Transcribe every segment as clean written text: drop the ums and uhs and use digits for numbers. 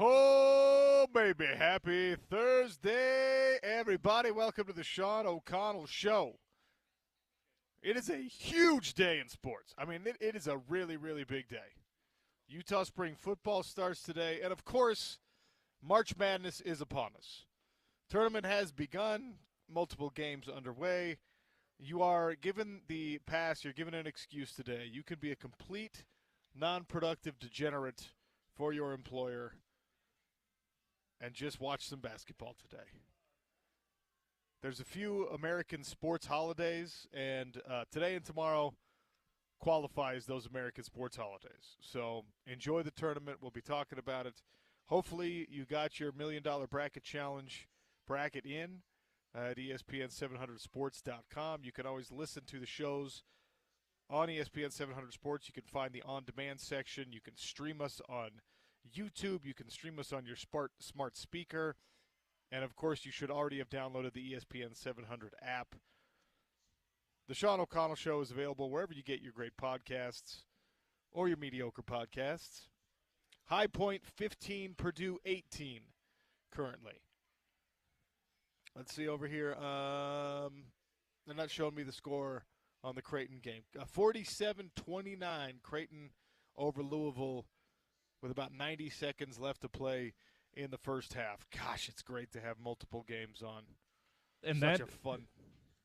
Oh, baby. Happy Thursday, everybody. Welcome to the Sean O'Connell Show. It is a huge day in sports. I mean, it is a really, really big day. Utah Spring football starts today, and of course, March Madness is upon us. Tournament has begun, multiple games underway. You are given the pass, you're given an excuse today. You can be a complete, non-productive degenerate for your employer and just watch some basketball today. There's a few American sports holidays, and today and tomorrow qualifies those American sports holidays. So enjoy the tournament. We'll be talking about it. Hopefully you got your $1 Million Bracket Challenge bracket in at ESPN700sports.com. You can always listen to the shows on ESPN 700 Sports. You can find the on-demand section. You can stream us on YouTube. You can stream us on your smart speaker. And, of course, you should already have downloaded the ESPN 700 app. The Sean O'Connell Show is available wherever you get your great podcasts or your mediocre podcasts. High Point 15, Purdue 18 currently. Let's see over here. They're not showing me the score on the Creighton game. 47-29, Creighton over Louisville with about 90 seconds left to play in the first half. Gosh, it's great to have multiple games on. And Such a fun.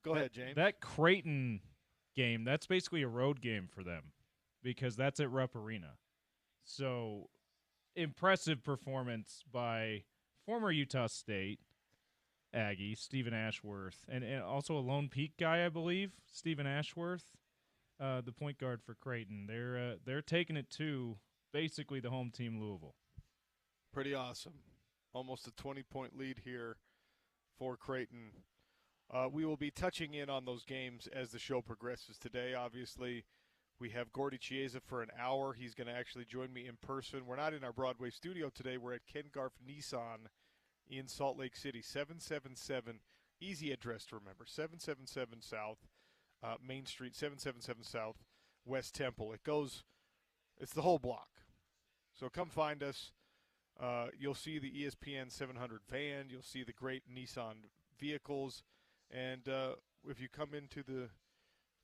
Go ahead, James. That Creighton game, that's basically a road game for them because that's at Rupp Arena. So, impressive performance by former Utah State Aggie, Stephen Ashworth, and also a Lone Peak guy, I believe, Stephen Ashworth, the point guard for Creighton. They're taking it to basically the home team, Louisville. Pretty awesome. Almost a 20-point lead here for Creighton. We will be touching in on those games as the show progresses today. Obviously, we have Gordy Chiesa for an hour. He's going to actually join me in person. We're not in our Broadway studio today. We're at Ken Garff Nissan in Salt Lake City, 777, easy address to remember, 777 South Main Street, 777 South West Temple. It's the whole block. So come find us. You'll see the ESPN 700 van. You'll see the great Nissan vehicles. And if you come into the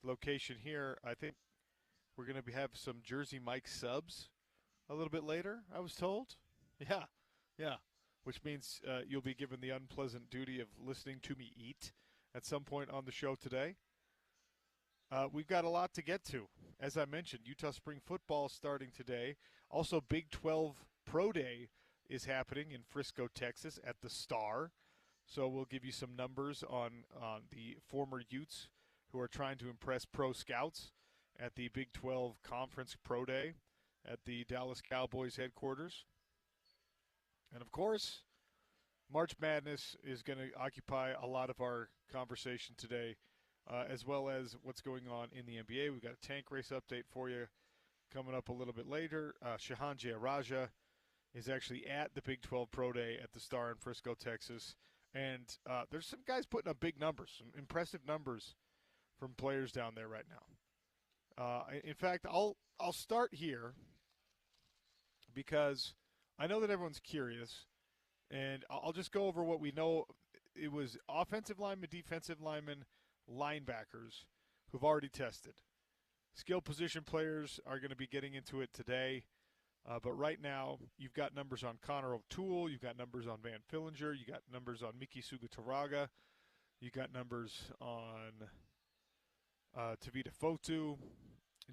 location here, I think we're going to have some Jersey Mike subs a little bit later, I was told. Yeah. Which means you'll be given the unpleasant duty of listening to me eat at some point on the show today. We've got a lot to get to. As I mentioned, Utah Spring football starting today. Also, Big 12 Pro Day is happening in Frisco, Texas at the Star. So we'll give you some numbers on the former Utes who are trying to impress pro scouts at the Big 12 Conference Pro Day at the Dallas Cowboys headquarters. And, of course, March Madness is going to occupy a lot of our conversation today, as well as what's going on in the NBA. We've got a tank race update for you coming up a little bit later. Shahan Jayaraja is actually at the Big 12 Pro Day at the Star in Frisco, Texas. And there's some guys putting up big numbers, some impressive numbers from players down there right now. In fact, I'll start here because I know that everyone's curious, and I'll just go over what we know. It was offensive linemen, defensive linemen, linebackers who've already tested. Skill position players are going to be getting into it today. But right now, you've got numbers on Connor O'Toole. You've got numbers on Van Fillinger. You got numbers on Miki Sugataraga. You got numbers on Tavita Fotu.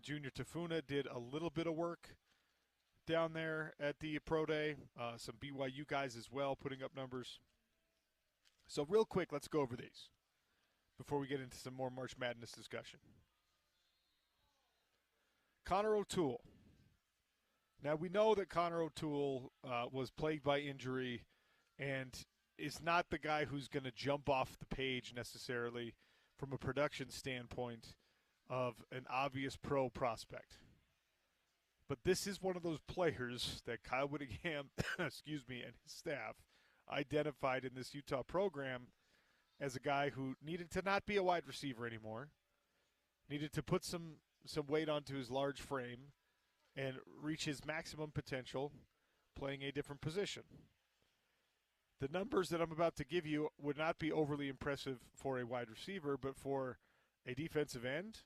Junior Tafuna did a little bit of work down there at the Pro Day. Some BYU guys as well putting up numbers. So real quick, let's go over these before we get into some more March Madness discussion. Connor O'Toole. Now, we know that Connor O'Toole was plagued by injury and is not the guy who's going to jump off the page necessarily from a production standpoint of an obvious pro prospect. But this is one of those players that Kyle Whittingham, and his staff identified in this Utah program as a guy who needed to not be a wide receiver anymore, needed to put some weight onto his large frame and reach his maximum potential, playing a different position. The numbers that I'm about to give you would not be overly impressive for a wide receiver, but for a defensive end,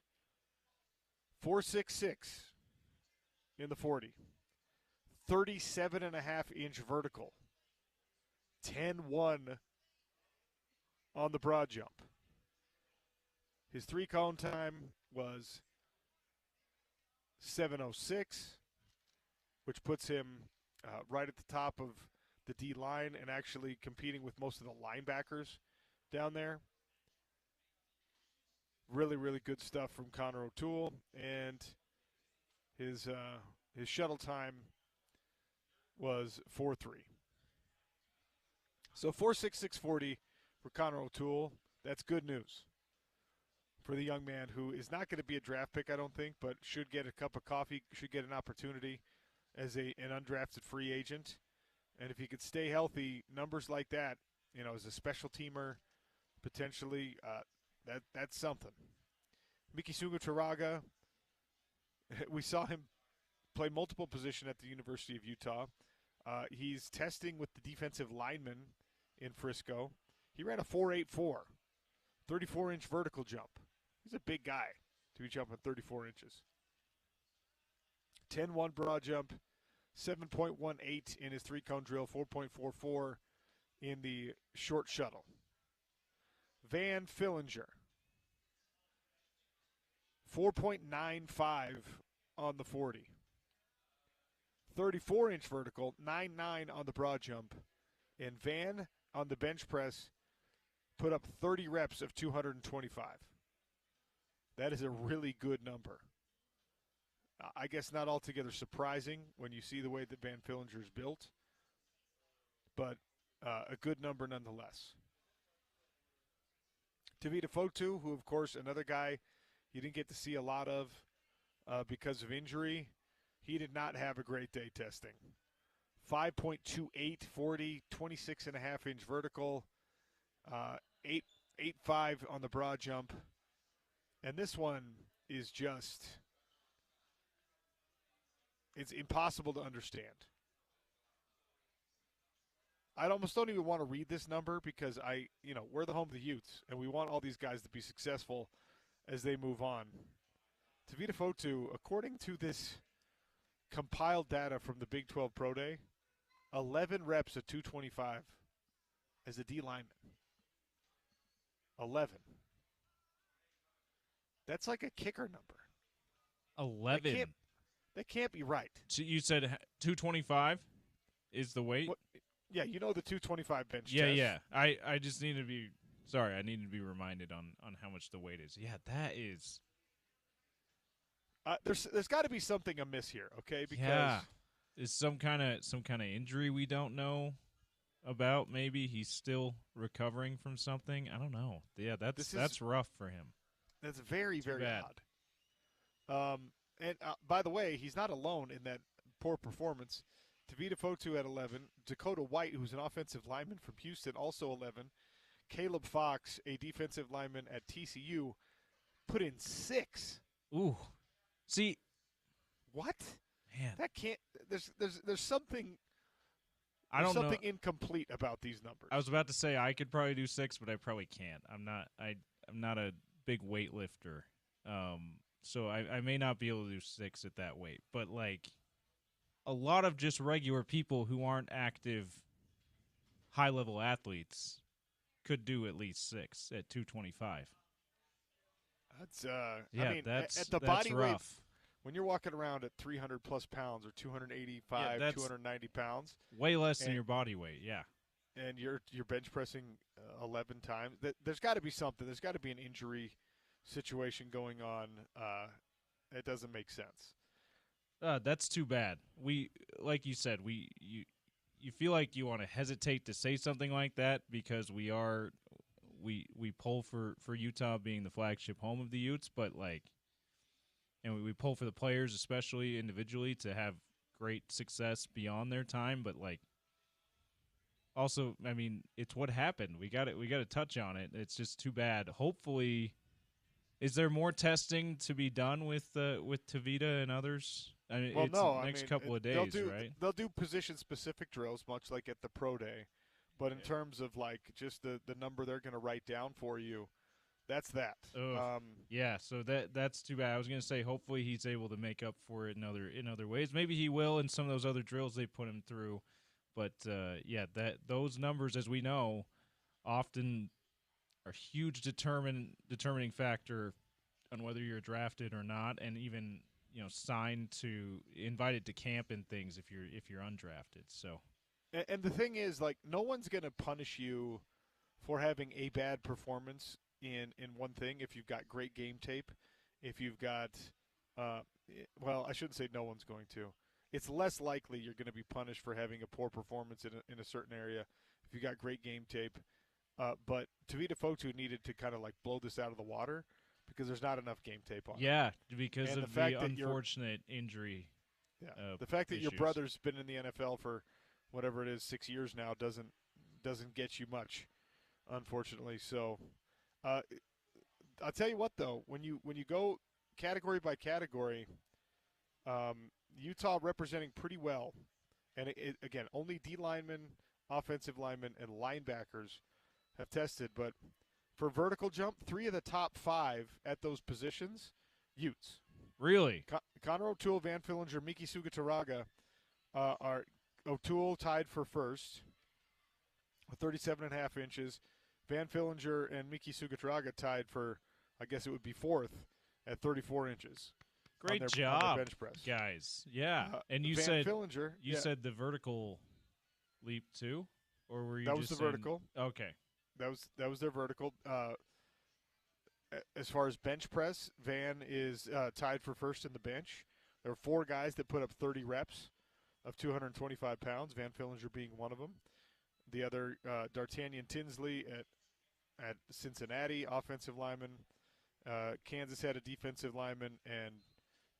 4.66 in the 40, 37.5-inch vertical, 10.1 on the broad jump. His three-cone time was 7.06, which puts him right at the top of the D line and actually competing with most of the linebackers down there. Really, really good stuff from Connor O'Toole, and his shuttle time was 4.3. So 4.6640 for Connor O'Toole. That's good news for the young man who is not going to be a draft pick, I don't think, but should get a cup of coffee, should get an opportunity as an undrafted free agent. And if he could stay healthy, numbers like that, as a special teamer, potentially, that's something. Miki Sugaturaga, we saw him play multiple positions at the University of Utah. He's testing with the defensive lineman in Frisco. He ran a 4.84, 34-inch vertical jump. He's a big guy to be jumping 34 inches. 10.1 broad jump, 7.18 in his three-cone drill, 4.44 in the short shuttle. Van Fillinger, 4.95 on the 40. 34-inch vertical, 9.9 on the broad jump. And Van, on the bench press, put up 30 reps of 225. That is a really good number. I guess not altogether surprising when you see the way that Van Fillinger is built, but a good number nonetheless. Tavita Fotu, who, of course, another guy you didn't get to see a lot of because of injury, he did not have a great day testing. 5.28, 40, 26.5-inch vertical, 8.5 on the broad jump. And this one is just, it's impossible to understand. I almost don't even want to read this number because we're the home of the Utes, and we want all these guys to be successful as they move on. Tavita Fotu, according to this compiled data from the Big 12 Pro Day, 11 reps at 225 as a D lineman. 11. That's like a kicker number. 11. That can't be right. So you said 225 is the weight? What? Yeah, the 225 bench test. Yeah. I just need to be – sorry, I need to be reminded on how much the weight is. Yeah, that is there's got to be something amiss here, okay? Because is some kind of injury we don't know about. Maybe he's still recovering from something. I don't know. Yeah, that's rough for him. That's very, very odd. And by the way, he's not alone in that poor performance. Tavita Fotu at 11. Dakota White, who's an offensive lineman from Houston, also 11. Caleb Fox, a defensive lineman at TCU, put in 6. Ooh. See. What? Man. That can't – there's something – I don't know. Something incomplete about these numbers. I was about to say I could probably do 6, but I probably can't. I'm not a big weightlifter. So I may not be able to do 6 at that weight. But, a lot of just regular people who aren't active high-level athletes could do at least 6 at 225. That's that's at the body rough. weight, when you're walking around at 300-plus pounds or 285, 290 pounds. Way less than your body weight, yeah. And you're bench pressing 11 times. There's got to be something. There's got to be an injury situation going on. It doesn't make sense. That's too bad. We, like you said, you feel like you want to hesitate to say something like that because we pull for Utah being the flagship home of the Utes, but and we pull for the players, especially individually, to have great success beyond their time. But also, I mean, it's what happened. We got to touch on it. It's just too bad. Hopefully, is there more testing to be done with Tavita and others? I mean, Well, it's no, I next mean couple of they'll days, do right? position specific drills, much like at the pro day. But in Yeah. terms of like just the number they're going to write down for you, that's that. Ugh. Yeah, so that's too bad. I was gonna say hopefully he's able to make up for it in other ways. Maybe he will in some of those other drills they put him through. But yeah, that those numbers, as we know, often are huge determining factor on whether you're drafted or not, and even signed to invited to camp and things if you're undrafted. So And the thing is, like, no one's going to punish you for having a bad performance in one thing if you've got great game tape. If you've got, uh, well, I shouldn't say no one's going to. It's less likely you're going to be punished for having a poor performance in a certain area if you got great game tape. But Tavita Fotu needed to kind of like blow this out of the water because there's not enough game tape on it. yeah, because And of the unfortunate injury. Yeah. The fact that your issues. brother's been in the NFL for whatever it is 6 years now doesn't get you much, unfortunately. So, I'll tell you what though, when you go category by category, Utah representing pretty well, and again only D linemen, offensive linemen, and linebackers have tested. But for vertical jump, 3 of the top 5 at those positions, Utes. Really? Connor O'Toole, Van Fillinger, Miki Sugataraga are O'Toole tied for first with 37.5 inches. Van Fillinger and Miki Sugataraga tied for, I guess it would be fourth at 34 inches. Great on job, their bench press. guys. Yeah, and you Van said Fillinger, said the vertical leap too, or were you that just was the saying, vertical. Okay, That was their vertical. As far as bench press, Van is tied for first in the bench. There are 4 guys that put up 30 reps of 225 pounds, Van Fillinger being one of them. The other, D'Artagnan Tinsley at Cincinnati, offensive lineman. Kansas had a defensive lineman, and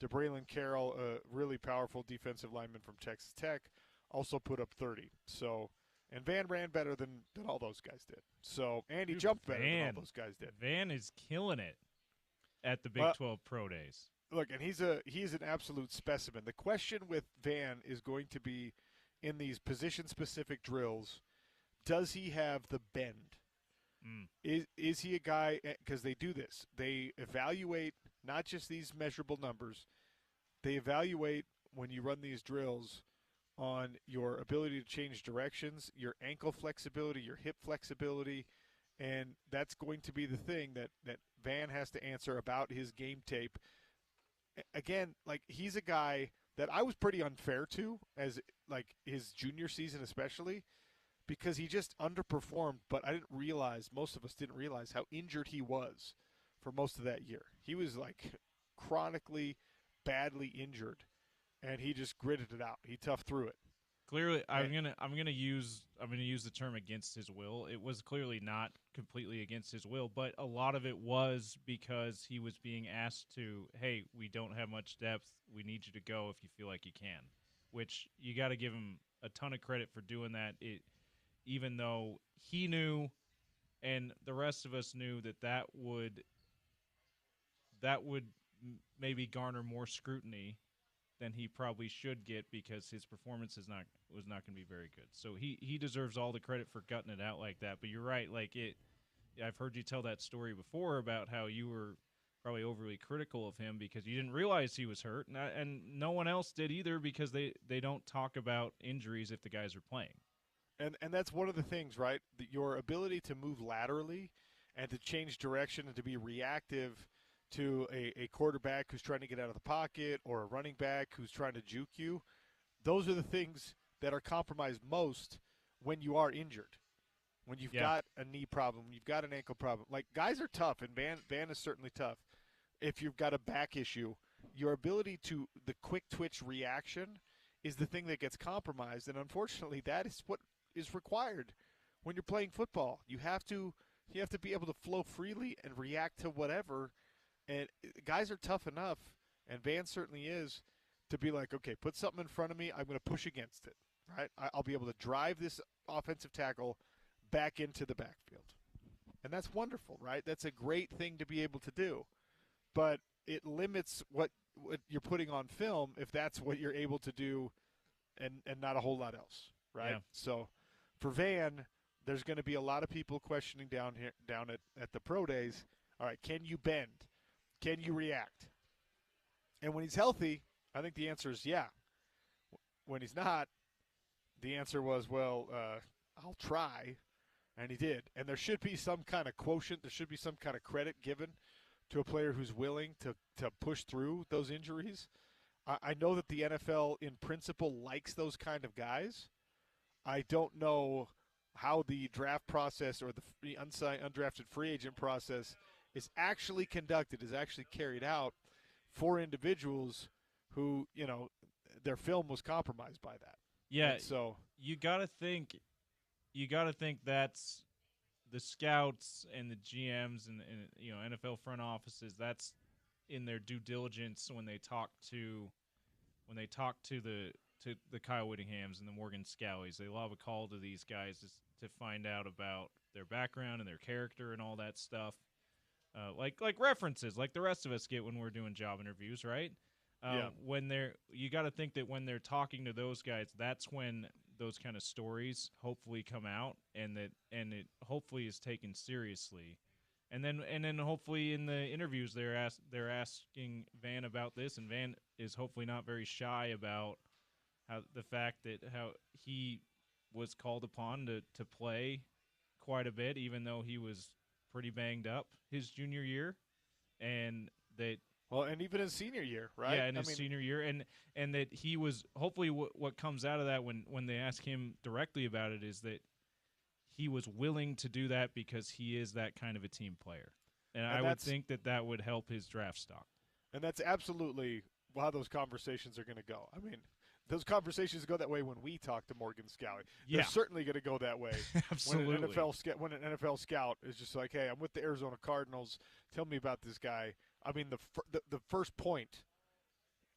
DeBraylon Carroll, a really powerful defensive lineman from Texas Tech, also put up 30. So, and Van ran better than all those guys did. So, and he jumped better than all those guys did. Van is killing it at the Big 12 Pro Days. Look, and he's an absolute specimen. The question with Van is going to be in these position-specific drills, does he have the bend? Is he a guy, because they do this, they evaluate not just these measurable numbers, they evaluate when you run these drills on your ability to change directions, your ankle flexibility, your hip flexibility, and that's going to be the thing that Van has to answer about his game tape. Again, like, he's a guy that I was pretty unfair to as like his junior season especially, because he just underperformed, but I didn't realize, most of us didn't realize how injured he was for most of that year. He was like chronically badly injured, and he just gritted it out. He toughed through it. Clearly, I'm gonna use the term against his will. It was clearly not completely against his will, but a lot of it was because he was being asked to, hey, we don't have much depth. We need you to go if you feel like you can. Which you got to give him a ton of credit for doing that. Even though he knew, and the rest of us knew that would maybe garner more scrutiny than he probably should get, because his performance was not going to be very good. So he deserves all the credit for gutting it out like that. But you're right, I've heard you tell that story before about how you were probably overly critical of him because you didn't realize he was hurt, and no one else did either, because they don't talk about injuries if the guys are playing. And that's one of the things, right? Your ability to move laterally and to change direction and to be reactive to a quarterback who's trying to get out of the pocket or a running back who's trying to juke you, those are the things that are compromised most when you are injured. When you've got a knee problem, you've got an ankle problem. Like, guys are tough, and Van is certainly tough. If you've got a back issue, your ability to the quick twitch reaction is the thing that gets compromised, and unfortunately that is what is required when you're playing football. You have to be able to flow freely and react to whatever. And guys are tough enough, and Van certainly is, to be like, okay, put something in front of me, I'm going to push against it, right? I'll be able to drive this offensive tackle back into the backfield. And that's wonderful, right? That's a great thing to be able to do. But it limits what you're putting on film if that's what you're able to do, and not a whole lot else, right? Yeah. So for Van, there's going to be a lot of people questioning down at the pro days. All right, can you bend? Can you react? And when he's healthy, I think the answer is yeah. When he's not, the answer was, well, I'll try, and he did. And there should be some kind of quotient. There should be some kind of credit given to a player who's willing to push through those injuries. I know that the NFL, in principle, likes those kind of guys. I don't know how the draft process or the undrafted free agent process is actually conducted, is actually carried out for individuals who, their film was compromised by that. Yeah, and so you got to think that's the scouts and the GMs and NFL front offices. That's in their due diligence when they talk to the Kyle Whittinghams and the Morgan Scallies. They love a call to these guys to find out about their background and their character and all that stuff. Like references, like the rest of us get when we're doing job interviews, right? Yeah. You got to think that when they're talking to those guys, that's when those kind of stories hopefully come out, and it hopefully is taken seriously. And then hopefully in the interviews they're asking Van about this, and Van is hopefully not very shy about how he was called upon to play quite a bit, even though he was pretty banged up his junior year, and that. Well, and even his senior year, right? Yeah, in his senior year, and that he was hopefully what comes out of that when they ask him directly about it is that he was willing to do that because he is that kind of a team player, and I would think that would help his draft stock. And that's absolutely how those conversations are going to go. I mean, those conversations go that way when we talk to Morgan Scally. Yeah. They're certainly going to go that way. Absolutely. When an NFL scout is just like, hey, I'm with the Arizona Cardinals. Tell me about this guy. I mean, the first point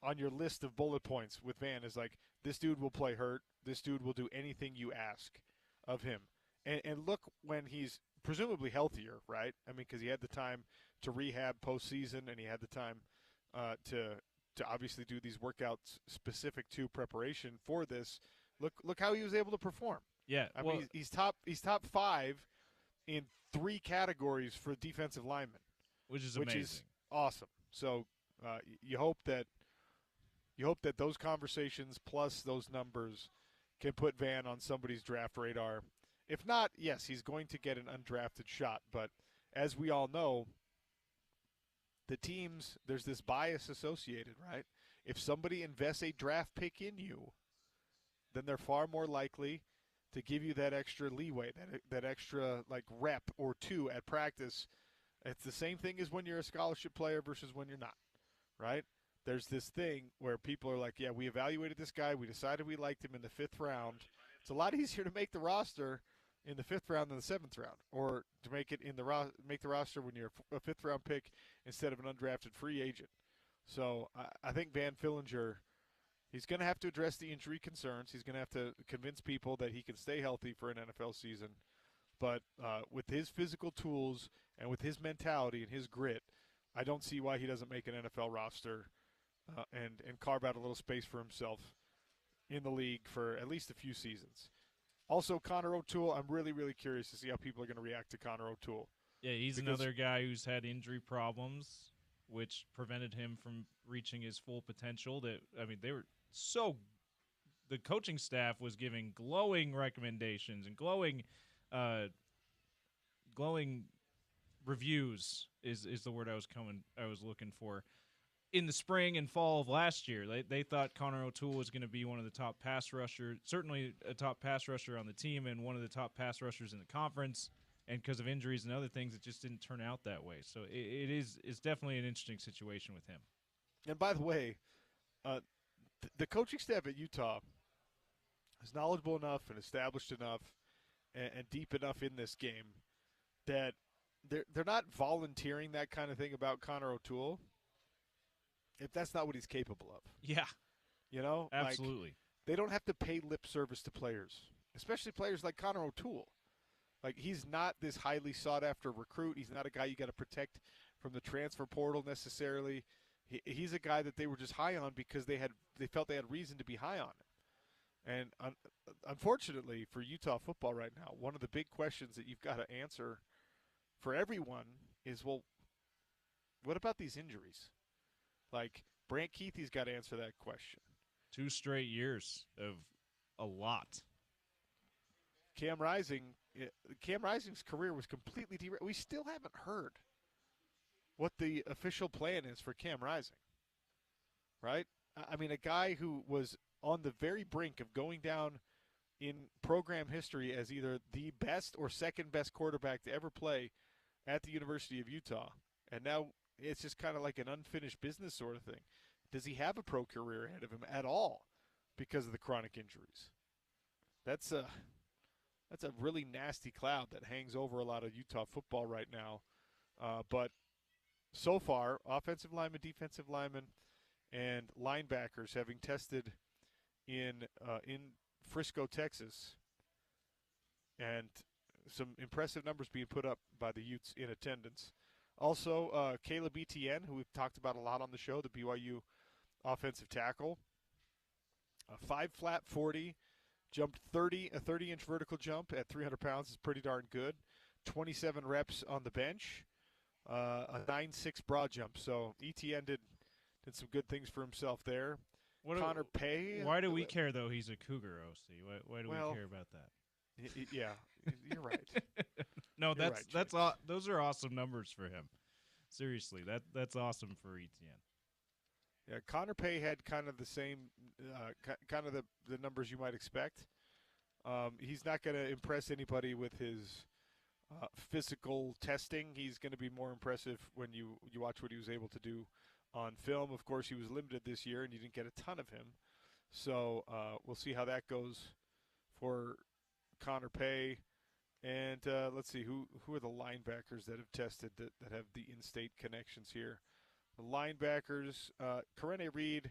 on your list of bullet points with Van is like, this dude will play hurt. This dude will do anything you ask of him. And look when he's presumably healthier, right? I mean, because he had the time to rehab postseason, and he had the time to obviously do these workouts specific to preparation for this. Look how he was able to perform. Yeah, I mean, he's top 5 in 3 categories for defensive linemen, which is amazing. Awesome. So you hope that those conversations plus those numbers can put Van on somebody's draft radar. If not, yes, he's going to get an undrafted shot. But as we all know, the teams, there's this bias associated, right? If somebody invests a draft pick in you, then they're far more likely to give you that extra leeway, that extra like rep or 2 at practice. It's the same thing as when you're a scholarship player versus when you're not, right? There's this thing where people are like, yeah, we evaluated this guy. We decided we liked him in the 5th round. It's a lot easier to make the roster in the 5th round than the 7th round, or to make it make the roster when you're a 5th round pick instead of an undrafted free agent. So I think Van Fillinger, he's going to have to address the injury concerns. He's going to have to convince people that he can stay healthy for an NFL season. But with his physical tools and with his mentality and his grit, I don't see why he doesn't make an NFL roster and carve out a little space for himself in the league for at least a few seasons. Also, Connor O'Toole, I'm really, really curious to see how people are going to react to Connor O'Toole. Yeah, he's another guy who's had injury problems, which prevented him from reaching his full potential. The coaching staff was giving glowing recommendations and glowing reviews is the word I was looking for. In the spring and fall of last year, they thought Connor O'Toole was going to be one of the top pass rushers, certainly a top pass rusher on the team and one of the top pass rushers in the conference. And because of injuries and other things, it just didn't turn out that way. So it's definitely an interesting situation with him. And by the way, the coaching staff at Utah is knowledgeable enough and established enough and deep enough in this game that they're not volunteering that kind of thing about Connor O'Toole if that's not what he's capable of. Yeah. Like, Absolutely. they don't have to pay lip service to players, especially players like Connor O'Toole. Like, he's not this highly sought-after recruit. He's not a guy you got to protect from the transfer portal necessarily. He's a guy that they were just high on because they felt they had reason to be high on him. And unfortunately for Utah football right now, one of the big questions that you've got to answer for everyone is, well, what about these injuries? Like, Brant Keithy's got to answer that question. 2 straight years of a lot. Cam Rising's career was completely derailed. We still haven't heard what the official plan is for Cam Rising, right? I mean, a guy who was on the very brink of going down in program history as either the best or second best quarterback to ever play at the University of Utah, and now it's just kind of like an unfinished business sort of thing. Does he have a pro career ahead of him at all because of the chronic injuries? That's a really nasty cloud that hangs over a lot of Utah football right now. But so far, offensive linemen, defensive linemen, and linebackers having tested in Frisco, Texas, and some impressive numbers being put up by the Utes in attendance. Also, Caleb Etienne, who we've talked about a lot on the show, the BYU offensive tackle, 5 flat 40, jumped a 30-inch vertical jump at 300 pounds is pretty darn good. 27 reps on the bench, a 9.6 broad jump. So Etienne did some good things for himself there. Connor Pay. Why do we care, though? He's a Cougar, OC. Why do we care about that? Yeah, you're right. No, those are awesome numbers for him. Seriously, that's awesome for Etienne. Yeah, Connor Pay had kind of the same, kind of the numbers you might expect. He's not going to impress anybody with his physical testing. He's going to be more impressive when you watch what he was able to do on film. Of course, he was limited this year, and you didn't get a ton of him. So we'll see how that goes for Connor Pay. And let's see, who are the linebackers that have tested that have the in-state connections here? The linebackers, Karene Reed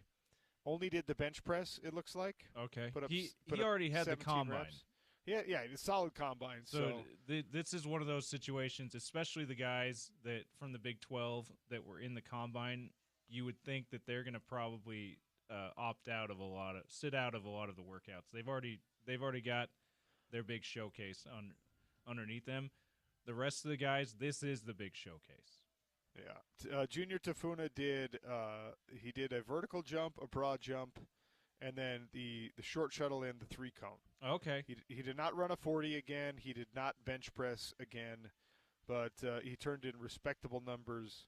only did the bench press, it looks like. Okay. He already had the combine. Reps. Yeah, it's a solid combine. So this is one of those situations, especially the guys that from the Big 12 that were in the combine, you would think that they're going to probably sit out of a lot of the workouts. They've already got their big showcase underneath them. The rest of the guys, this is the big showcase. Yeah, Junior Tafuna did a vertical jump, a broad jump, and then the short shuttle in the 3-cone. Okay. He did not run a 40 again. He did not bench press again, but he turned in respectable numbers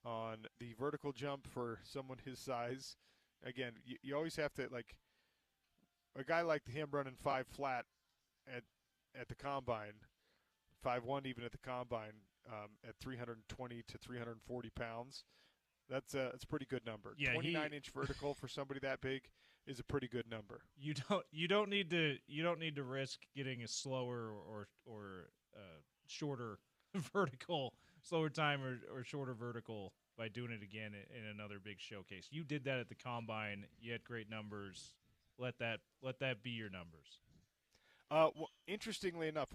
on the vertical jump for someone his size. Again, you always have to, like, a guy like him running 5 flat at the combine, 5'1" even at the combine, at 320 to 340 pounds. That's a pretty good number. Yeah, 29-inch vertical for somebody that big is a pretty good number. You don't need to risk getting a slower or shorter vertical, slower time or shorter vertical by doing it again in another big showcase. You did that at the combine. You had great numbers. Let that be your numbers. Well, interestingly enough,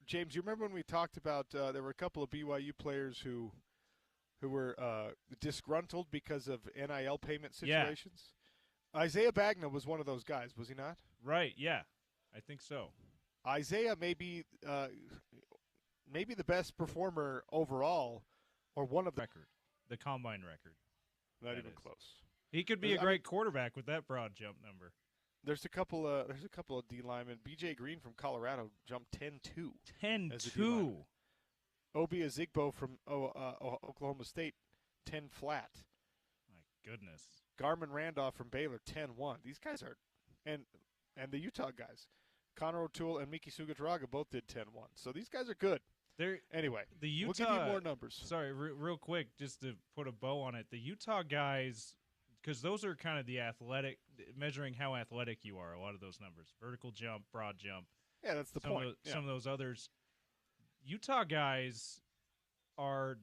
James, you remember when we talked about there were a couple of BYU players who were disgruntled because of NIL payment situations? Yeah. Isaiah Bagna was one of those guys, was he not? Right, yeah. I think so. Isaiah may be the best performer overall, or one of the combine record. Not even close. He could be a great quarterback with that broad jump number. There's a couple of D linemen. BJ Green from Colorado jumped 10-2. 10-2. Obi Ezigbo from Oklahoma State, 10 flat. My goodness. Garmin Randolph from Baylor, 10-1. These guys are, and the Utah guys, Connor O'Toole and Miki Sugatraga both did 10-1. So these guys are good. Anyway, the Utah, we'll give you more numbers. Sorry, real quick, just to put a bow on it. The Utah guys, because those are kind of the athletic, measuring how athletic you are, a lot of those numbers. Vertical jump, broad jump. Yeah, that's the point. Some of those others. Utah guys are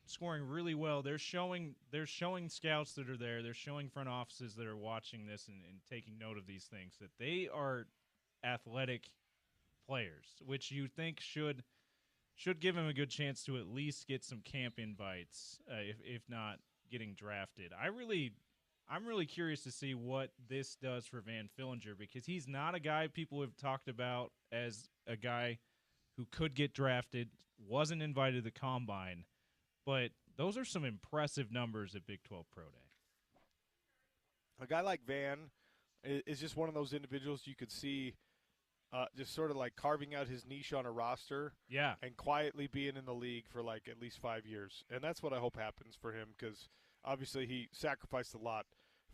scoring really well. They're showing scouts that are there. They're showing front offices that are watching this and taking note of these things that they are athletic players, which you think should should give him a good chance to at least get some camp invites, if not getting drafted. I'm really curious to see what this does for Van Fillinger because he's not a guy people have talked about as a guy who could get drafted, wasn't invited to the combine, but those are some impressive numbers at Big 12 Pro Day. A guy like Van is just one of those individuals you could see just sort of like carving out his niche on a roster, Yeah, and quietly being in the league for like at least 5 years. And that's what I hope happens for him because obviously he sacrificed a lot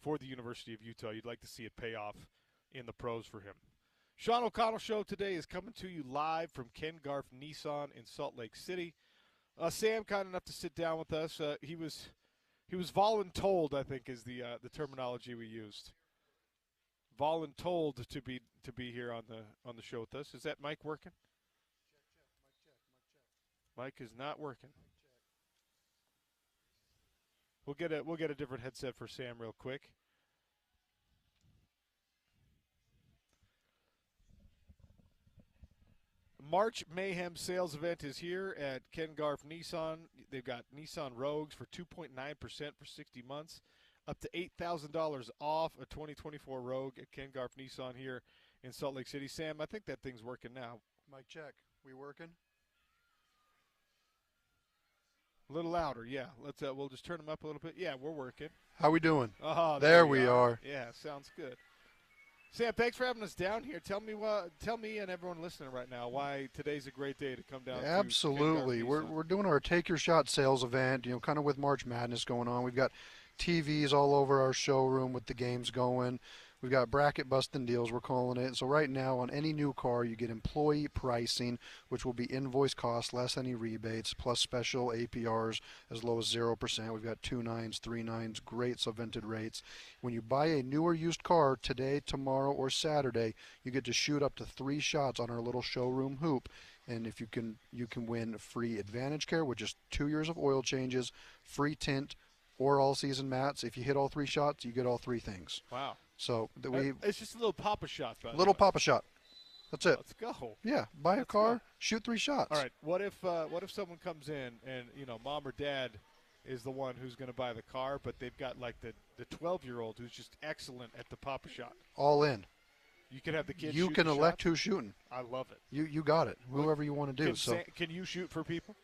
for the University of Utah. You'd like to see it pay off in the pros for him. Sean O'Connell Show today is coming to you live from Ken Garff Nissan in Salt Lake City. Sam, kind enough to sit down with us. He was voluntold, I think, is the terminology we used. Voluntold to be here on the show with us. Is that mic working? Mic is not working. We'll get a different headset for Sam real quick. March Mayhem sales event is here at Ken Garff Nissan. They've got Nissan Rogues for 2.9% for 60 months, up to $8,000 off a 2024 Rogue at Ken Garff Nissan here in Salt Lake City. Sam, I think that thing's working now. Mic check. We working? A little louder, yeah. We'll just turn them up a little bit. Yeah, we're working. How we doing? Oh, there we are. Yeah, sounds good. Sam, thanks for having us down here. Tell me and everyone listening right now why today's a great day to come down. Absolutely. We're doing our Take Your Shot sales event, kind of with March Madness going on. We've got TVs all over our showroom with the games going. We've got bracket busting deals, we're calling it. So right now on any new car, you get employee pricing, which will be invoice cost less any rebates, plus special APRs as low as 0%. We've got 2.9s, 3.9s, great subvented rates. When you buy a new or used car today, tomorrow, or Saturday, you get to shoot up to 3 shots on our little showroom hoop. And if you can win free Advantage Care with just 2 years of oil changes, free tint, or all-season mats. If you hit all 3 shots, you get all 3 things. Wow. So it's just a little Papa shot, by the little way. Papa shot. That's it. Let's go. Yeah, buy a car, shoot 3 shots. All right. What if someone comes in and mom or dad is the one who's going to buy the car, but they've got like the 12-year-old who's just excellent at the Papa shot. All in. You can have the kids. You can elect who's shooting. I love it. You got it. Whoever you want to do. Can you shoot for people?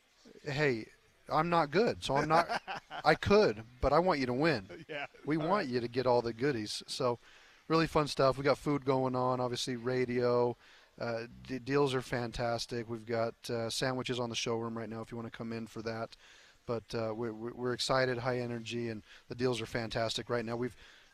Hey, I'm not good, so I'm not. I could, but I want you to win. Yeah. We want you to get all the goodies. So, really fun stuff. We got food going on, obviously radio. The deals are fantastic. We've got sandwiches on the showroom right now if you want to come in for that. But we're excited, high energy, and the deals are fantastic right now.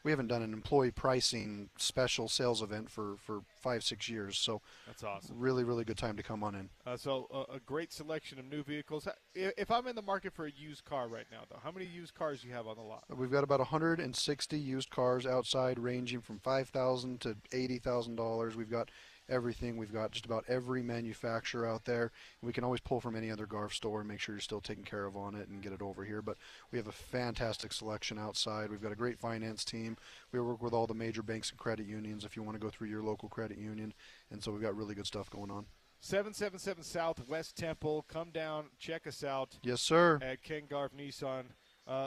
We haven't done an employee pricing special sales event for 5-6 years, so that's awesome. Really, really good time to come on in. So a great selection of new vehicles. If I'm in the market for a used car right now, though, how many used cars do you have on the lot? We've got about 160 used cars outside, ranging from $5,000 to $80,000. We've got everything. We've got just about every manufacturer out there. We can always pull from any other Garff store and make sure you're still taken care of on it and get it over here. But we have a fantastic selection outside. We've got a great finance team. We work with all the major banks and credit unions if you want to go through your local credit union. And so we've got really good stuff going on. 777 South West Temple. Come down, check us out. Yes, sir. At Ken Garff Nissan.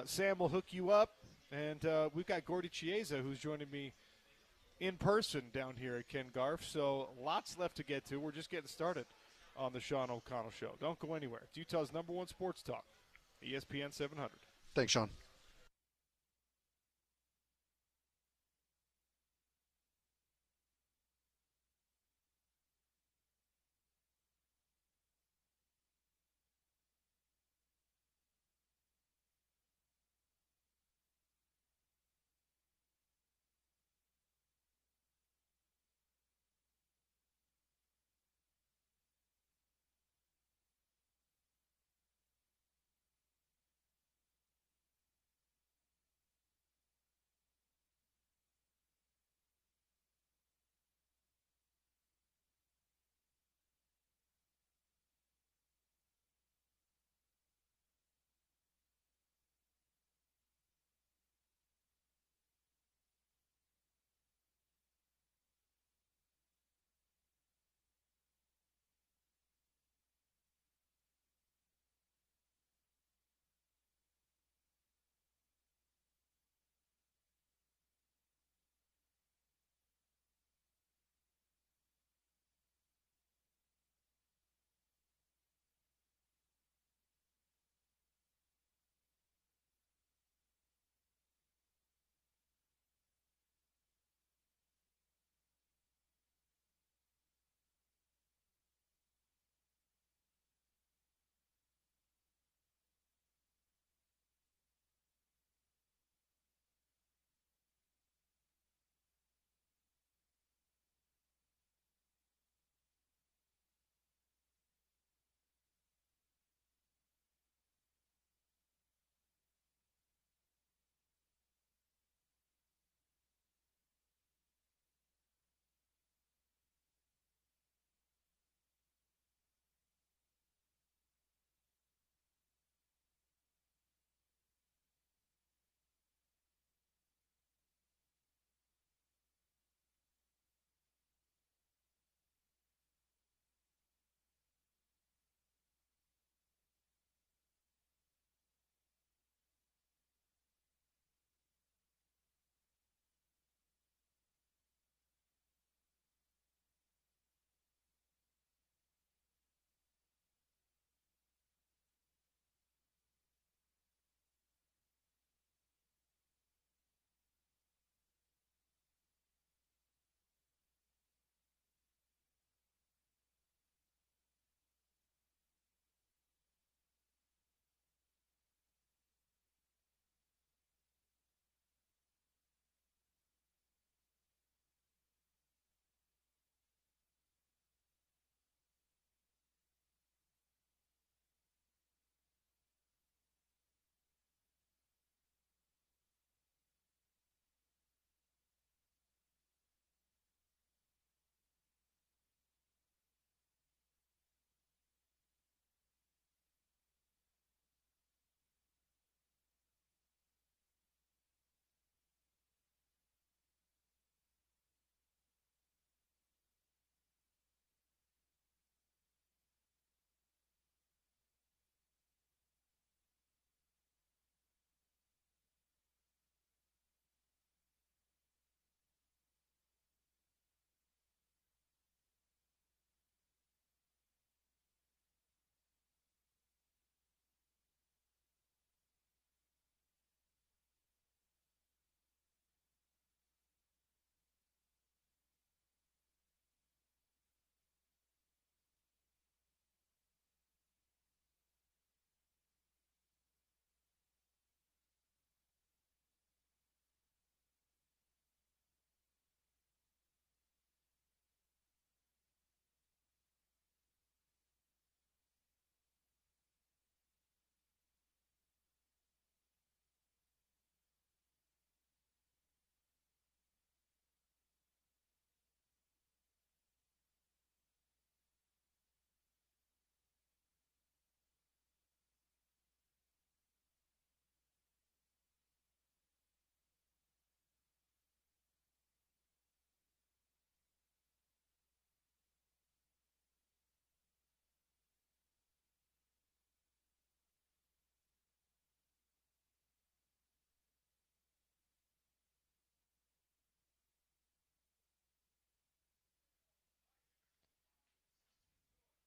Sam will hook you up. And we've got Gordy Chiesa, who's joining me in person down here at Ken Garff. So lots left to get to. We're just getting started on the Sean O'Connell Show. Don't go anywhere. It's Utah's #1 sports talk, ESPN 700. Thanks, Sean.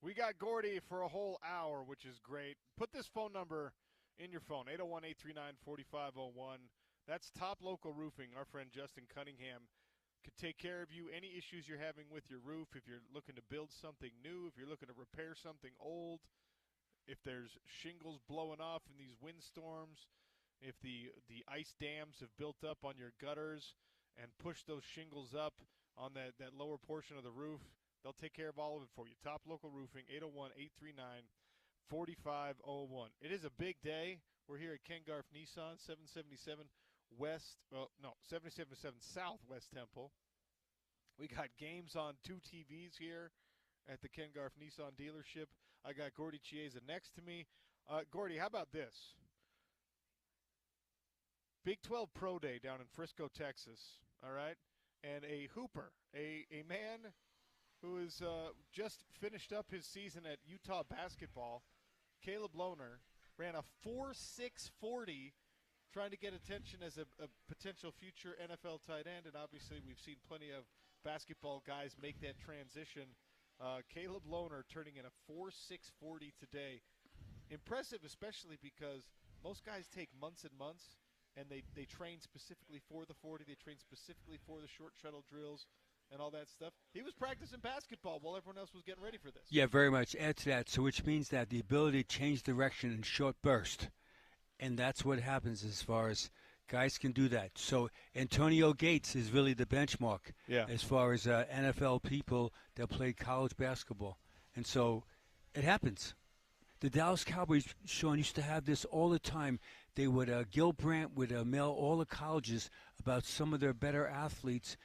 We got Gordy for a whole hour, which is great. Put this phone number in your phone, 801-839-4501. That's Top Local Roofing. Our friend Justin Cunningham could take care of you. Any issues you're having with your roof, if you're looking to build something new, if you're looking to repair something old, if there's shingles blowing off in these windstorms, if the ice dams have built up on your gutters and pushed those shingles up on that lower portion of the roof, they'll take care of all of it for you. Top Local Roofing, 801-839-4501. It is a big day. We're here at Ken Garff Nissan, 777 South West Temple. We got games on 2 TVs here at the Ken Garff Nissan dealership. I got Gordy Chiesa next to me. Gordy, how about this? Big 12 Pro Day down in Frisco, Texas, all right? And a hooper, a man who has just finished up his season at Utah basketball, Caleb Lohner, ran a 4.640, trying to get attention as a potential future NFL tight end. And obviously we've seen plenty of basketball guys make that transition. Caleb Lohner turning in a 4.640 today. Impressive, especially because most guys take months and months, and they train specifically for the 40. They train specifically for the short shuttle drills and all that stuff. He was practicing basketball while everyone else was getting ready for this. Yeah, very much. Add to that, so which means that the ability to change direction in short burst, and that's what happens as far as guys can do that. So Antonio Gates is really the benchmark as far as NFL people that played college basketball. And so it happens. The Dallas Cowboys, Sean, used to have this all the time. They would, Gil Brandt would mail all the colleges about some of their better athletes,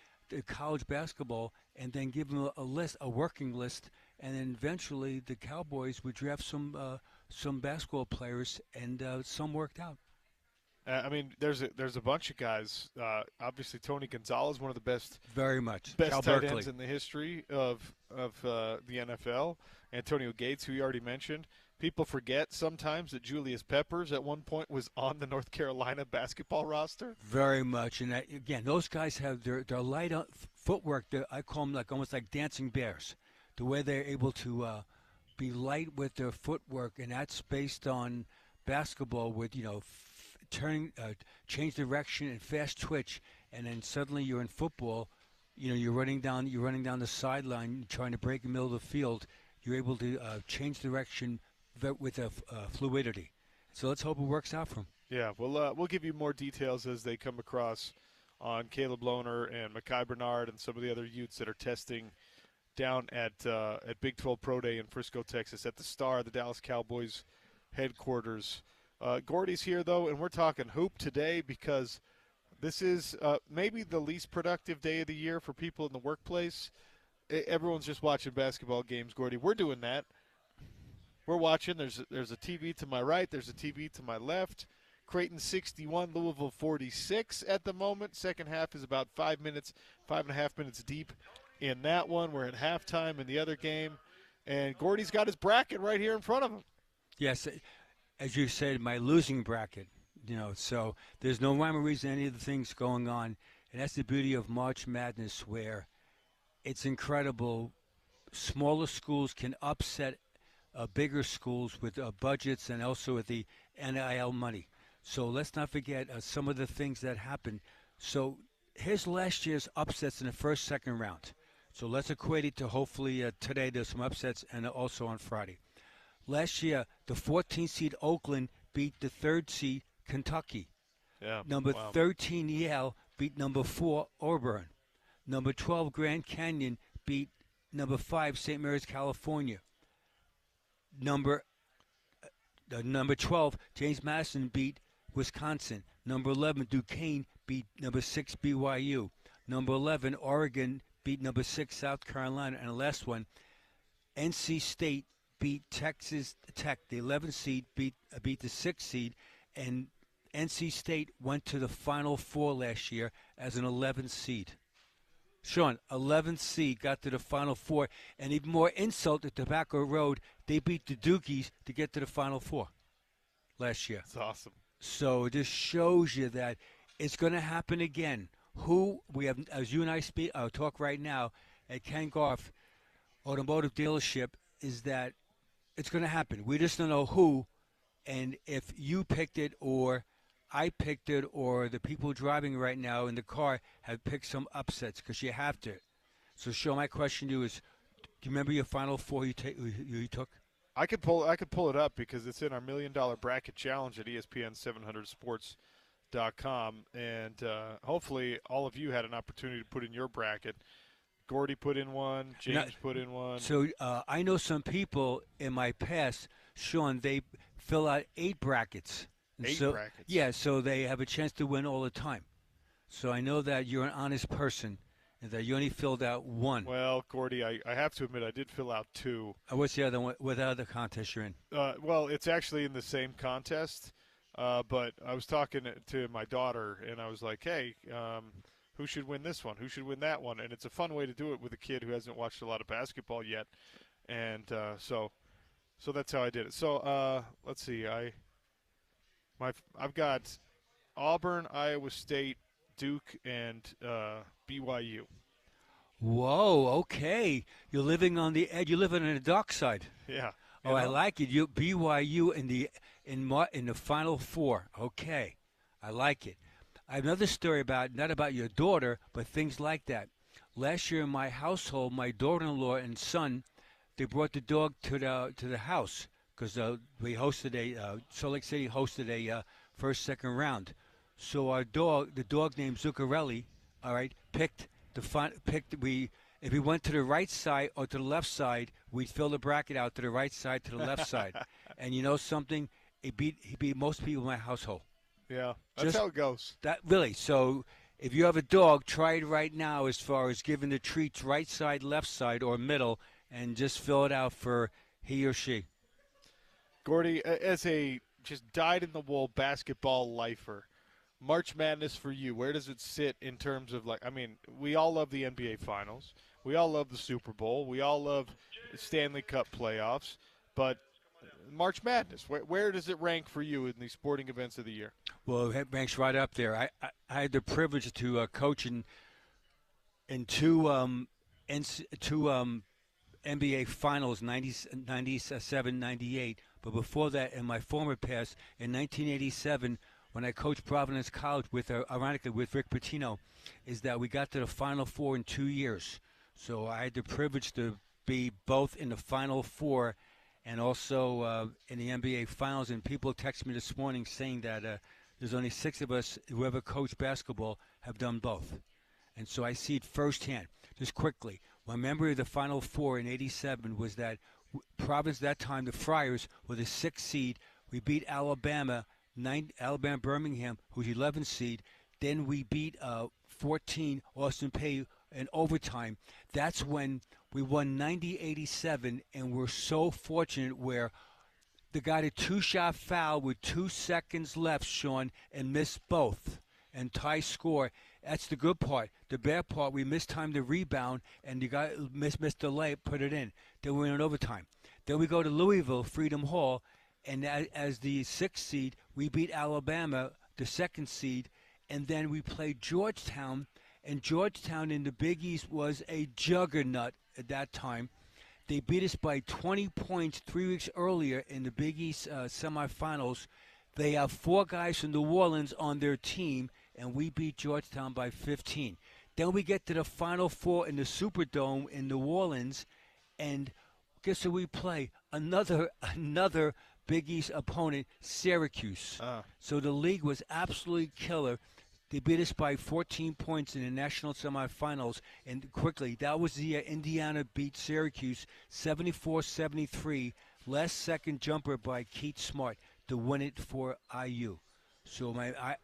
college basketball, and then give them a list, a working list, and then eventually the Cowboys would draft some basketball players, and some worked out. I mean, there's a bunch of guys. Obviously, Tony Gonzalez, one of the best Cal tight Berkeley. ends in the history of the NFL. Antonio Gates, who you already mentioned. People forget sometimes that Julius Peppers at one point was on the North Carolina basketball roster. Very much, and again, those guys have their light footwork. I call them almost like dancing bears. The way they're able to be light with their footwork, and that's based on basketball with change direction and fast twitch, and then suddenly you're in football. You're running down the sideline, trying to break the middle of the field. You're able to change direction with fluidity. So let's hope it works out for him. Yeah, we'll give you more details as they come across on Caleb Lohner and Mekhi Bernard and some of the other Utes that are testing down at Big 12 Pro Day in Frisco, Texas, at the Star, the Dallas Cowboys headquarters. Gordy's here, though, and we're talking hoop today because this is maybe the least productive day of the year for people in the workplace. Everyone's just watching basketball games, Gordy. We're doing that. We're watching. There's a TV to my right. There's a TV to my left. Creighton 61, Louisville 46 at the moment. Second half is about 5.5 minutes deep in that one. We're at halftime in the other game. And Gordy's got his bracket right here in front of him. Yes, as you said, my losing bracket. So there's no rhyme or reason any of the things going on. And that's the beauty of March Madness, where it's incredible. Smaller schools can upset bigger schools with budgets and also with the NIL money. So let's not forget some of the things that happened. So here's last year's upsets in the first, second round. So let's equate it to hopefully today there's some upsets and also on Friday. Last year, the 14th seed Oakland beat the 3rd seed Kentucky. Number 13 Yale beat number 4 Auburn. Number 12 Grand Canyon beat number 5 St. Mary's, California. Number 12 James Madison beat Wisconsin. Number 11 Duquesne beat number 6 BYU. Number 11 Oregon beat number 6 South Carolina. And the last one, NC State beat Texas Tech. The 11th seed beat the 6th seed, and NC State went to the Final Four last year as an 11th seed. Sean, 11th seed got to the Final Four, and even more insult at Tobacco Road, they beat the Dukies to get to the Final Four last year. That's awesome. So this shows you that it's going to happen again. We have, as you and I talk right now at Ken Garff Automotive Dealership is that it's going to happen. We just don't know who, and if you picked it or I picked it or the people driving right now in the car have picked some upsets because you have to. So, Sean, my question to you is, do you remember your Final Four you took? I could pull it up because it's in our $1 Million Bracket Challenge at ESPN700sports.com, and hopefully all of you had an opportunity to put in your bracket. Gordy put in one. James put in one. So I know some people in my past, Sean, they fill out 8 brackets. Brackets? Yeah, so they have a chance to win all the time. So I know that you're an honest person and that you only filled out 1. Well, Gordy, I have to admit I did fill out 2. What's the other one? What other contest you're in? Well, it's actually in the same contest, but I was talking to my daughter, and I was like, hey, who should win this one? Who should win that one? And it's a fun way to do it with a kid who hasn't watched a lot of basketball yet. And so that's how I did it. So let's see. I've got Auburn, Iowa State, Duke, and BYU. Whoa, okay. You're living on the edge. You're living on the dark side. Yeah. Oh, I like it. You BYU in the Final Four. Okay, I like it. I have another story not about your daughter, but things like that. Last year in my household, my daughter-in-law and son, they brought the dog to the house because we hosted Salt Lake City hosted a first-second round. So the dog named Zuccarelli, all right, if we went to the right side or to the left side, we'd fill the bracket out to the right side to the left side. And you know something? He beat most people in my household. Yeah, that's how it goes. That really. So if you have a dog, try it right now as far as giving the treats right side, left side, or middle, and just fill it out for he or she. Gordy, as a just dyed-in-the-wool basketball lifer, March Madness for you, where does it sit in terms of, we all love the NBA Finals. We all love the Super Bowl. We all love the Stanley Cup playoffs. But March Madness, where does it rank for you in the sporting events of the year? Well, it ranks right up there. I had the privilege to coach in two NBA Finals, 97, 98. But before that, in my former past, in 1987, when I coached Providence College ironically with Rick Pitino, is that we got to the Final Four in 2 years. So I had the privilege to be both in the Final Four and also in the NBA Finals. And people texted me this morning saying that there's only 6 of us who ever coached basketball have done both. And so I see it firsthand. Just quickly, my memory of the Final Four in 87 was that Providence, that time, the Friars, were the 6th seed. We beat Alabama, Birmingham, who's 11th seed. Then we beat 14 Austin Peay in overtime. That's when we won 90-87, and we're so fortunate where the guy did 2-shot foul with 2 seconds left, Sean, and missed both and tie score. That's the good part. The bad part, we mistimed the rebound, and the guy missed the layup, put it in. Then we went in overtime. Then we go to Louisville, Freedom Hall, and as the 6th seed, we beat Alabama, the 2nd seed, and then we played Georgetown, and Georgetown in the Big East was a juggernaut at that time. They beat us by 20 points 3 weeks earlier in the Big East semifinals. They have 4 guys from New Orleans on their team, and we beat Georgetown by 15. Then we get to the Final Four in the Superdome in New Orleans, and guess who we play? Another Big East opponent, Syracuse. So the league was absolutely killer. They beat us by 14 points in the national semifinals. And quickly, that was the year Indiana beat Syracuse 74-73. Last second jumper by Keith Smart to win it for IU. So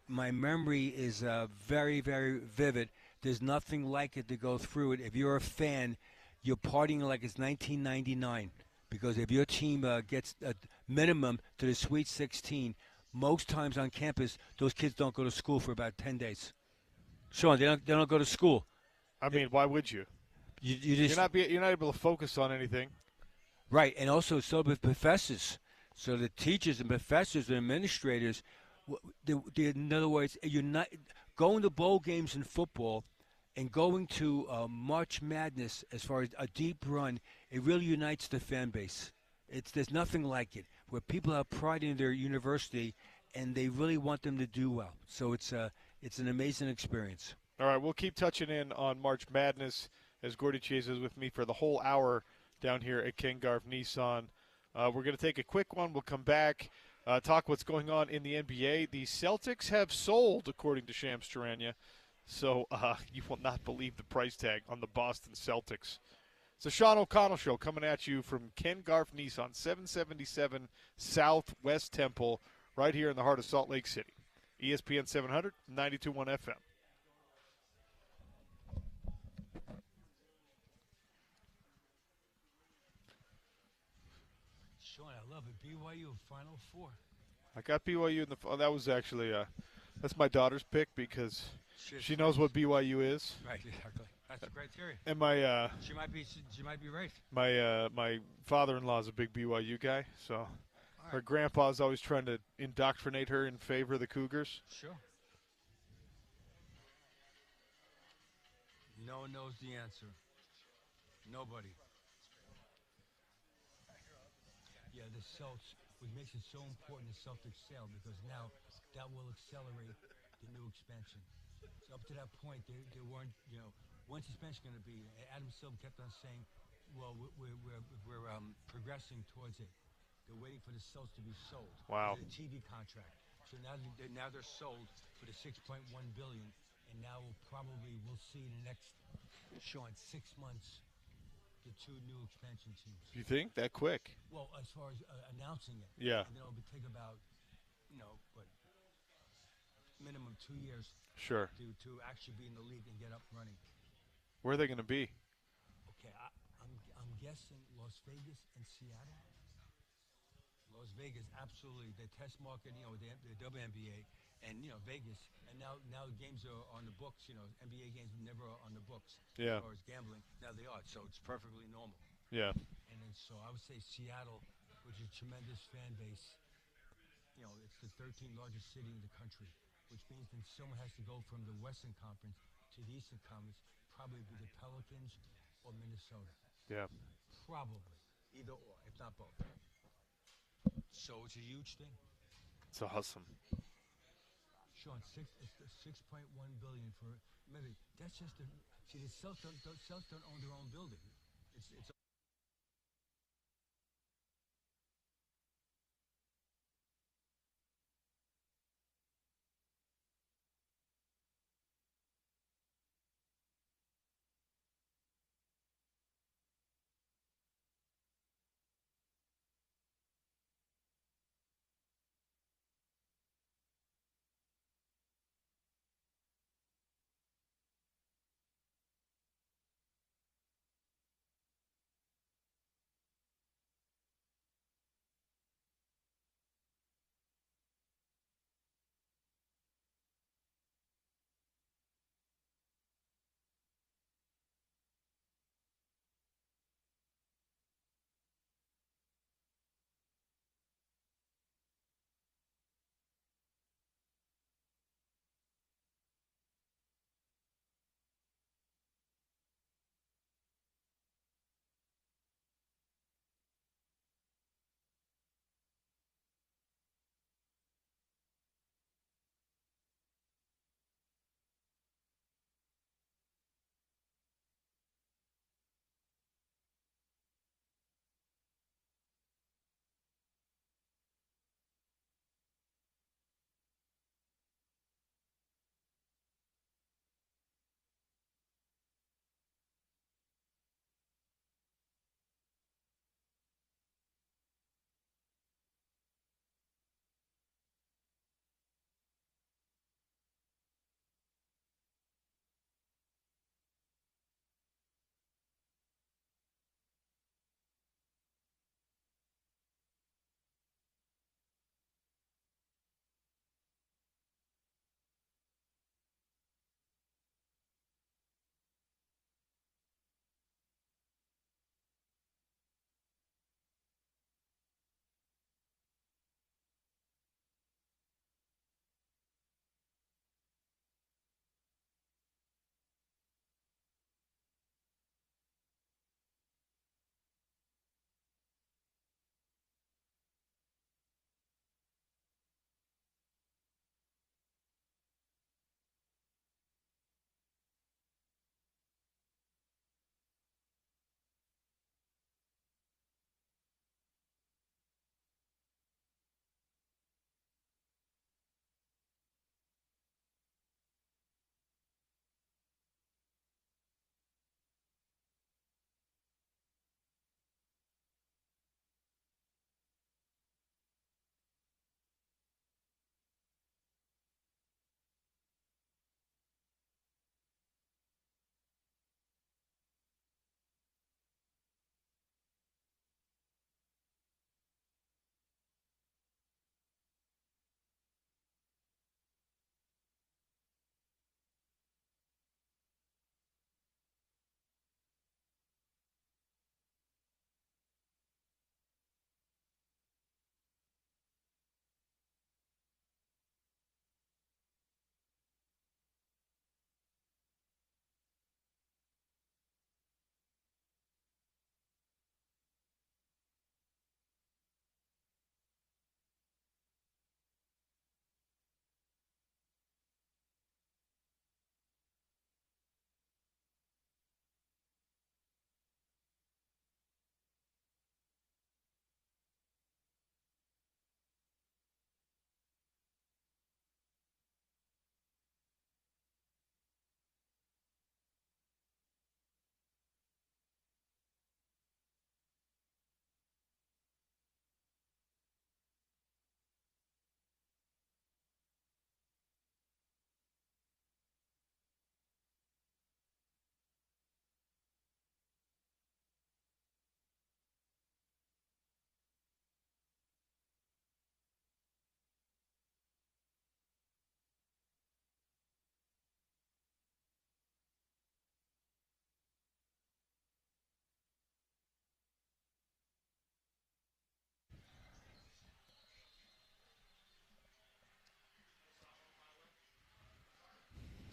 my memory is very, very vivid. There's nothing like it to go through it. If you're a fan, you're partying like it's 1999. Because if your team gets a minimum to the Sweet 16, most times on campus, those kids don't go to school for about 10 days. Sean, they don't go to school. I mean, why would you? You're not able to focus on anything. Right, and also so with professors. So the teachers and professors and administrators, in other words, you're not going to bowl games in football And going to March Madness, as far as a deep run, it really unites the fan base. There's nothing like it, where people have pride in their university, and they really want them to do well. So it's an amazing experience. All right, we'll keep touching in on March Madness as Gordy Chase is with me for the whole hour down here at Ken Garff Nissan. We're going to take a quick one. We'll come back, talk what's going on in the NBA. The Celtics have sold, according to Shams Charania. So you will not believe the price tag on the Boston Celtics. It's the Sean O'Connell Show coming at you from Ken Garff Nissan, 777 Southwest Temple, right here in the heart of Salt Lake City. ESPN 700, 92.1 FM. Sean, I love it. BYU Final Four. I got BYU in the. That was actually that's my daughter's pick because she knows what BYU is. Right, exactly. That's the criteria. And my she might be right. my father-in-law is a big BYU guy, so her grandpa's always trying to indoctrinate her in favor of the Cougars. Sure. No one knows the answer. Nobody. Yeah, the Celtics, what makes it so important, the Celtics sale, because now that will accelerate the new expansion. So up to that point, they weren't, when's the expansion going to be? Adam Silver kept on saying, well, we're progressing towards it. They're waiting for the Celtics to be sold. Wow. The TV contract. So now they're sold for the $6.1 billion, and now we'll see in the next, Sean, 6 months, the two new expansion teams. You think that quick? Well, as far as announcing it, Yeah. and then it'll take about, but minimum 2 years. Sure. To actually be in the league and get up and running. Where are they going to be? Okay, I'm guessing Las Vegas and Seattle. Las Vegas, absolutely. The test market, the WNBA, and Vegas, and now the games are on the books. NBA games never are on the books. Yeah. As far as gambling, now they are, so it's perfectly normal. Yeah. And then so I would say Seattle, which is a tremendous fan base. It's the 13th largest city in the country, which means that someone has to go from the Western Conference to the Eastern Conference, probably be the Pelicans or Minnesota. Yeah. Probably. Either or, if not both. So it's a huge thing. It's awesome. Sean, it's 6.1 billion for. Maybe that's just the Celtics don't own their own building. It's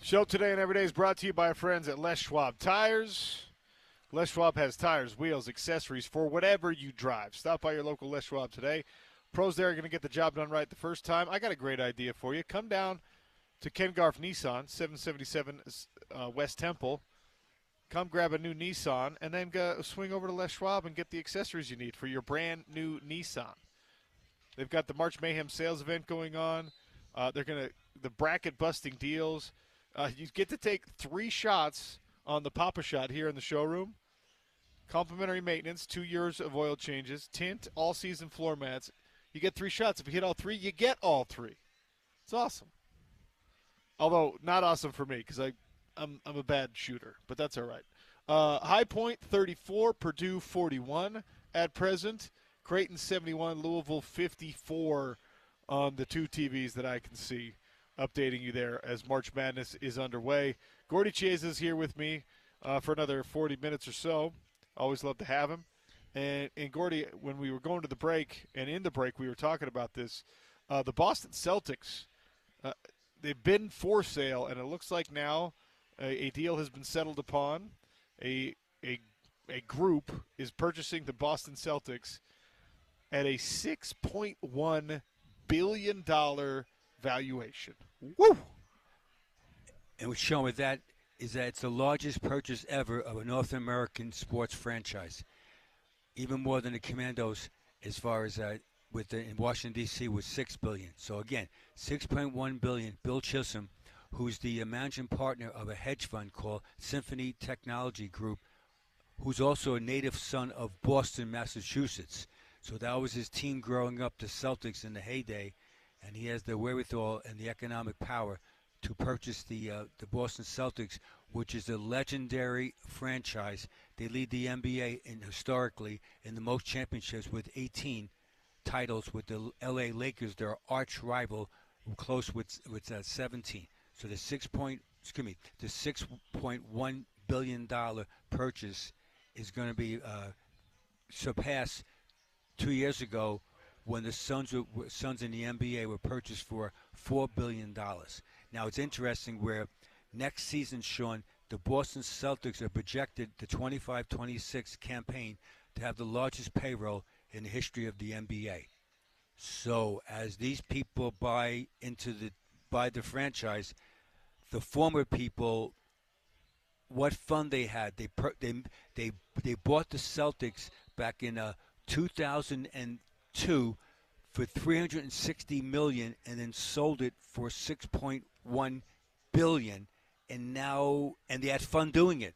Show today and every day is brought to you by our friends at Les Schwab Tires. Les Schwab has tires, wheels, accessories for whatever you drive. Stop by your local Les Schwab today. Pros there are going to get the job done right the first time. I got a great idea for you. Come down to Ken Garff Nissan, 777 West Temple. Come grab a new Nissan, and then go swing over to Les Schwab and get the accessories you need for your brand new Nissan. They've got the March Mayhem sales event going on. The bracket busting deals. You get to take 3 shots on the Papa Shot here in the showroom. Complimentary maintenance, 2 years of oil changes, tint, all-season floor mats. You get 3 shots. If you hit all 3, you get all 3. It's awesome. Although not awesome for me because I'm a bad shooter, but that's all right. High Point 34, Purdue 41 at present. Creighton 71, Louisville 54 on the 2 TVs that I can see. Updating you there as March Madness is underway. Gordy Chiesa is here with me for another 40 minutes or so. Always love to have him. And Gordy, when we were going to the break, and in the break we were talking about this, the Boston Celtics, they've been for sale, and it looks like now a deal has been settled upon. A group is purchasing the Boston Celtics at a $6.1 billion valuation. Woo! And what's shown with that is that it's the largest purchase ever of a North American sports franchise, even more than the Commandos, as far as in Washington D.C. was $6 billion. So again, $6.1 billion. Bill Chisholm, who's the managing partner of a hedge fund called Symphony Technology Group, who's also a native son of Boston, Massachusetts. So that was his team growing up, the Celtics in the heyday, and he has the wherewithal and the economic power to purchase the Boston Celtics, which is a legendary franchise. They lead the NBA historically in the most championships with 18 titles with the LA Lakers, their arch rival, close with 17. So the $6.1 billion purchase is going to be surpassed 2 years ago when the Suns in the NBA were purchased for $4 billion. Now it's interesting where next season, Sean, the Boston Celtics are projected the 25-26 campaign to have the largest payroll in the history of the NBA. So as these people buy the franchise, the former people, what fun they had. They bought the Celtics back in 2002 for $360 million and then sold it for $6.1 billion, and they had fun doing it.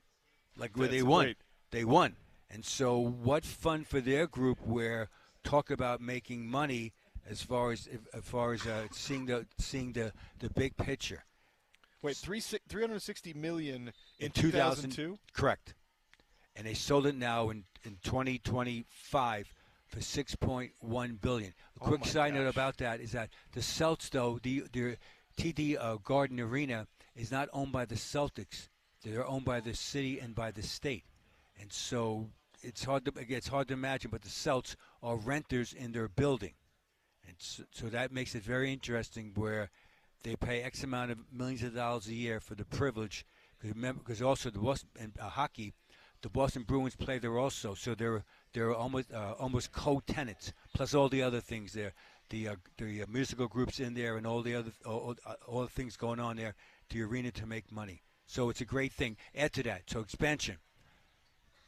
Like where they won. Great. They won. And so what fun for their group where talk about making money as far as seeing the big picture. Wait, $360 million in 2002? Correct. And they sold it now in 2025 for $6.1 billion. A quick side note about that is that the Celts, though, the TD Garden Arena is not owned by the Celtics. They're owned by the city and by the state. And so it's hard to imagine, but the Celts are renters in their building. And so that makes it very interesting where they pay X amount of millions of dollars a year for the privilege. Because also the Boston hockey, the Boston Bruins play there also. So they're almost co-tenants, plus all the other things there. The musical groups in there and all the things going on there, the arena to make money. So it's a great thing. Add to that, so expansion.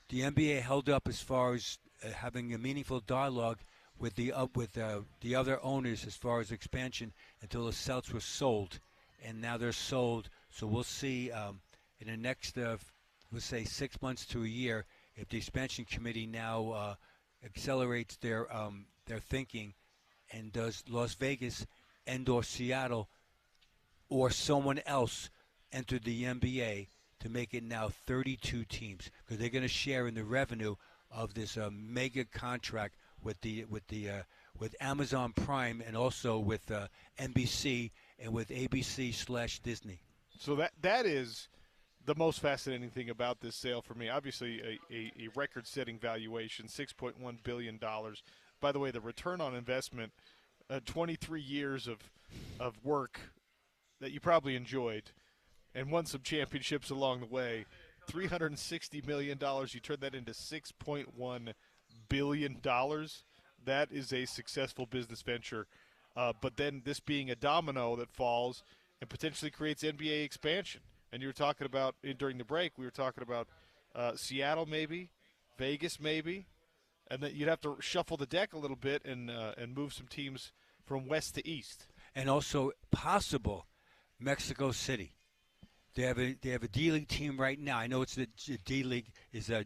The NBA held up as far as having a meaningful dialogue with the other owners as far as expansion until the Celts were sold, and now they're sold. So we'll see in the next, let's say 6 months to a year, if the expansion committee now accelerates their thinking, and does Las Vegas and/or Seattle or someone else enter the NBA to make it now 32 teams, because they're going to share in the revenue of this mega contract with Amazon Prime and also with NBC and with ABC/Disney. So that is the most fascinating thing about this sale for me. Obviously, a record-setting valuation, $6.1 billion. By the way, the return on investment, 23 years of work that you probably enjoyed, and won some championships along the way. $360 million, you turn that into $6.1 billion. That is a successful business venture. But then this being a domino that falls and potentially creates NBA expansion. And you were talking about, during the break, we were talking about Seattle maybe, Vegas maybe, and that you'd have to shuffle the deck a little bit and move some teams from west to east. And also possible Mexico City. They have a D-League team right now. I know it's the D-League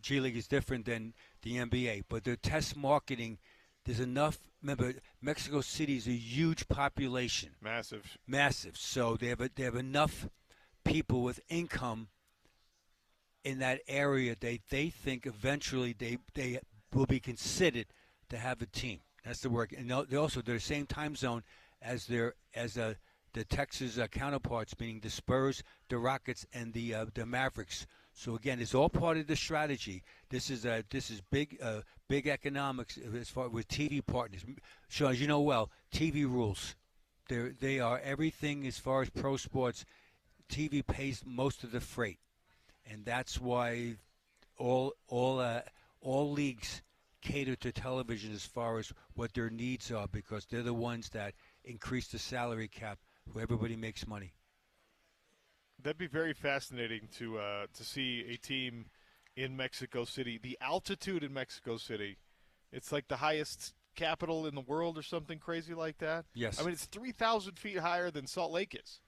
G League is different than the NBA, but they're test marketing. There's enough. Remember, Mexico City is a huge population. Massive. So they have enough people with income in that area. They think eventually they will be considered to have a team. That's the work. And they're also the same time zone as the Texas counterparts, meaning the Spurs, the Rockets, and the Mavericks. So again, it's all part of the strategy. This is big economics as far with TV partners. Sean, as you know well, TV rules. They are everything as far as pro sports. TV pays most of the freight, and that's why all leagues cater to television as far as what their needs are, because they're the ones that increase the salary cap where everybody makes money. That'd be very fascinating to see a team in Mexico City. The altitude in Mexico City, it's like the highest capital in the world or something crazy like that. Yes. I mean, it's 3,000 feet higher than Salt Lake is.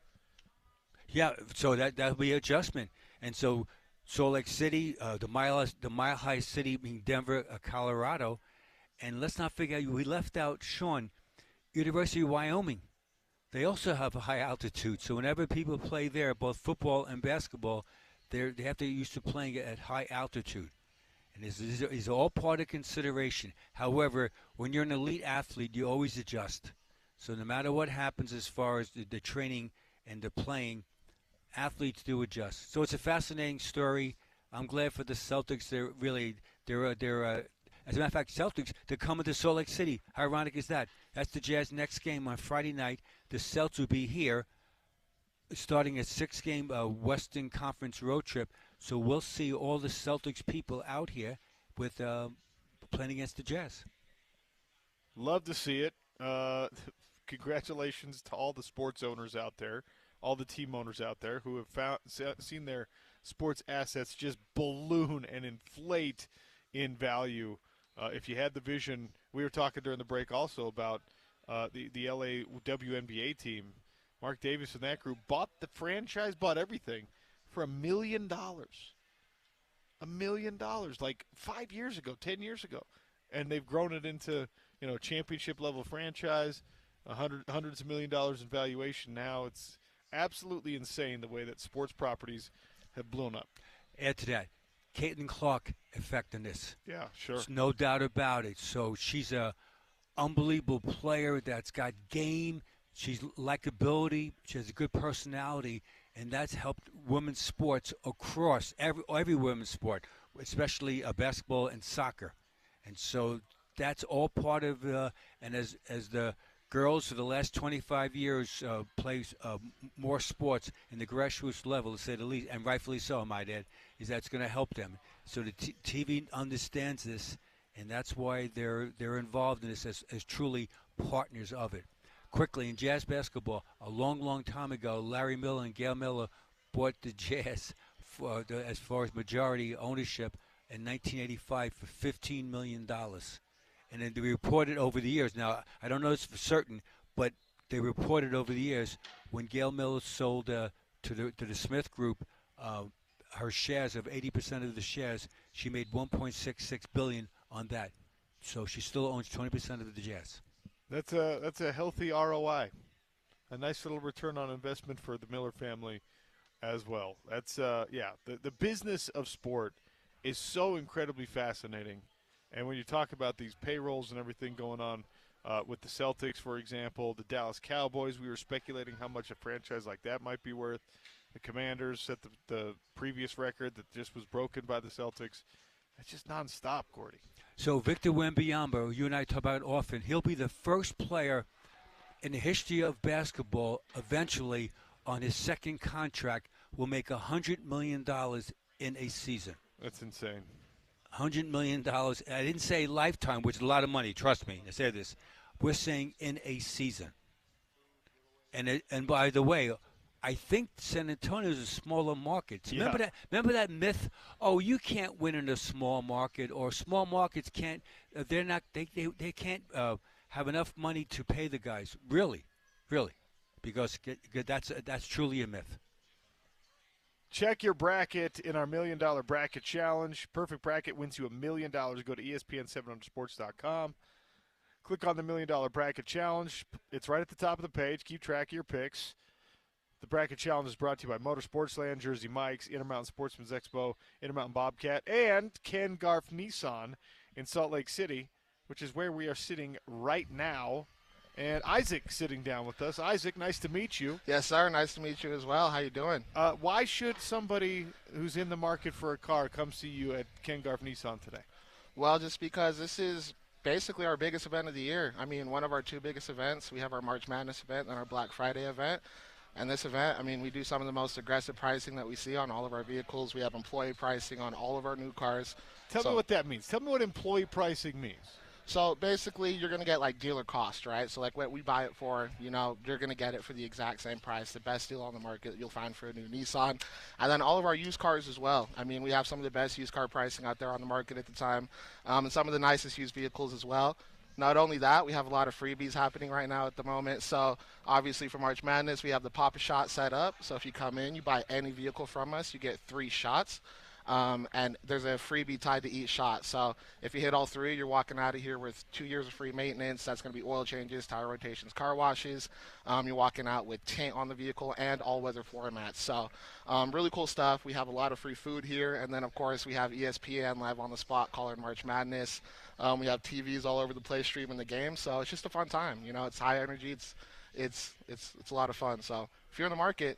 Yeah, so that'll be an adjustment. And so Salt Lake City, the mile high city being Denver, Colorado, and let's not forget, we left out, Sean, University of Wyoming. They also have a high altitude, so whenever people play there, both football and basketball, they have to get used to playing at high altitude. And this is all part of consideration. However, when you're an elite athlete, you always adjust. So no matter what happens as far as the training and the playing, athletes do adjust. So it's a fascinating story. I'm glad for the Celtics. They're as a matter of fact, Celtics, they're coming to Salt Lake City. How ironic is that? That's the Jazz next game on Friday night. The Celtics will be here starting a 6-game Western Conference road trip. So we'll see all the Celtics people out here with playing against the Jazz. Love to see it. Congratulations to all the sports owners out there, all the team owners out there who have seen their sports assets just balloon and inflate in value. If you had the vision, we were talking during the break also about the LA WNBA team. Mark Davis and that group bought everything for $1 million. $1 million, like 5 years ago, 10 years ago. And they've grown it into, championship level franchise, hundreds of $1 million in valuation now. It's absolutely insane the way that sports properties have blown up. Add to that, Caitlin Clark effectiveness. Yeah, sure. There's no doubt about it. So she's a unbelievable player that's got game. She's likability. She has a good personality, and that's helped women's sports across every women's sport, especially basketball and soccer. And so that's all part of. And as the girls for the last 25 years play more sports in the grassroots level, to say the least, and rightfully so, I might add, is that's going to help them. So the TV understands this, and that's why they're involved in this as truly partners of it. Quickly, in Jazz basketball, a long time ago, Larry Miller and Gail Miller bought the Jazz as far as majority ownership in 1985 for $15 million. And then they reported over the years. Now, I don't know this for certain, but they reported over the years when Gail Miller sold to the Smith Group her shares of 80% of the shares, she made $1.66 billion on that. So she still owns 20% of the Jazz. That's a healthy ROI, a nice little return on investment for the Miller family as well. That's the business of sport is so incredibly fascinating. And when you talk about these payrolls and everything going on with the Celtics, for example, the Dallas Cowboys, we were speculating how much a franchise like that might be worth. The Commanders set the previous record that just was broken by the Celtics. It's just nonstop, Gordy. So Victor Wembanyama, you and I talk about often, he'll be the first player in the history of basketball eventually on his second contract will make $100 million in a season. That's insane. $100 million. I didn't say lifetime, which is a lot of money. Trust me, I say this. We're saying in a season. And by the way, I think San Antonio is a smaller market. Yeah. Remember that myth? Oh, you can't win in a small market, or small markets can't. They can't have enough money to pay the guys. Really, because that's truly a myth. Check your bracket in our $1 Million Bracket Challenge. Perfect bracket wins you $1 million. Go to ESPN700sports.com. Click on the $1 Million Bracket Challenge. It's right at the top of the page. Keep track of your picks. The Bracket Challenge is brought to you by Motorsportsland, Jersey Mike's, Intermountain Sportsman's Expo, Intermountain Bobcat, and Ken Garff Nissan in Salt Lake City, which is where we are sitting right now. And Isaac sitting down with us. Isaac, nice to meet you. Yes, sir. Nice to meet you as well. How you doing? Why should somebody who's in the market for a car come see you at Ken Garff Nissan today? Well, just because this is basically our biggest event of the year. I mean, one of our two biggest events. We have our March Madness event and our Black Friday event. And this event, I mean, we do some of the most aggressive pricing that we see on all of our vehicles. We have employee pricing on all of our new cars. Tell me what that means. Tell me what employee pricing means. So basically, you're going to get like dealer cost, right? So like what we buy it for, you know, you're going to get it for the exact same price, the best deal on the market that you'll find for a new Nissan. And then all of our used cars as well. I mean, we have some of the best used car pricing out there on the market at the time, and some of the nicest used vehicles as well. Not only that, we have a lot of freebies happening right now at the moment. So obviously for March Madness, we have the Pop-A-Shot set up. So if you come in, you buy any vehicle from us, you get 3 shots. And there's a freebie tied to each shot. So if you hit all 3, you're walking out of here with 2 years of free maintenance. That's going to be oil changes, tire rotations, car washes. You're walking out with tint on the vehicle and all-weather floor mats. So really cool stuff. We have a lot of free food here. And then, of course, we have ESPN live on the spot calling March Madness. We have TVs all over the place streaming the game. So it's just a fun time. You know, it's high energy. It's a lot of fun. So if you're in the market,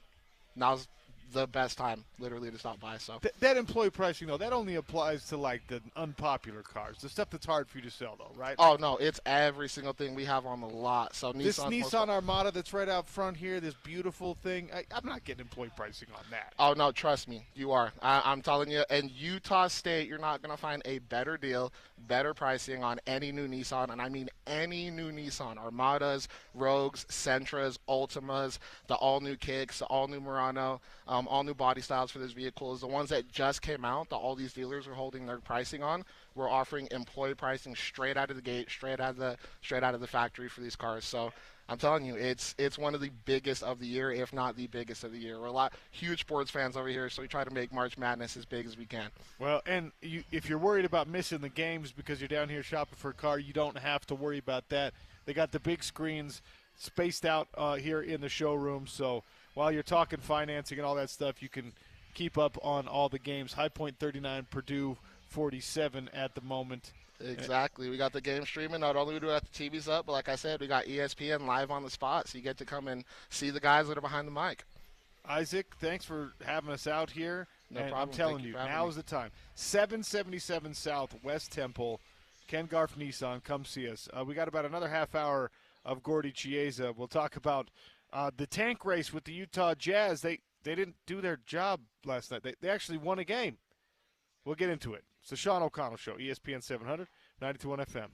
now's the best time, literally, to stop by. So that employee pricing, though, that only applies to like the unpopular cars, the stuff that's hard for you to sell, though, right? Oh no, it's every single thing we have on the lot. So this Nissan Armada that's right out front here, this beautiful thing, I'm not getting employee pricing on that. Oh no, trust me, you are. I'm telling you. In Utah State, you're not gonna find a better deal, better pricing on any new Nissan, and I mean any new Nissan. Armadas, Rogues, Sentras, Ultimas, the all-new Kicks, the all-new Murano. All new body styles for those vehicles. The ones that just came out, that all these dealers are holding their pricing on, we're offering employee pricing straight out of the gate, straight out of the factory for these cars. So I'm telling you, it's one of the biggest of the year, if not the biggest of the year. We're huge sports fans over here, so we try to make March Madness as big as we can. Well, and if you're worried about missing the games because you're down here shopping for a car, you don't have to worry about that. They got the big screens spaced out here in the showroom, so while you're talking financing and all that stuff, you can keep up on all the games. High Point 39, Purdue 47 at the moment. Exactly. We got the game streaming. Not only do we have the TVs up, but like I said, we got ESPN live on the spot, so you get to come and see the guys that are behind the mic. Isaac, thanks for having us out here. No and problem. I'm telling you, now is the time. 777 South, West Temple, Ken Garff Nissan. Come see us. We got about another half hour of Gordy Chiesa. We'll talk about the tank race with the Utah Jazz. They didn't do their job last night. They actually won a game. We'll get into it. It's the Sean O'Connell Show, ESPN 700, 92.1 FM.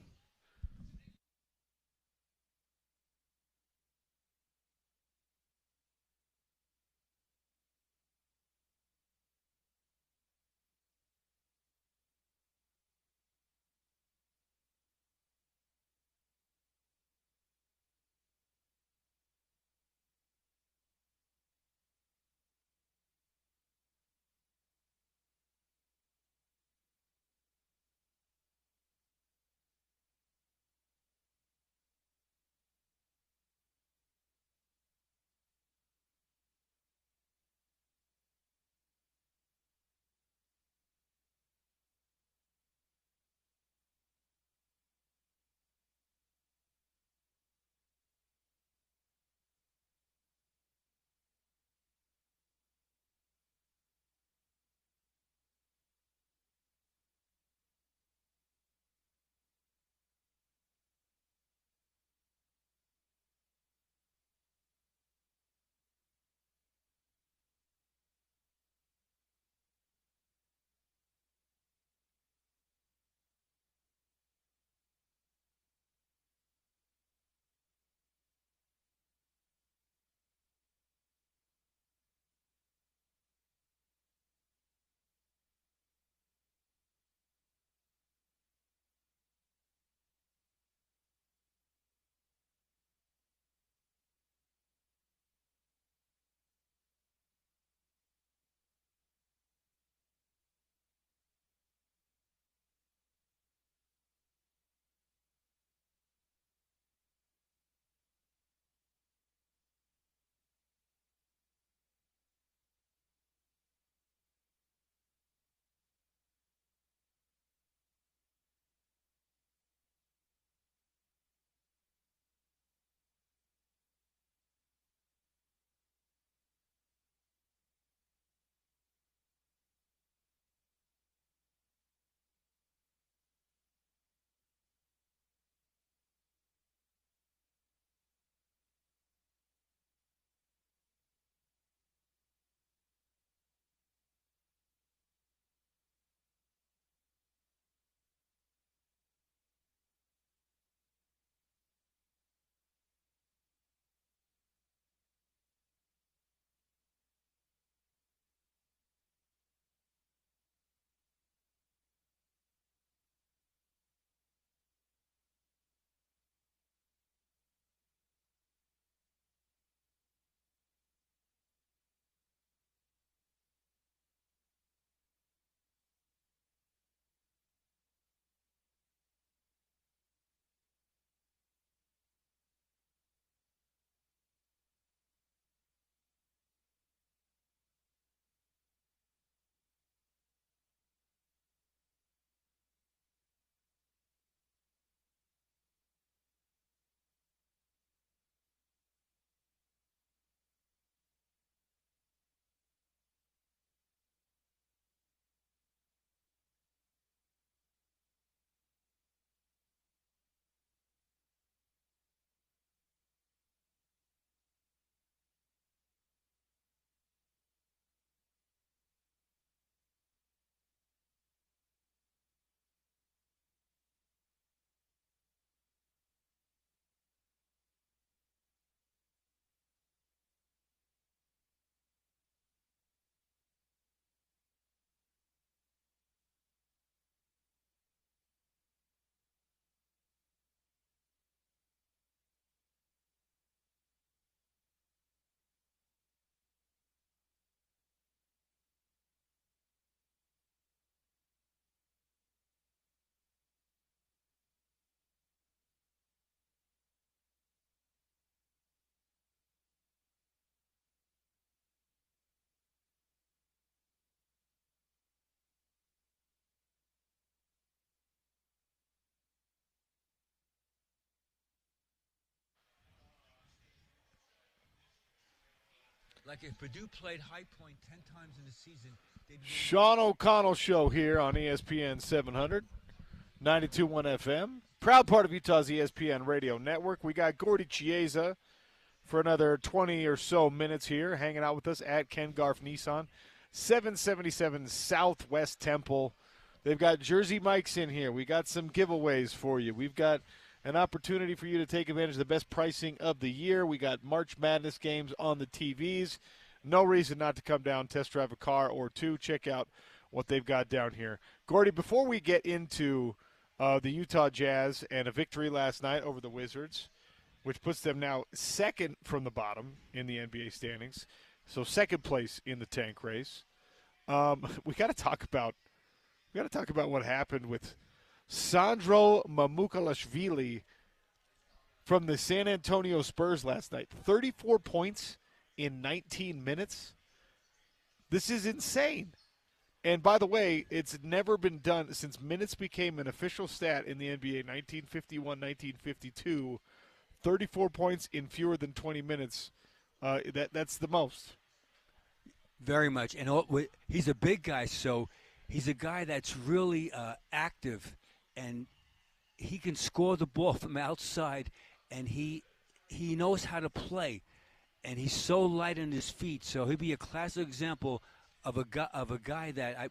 Like if Purdue played High Point 10 times in the season, they'd be Sean O'Connell Show here on ESPN 700, 92.1 FM. Proud part of Utah's ESPN radio network. We got Gordy Chiesa for another 20 or so minutes here, hanging out with us at Ken Garff Nissan, 777 Southwest Temple. They've got Jersey Mikes in here. We got some giveaways for you. We've got an opportunity for you to take advantage of the best pricing of the year. We got March Madness games on the TVs. No reason not to come down, test drive a car or two. Check out what they've got down here. Gordy, before we get into the Utah Jazz and a victory last night over the Wizards, which puts them now second from the bottom in the NBA standings, so second place in the tank race, we got to talk about what happened with Sandro Mamukelashvili from the San Antonio Spurs last night. 34 points in 19 minutes. This is insane. And by the way, it's never been done since minutes became an official stat in the NBA, 1951, 1952. 34 points in fewer than 20 minutes. That's the most. very much. And he's a big guy, so he's a guy that's really active, and he can score the ball from outside, and he knows how to play, and he's so light on his feet. So he'd be a classic example of a guy that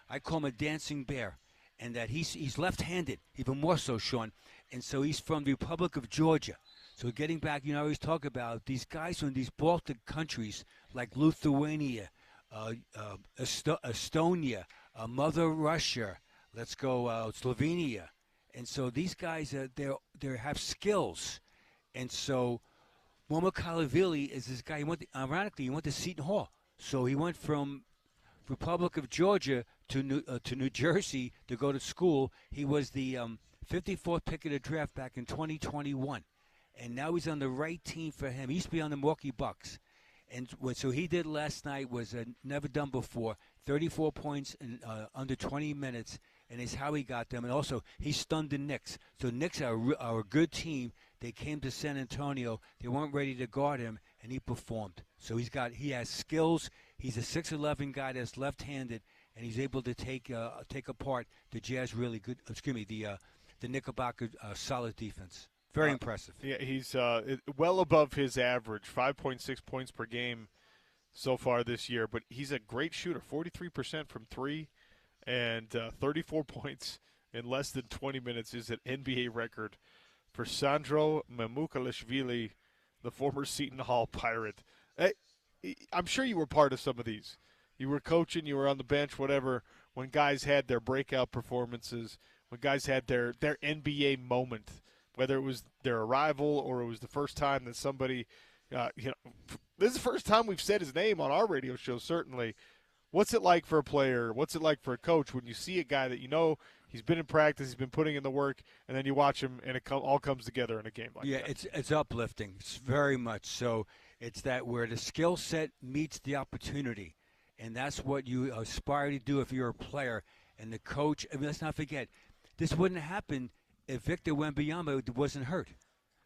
I call him a dancing bear, and that he's left-handed, even more so, Sean. And so he's from the Republic of Georgia. So getting back, I always talk about these guys from these Baltic countries like Lithuania, Estonia, Mother Russia, let's go Slovenia. And so these guys, they have skills. And so Momakalavili is this guy. Ironically, he went to Seton Hall. So he went from Republic of Georgia to New Jersey to go to school. He was the 54th pick of the draft back in 2021. And now he's on the right team for him. He used to be on the Milwaukee Bucks. And what so he did last night was never done before. 34 points in under 20 minutes, and it's how he got them. And also, he stunned the Knicks. So Knicks are a good team. They came to San Antonio. They weren't ready to guard him, and he performed. So he has skills. He's a 6'11" guy that's left-handed, and he's able to take apart the Jazz really good. The Knickerbocker solid defense. Very impressive. Yeah, he's well above his average, 5.6 points per game so far this year. But he's a great shooter, 43% from three, and 34 points in less than 20 minutes is an NBA record for Sandro Mamukelashvili, the former Seton Hall Pirate. I'm sure you were part of some of these. You were coaching, you were on the bench, whatever, when guys had their breakout performances, when guys had their NBA moment. Whether it was their arrival or it was the first time that somebody, this is the first time we've said his name on our radio show, certainly. What's it like for a player? What's it like for a coach when you see a guy that he's been in practice, he's been putting in the work, and then you watch him and it all comes together in a game like that? Yeah, it's uplifting. It's very much so. It's that where the skill set meets the opportunity, and that's what you aspire to do if you're a player. And the coach, let's not forget, this wouldn't happen if Victor Wembanyama wasn't hurt.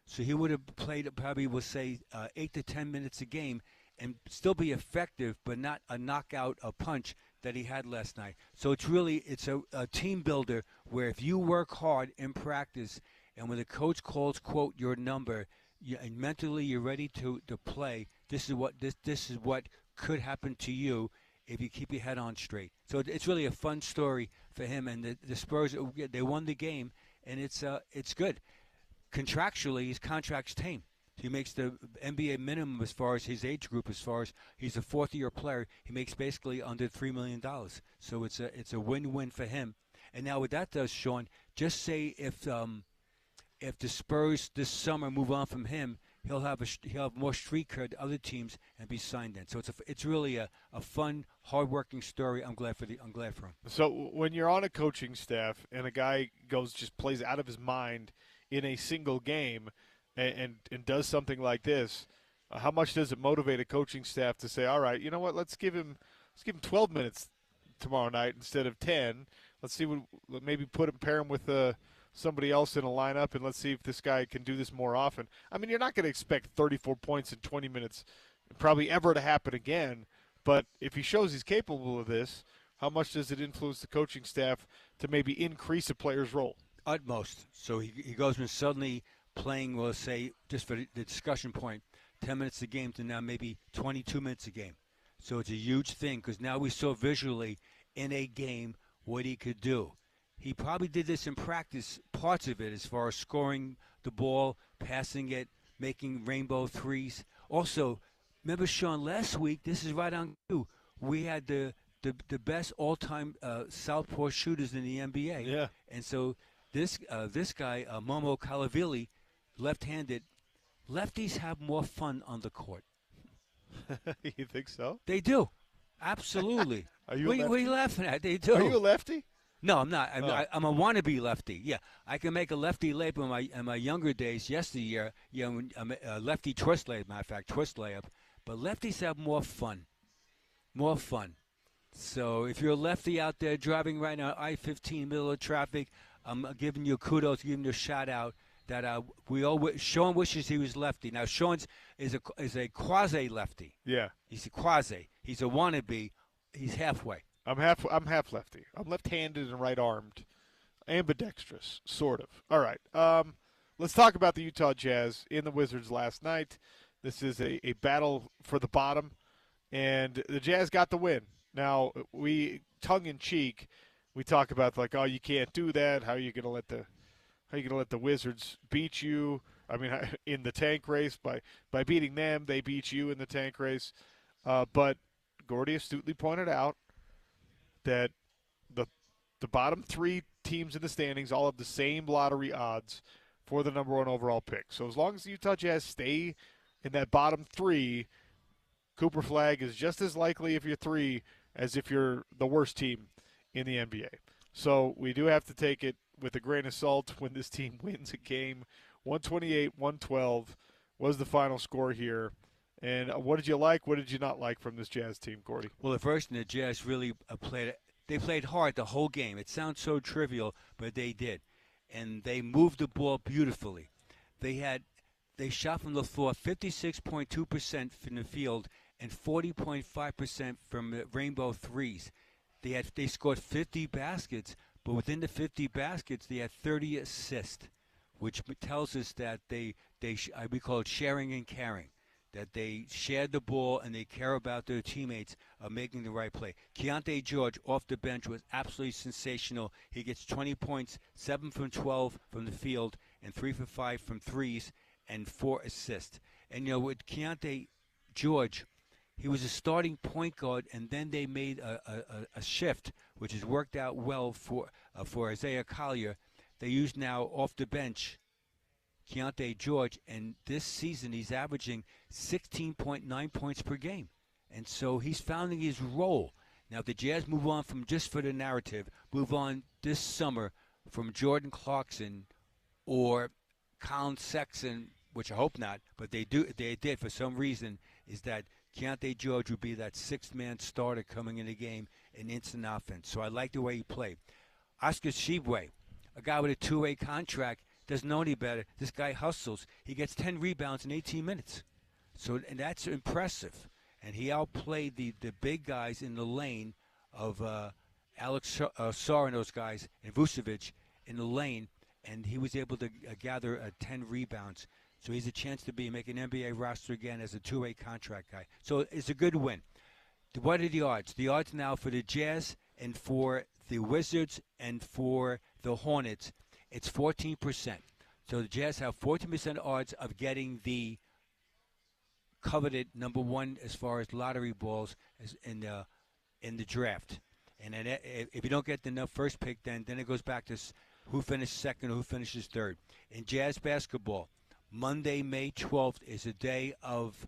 So he would have played probably, we'll say, 8 to 10 minutes a game and still be effective, but not a knockout, a punch that he had last night. So it's a team builder where if you work hard in practice and when the coach calls, quote, your number, and mentally you're ready to play, this is what could happen to you if you keep your head on straight. So it's really a fun story for him. And the Spurs, they won the game. And it's good. Contractually, his contract's tame. He makes the NBA minimum as far as his age group. As far as he's a fourth-year player, he makes basically under $3 million. So it's a win-win for him. And now what that does, Sean, just say if the Spurs this summer move on from him, he'll have more street cred to other teams and be signed in. So it's really a fun, hard-working story. I'm glad for him. So when you're on a coaching staff and a guy just plays out of his mind in a single game and does something like this, how much does it motivate a coaching staff to say, all right, you know what, let's give him 12 minutes tomorrow night instead of 10. Let's see maybe pair him with somebody else in a lineup, and let's see if this guy can do this more often. I mean, you're not going to expect 34 points in 20 minutes probably ever to happen again. But if he shows he's capable of this, how much does it influence the coaching staff to maybe increase a player's role? Utmost. So he goes from suddenly playing, we'll say, just for the discussion point, 10 minutes a game to now maybe 22 minutes a game. So it's a huge thing because now we saw visually in a game what he could do. He probably did this in practice, parts of it, as far as scoring the ball, passing it, making rainbow threes. Also, remember, Sean, last week, this is right on cue, we had the best all-time southpaw shooters in the NBA. Yeah. And so this guy, Momo Kalavili, left-handed, lefties have more fun on the court. You think so? They do. Absolutely. Are you what are you laughing at? They do. Are you a lefty? No, I'm not. I'm a wannabe lefty. Yeah, I can make a lefty layup in my younger days. Yesteryear, I'm a lefty twist layup. Matter of fact, twist layup. But lefties have more fun. More fun. So if you're a lefty out there driving right now I-15 middle of traffic, I'm giving you kudos, giving you a shout out. That Sean wishes he was lefty. Now Sean's is a quasi lefty. Yeah. He's a quasi. He's a wannabe. He's halfway. I'm half lefty. I'm left-handed and right-armed, ambidextrous, sort of. All right. Let's talk about the Utah Jazz in the Wizards last night. This is a battle for the bottom, and the Jazz got the win. Now we tongue-in-cheek, we talk about like, oh, you can't do that. How are you going to let the Wizards beat you? I mean, in the tank race by beating them, they beat you in the tank race. But Gordy astutely pointed out that the bottom three teams in the standings all have the same lottery odds for the number one overall pick. So as long as the Utah Jazz stay in that bottom three, Cooper Flag is just as likely if you're three as if you're the worst team in the NBA. So we do have to take it with a grain of salt when this team wins a game. 128-112 was the final score here. And what did you like? What did you not like from this Jazz team, Gordy? Well, the first the Jazz really played hard the whole game. It sounds so trivial, but they did. And they moved the ball beautifully. They shot from the floor 56.2% from the field and 40.5% from rainbow threes. They scored 50 baskets, but within the 50 baskets, they had 30 assists, which tells us that we call it sharing and caring, that they shared the ball and they care about their teammates making the right play. Keontae George off the bench was absolutely sensational. He gets 20 points, 7 from 12 from the field, and 3 for 5 from threes, and 4 assists. And with Keontae George, he was a starting point guard, and then they made a shift, which has worked out well for Isaiah Collier. They use now off the bench Keontae George, and this season he's averaging 16.9 points per game. And so he's finding his role. Now, if the Jazz move on from, just for the narrative, move on this summer from Jordan Clarkson or Colin Sexton, which I hope not, but they did for some reason, is that Keontae George would be that sixth-man starter coming in the game in instant offense. So I like the way he played. Oscar Tshiebwe, a guy with a two-way contract, doesn't know any better. This guy hustles. He gets 10 rebounds in 18 minutes. And that's impressive. And he outplayed the big guys in the lane of Alex Sarr and those guys, and Vucevic in the lane, and he was able to gather 10 rebounds. So he's a chance to make an NBA roster again as a two-way contract guy. So it's a good win. What are the odds? The odds now for the Jazz and for the Wizards and for the Hornets, it's 14%. So the Jazz have 14% odds of getting the coveted number one as far as lottery balls in the draft. And then if you don't get the first pick, then it goes back to who finished second or who finishes third. In Jazz basketball, Monday, May 12th is a day of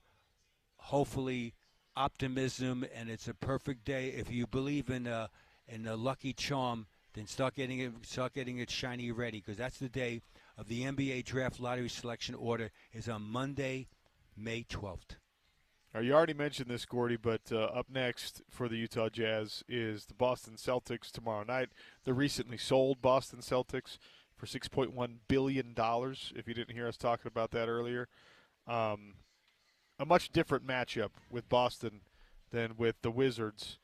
hopefully optimism, and it's a perfect day. If you believe in a lucky charm, then start getting it shiny ready, because that's the day of the NBA draft lottery selection order is on Monday, May 12th. You already mentioned this, Gordy, but up next for the Utah Jazz is the Boston Celtics tomorrow night. The recently sold Boston Celtics for $6.1 billion, if you didn't hear us talking about that earlier. a much different matchup with Boston than with the Wizards.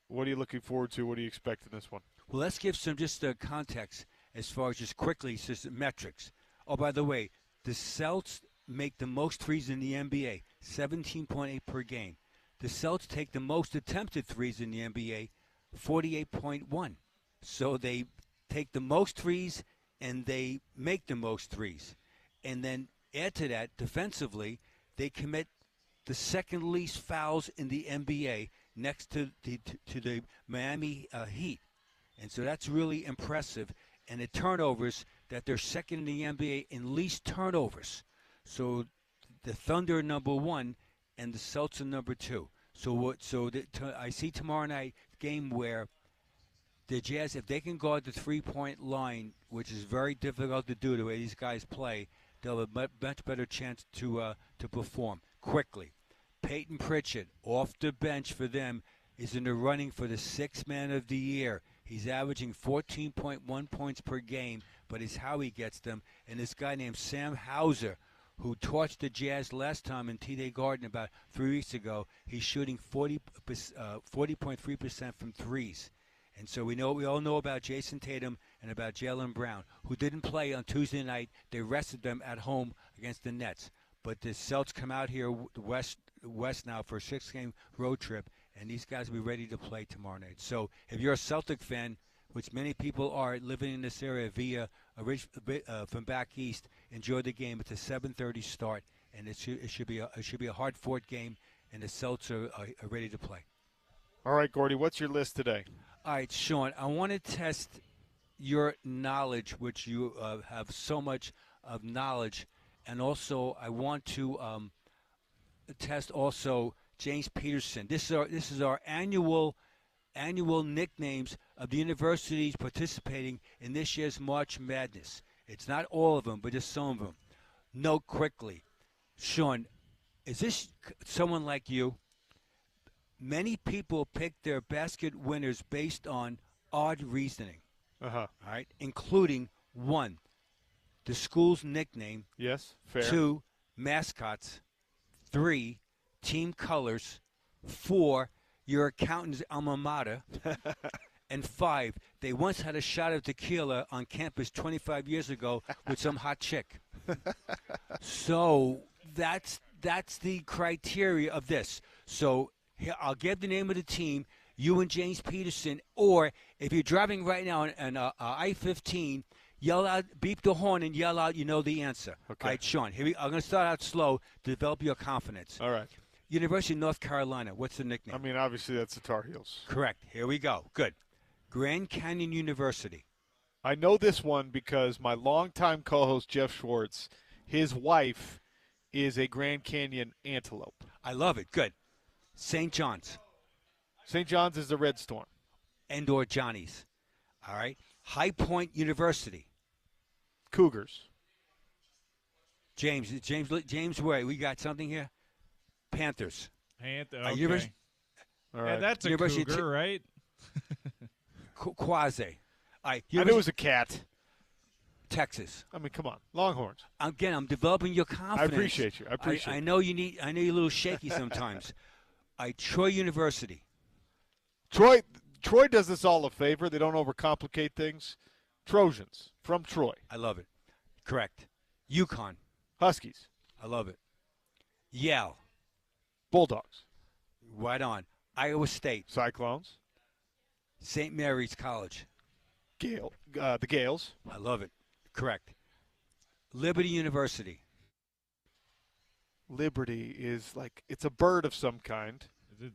What are you looking forward to? What do you expect in this one? Well, let's give some just context as far as just quickly just metrics. Oh, by the way, the Celtics make the most threes in the NBA, 17.8 per game. The Celtics take the most attempted threes in the NBA, 48.1. So they take the most threes and they make the most threes. And then add to that, defensively, they commit the second least fouls in the NBA next to the Miami Heat. And so that's really impressive. And the turnovers, that they're second in the NBA in least turnovers. So the Thunder are number 1 and the Celtics are number 2. I see tomorrow night game where the Jazz, if they can guard the three-point line, which is very difficult to do the way these guys play, they'll have a much better chance to perform quickly. Peyton Pritchard, off the bench for them, is in the running for the Sixth Man of the Year. He's averaging 14.1 points per game, but it's how he gets them. And this guy named Sam Hauser, who torched the Jazz last time in TD Garden about 3 weeks ago, he's shooting 40.3% from threes. And so we all know about Jason Tatum and about Jaylen Brown, who didn't play on Tuesday night. They rested them at home against the Nets. But the Celtics come out here west now for a 6-game road trip, and these guys will be ready to play tomorrow night. So if you're a Celtic fan, which many people are living in this area from back east, enjoy the game. It's a 7:30 start, and it should be a hard-fought game, and the Celtics are ready to play. All right, Gordy, what's your list today? All right, Sean, I want to test your knowledge, which you have so much of knowledge, and also I want to test also James Peterson. This is our annual nicknames of the universities participating in this year's March Madness. It's not all of them, but just some of them. Note quickly, Sean, is this someone like you? Many people pick their basket winners based on odd reasoning. Uh-huh. All right, including 1, the school's nickname. Yes, fair. 2, mascots. 3, team colors. 4, your accountant's alma mater. And 5, they once had a shot of tequila on campus 25 years ago with some hot chick. So that's the criteria of this. So here, I'll give the name of the team, you and James Peterson, or if you're driving right now on I-15, yell out, beep the horn, and yell out, you know the answer. Okay. All right, Sean, I'm going to start out slow to develop your confidence. All right. University of North Carolina, what's the nickname? I mean, obviously that's the Tar Heels. Correct. Here we go. Good. Grand Canyon University. I know this one because my longtime co-host, Jeff Schwartz, his wife is a Grand Canyon antelope. I love it. Good. St. John's. St. John's is the Red Storm. And/or Johnny's. All right. High Point University. Cougars. James, wait, we got something here? Panthers. Okay. All right. Yeah, that's a University cougar, right? Quasi. All right. I knew it was a cat. Texas. I mean, come on. Longhorns. Again, I'm developing your confidence. I appreciate you. I know you're a little shaky sometimes. Troy University. Troy does us all a favor. They don't overcomplicate things. Trojans from Troy. I love it. Correct. UConn. Huskies. I love it. Yale. Bulldogs. Right on. Iowa State. Cyclones. St. Mary's College. The Gales. I love it. Correct. Liberty University. Liberty is like, it's a bird of some kind. Is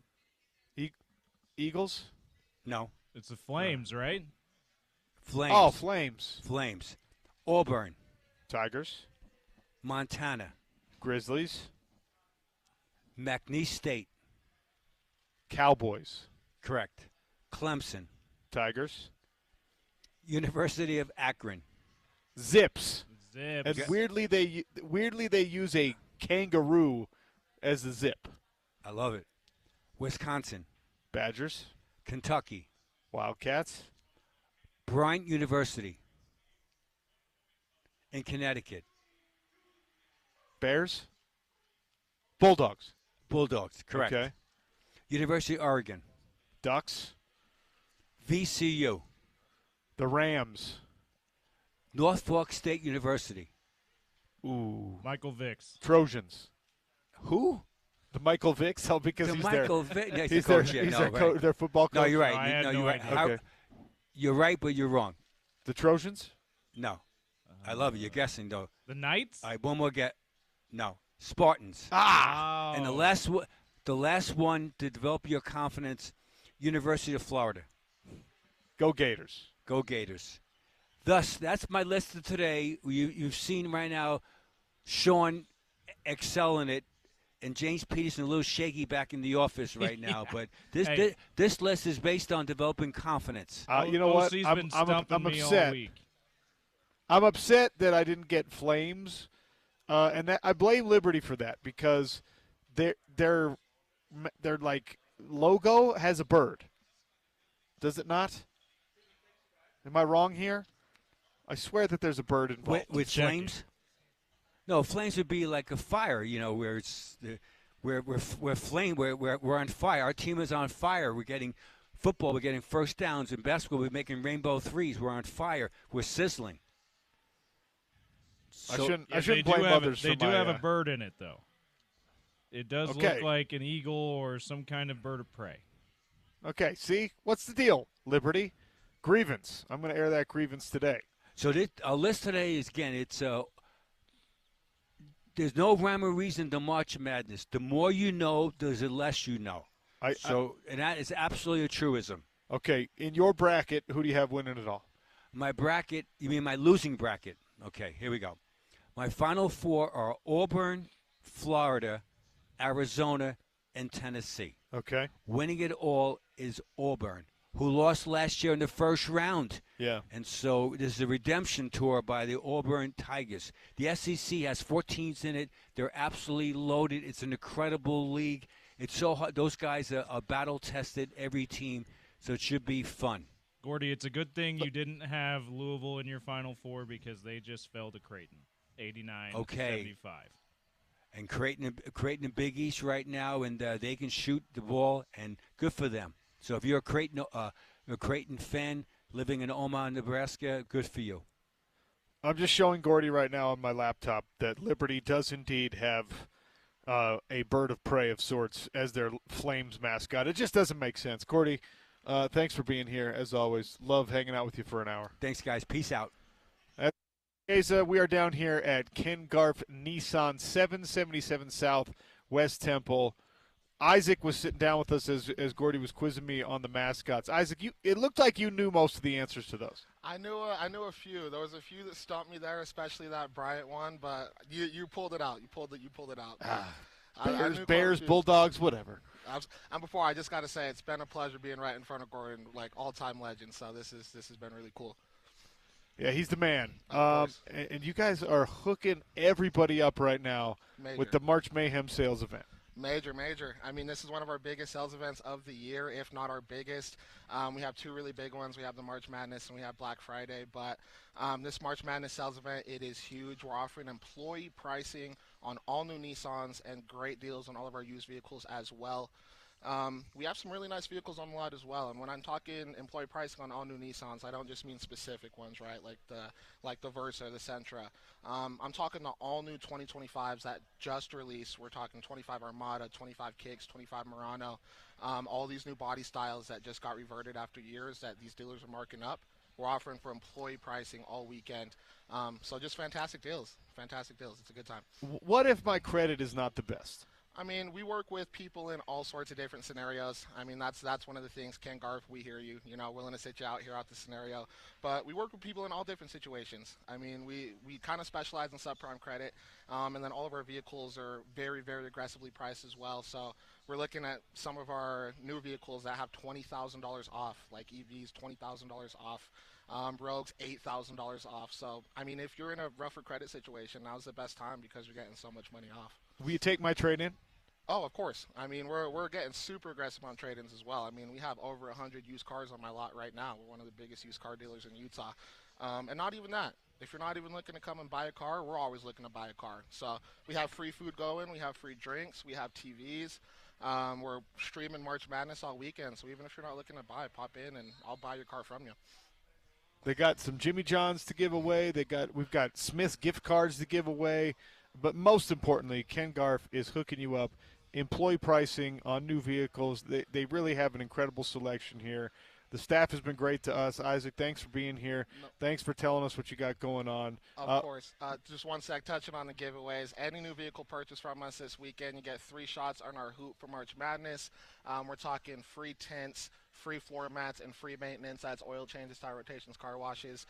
it? Eagles? No. It's the Flames, right? Flames. Oh, Flames. Flames. Auburn. Tigers. Montana. Grizzlies. McNeese State. Cowboys. Correct. Clemson. Tigers. University of Akron. Zips. Zips. And weirdly they use a kangaroo as the zip. I love it. Wisconsin. Badgers. Kentucky. Wildcats. Bryant University. In Connecticut. Bears. Bulldogs. Bulldogs, correct. Okay. University of Oregon. Ducks. VCU. The Rams. Norfolk State University. Ooh. Michael Vicks. Trojans. Who? The Michael Vicks? Oh, because The he's Michael their, Vick. he's their, their football coach. No, you're right. No, I had no you're right. idea. Okay. You're right, but you're wrong. The Trojans? No. I love it. You're guessing, though. The Knights? All right, one more get. No. Spartans. Oh. And the last one to develop your confidence, University of Florida. Go Gators. Go Gators. Thus, that's my list of today. You've seen right now Sean excel in it, and James Peterson a little shaky back in the office right now. But this list is based on developing confidence. You know what? OC's I'm been stumping me upset. all week. I'm upset that I didn't get Flames, and that I blame Liberty for that because their like logo has a bird. Does it not? Am I wrong here? I swear that there's a bird involved. With flames? No, flames would be like a fire. Where it's we're flame. We're on fire. Our team is on fire. We're getting football. We're getting first downs. In basketball, we're making rainbow threes. We're on fire. We're sizzling. So, I shouldn't blame others. They do have a bird in it, though. It does look like an eagle or some kind of bird of prey. Okay, see? What's the deal, Liberty? Grievance. I'm going to air that grievance today. So our list today is, again, it's there's no rhyme or reason to March Madness. The more you know, there's the less you know. And that is absolutely a truism. Okay, in your bracket, who do you have winning it all? My bracket, you mean my losing bracket? Okay, here we go. My final four are Auburn, Florida, Arizona, and Tennessee. Okay. Winning it all is Auburn, who lost last year in the first round. Yeah. And so this is a redemption tour by the Auburn Tigers. The SEC has 4 teams in it. They're absolutely loaded. It's an incredible league. It's so hard. Those guys are battle-tested, every team, so it should be fun. Gordy, it's a good thing you didn't have Louisville in your Final Four because they just fell to Creighton, 89-75. And Creighton in Big East right now, and they can shoot the ball, and good for them. So if you're a Creighton fan living in Omaha, Nebraska, good for you. I'm just showing Gordy right now on my laptop that Liberty does indeed have a bird of prey of sorts as their Flames mascot. It just doesn't make sense. Gordy, thanks for being here, as always. Love hanging out with you for an hour. Thanks, guys. Peace out. Guys, we are down here at Ken Garff Nissan, 777 South, West Temple. Isaac was sitting down with us as Gordy was quizzing me on the mascots. Isaac, it looked like you knew most of the answers to those. I knew a few. There was a few that stumped me there, especially that Bryant one. But you pulled it out. You pulled it out. Bears, Bulldogs, whatever. And before, I just got to say, it's been a pleasure being right in front of Gordon, like all-time legend. So this has been really cool. Yeah, he's the man. And you guys are hooking everybody up right now with the March Mayhem sales event. Major. I mean, this is one of our biggest sales events of the year, if not our biggest. We have 2 really big ones. We have the March Madness and we have Black Friday. But this March Madness sales event, it is huge. We're offering employee pricing on all new Nissans and great deals on all of our used vehicles as well. We have some really nice vehicles on the lot as well. And when I'm talking employee pricing on all new Nissans, I don't just mean specific ones, right? Like the Versa, the Sentra. I'm talking the all new 2025s that just released. We're talking 25 Armada, 25 Kicks, 25 Murano. All these new body styles that just got reverted after years that these dealers are marking up. We're offering for employee pricing all weekend. So just fantastic deals. It's a good time. What if my credit is not the best? I mean, we work with people in all sorts of different scenarios. I mean, that's one of the things. Ken Garff, we hear you. Willing to sit you out, hear out the scenario. But we work with people in all different situations. I mean, we kind of specialize in subprime credit, and then all of our vehicles are very, very aggressively priced as well. So we're looking at some of our new vehicles that have $20,000 off, like EVs, $20,000 off. Rogues, $8,000 off. So, I mean, if you're in a rougher credit situation, now's the best time because you're getting so much money off. Will you take my trade in? Oh, of course. I mean, we're getting super aggressive on trade-ins as well. I mean, we have over 100 used cars on my lot right now. We're one of the biggest used car dealers in Utah. And not even that. If you're not even looking to come and buy a car, we're always looking to buy a car. So we have free food going, we have free drinks, we have TVs. We're streaming March Madness all weekend. So even if you're not looking to buy, pop in and I'll buy your car from you. They got some Jimmy Johns to give away. We've got Smith gift cards to give away. But most importantly, Ken Garf is hooking you up employee pricing on new vehicles. They really have an incredible selection here. The staff has been great to us. Isaac, thanks for being here. No, Thanks for telling us what you got going on. of course. Just one sec, touching on the giveaways. Any new vehicle purchase from us this weekend, you get 3 shots on our hoop for March Madness. We're talking free tents, free floor mats, and free maintenance. That's oil changes, tire rotations, car washes.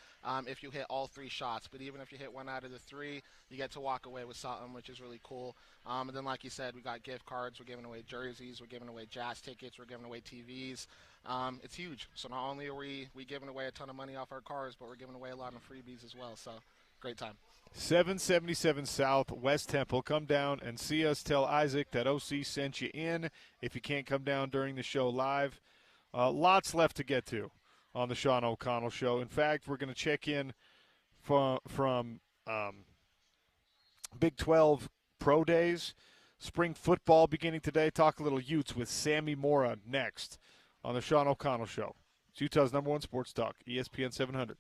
If you hit all 3 shots, but even if you hit one out of the 3, you get to walk away with something, which is really cool. And then, like you said, we got gift cards. We're giving away jerseys. We're giving away jazz tickets. We're giving away TVs. It's huge. So not only are we giving away a ton of money off our cars, but we're giving away a lot of freebies as well. So great time. 777 South, West Temple. Come down and see us. Tell Isaac that OC sent you in if you can't come down during the show live. Lots left to get to on the Sean O'Connell Show. In fact, we're going to check in from Big 12 Pro Days, spring football beginning today. Talk a little Utes with Sammy Mora next on the Sean O'Connell Show. It's Utah's #1 sports talk, ESPN 700.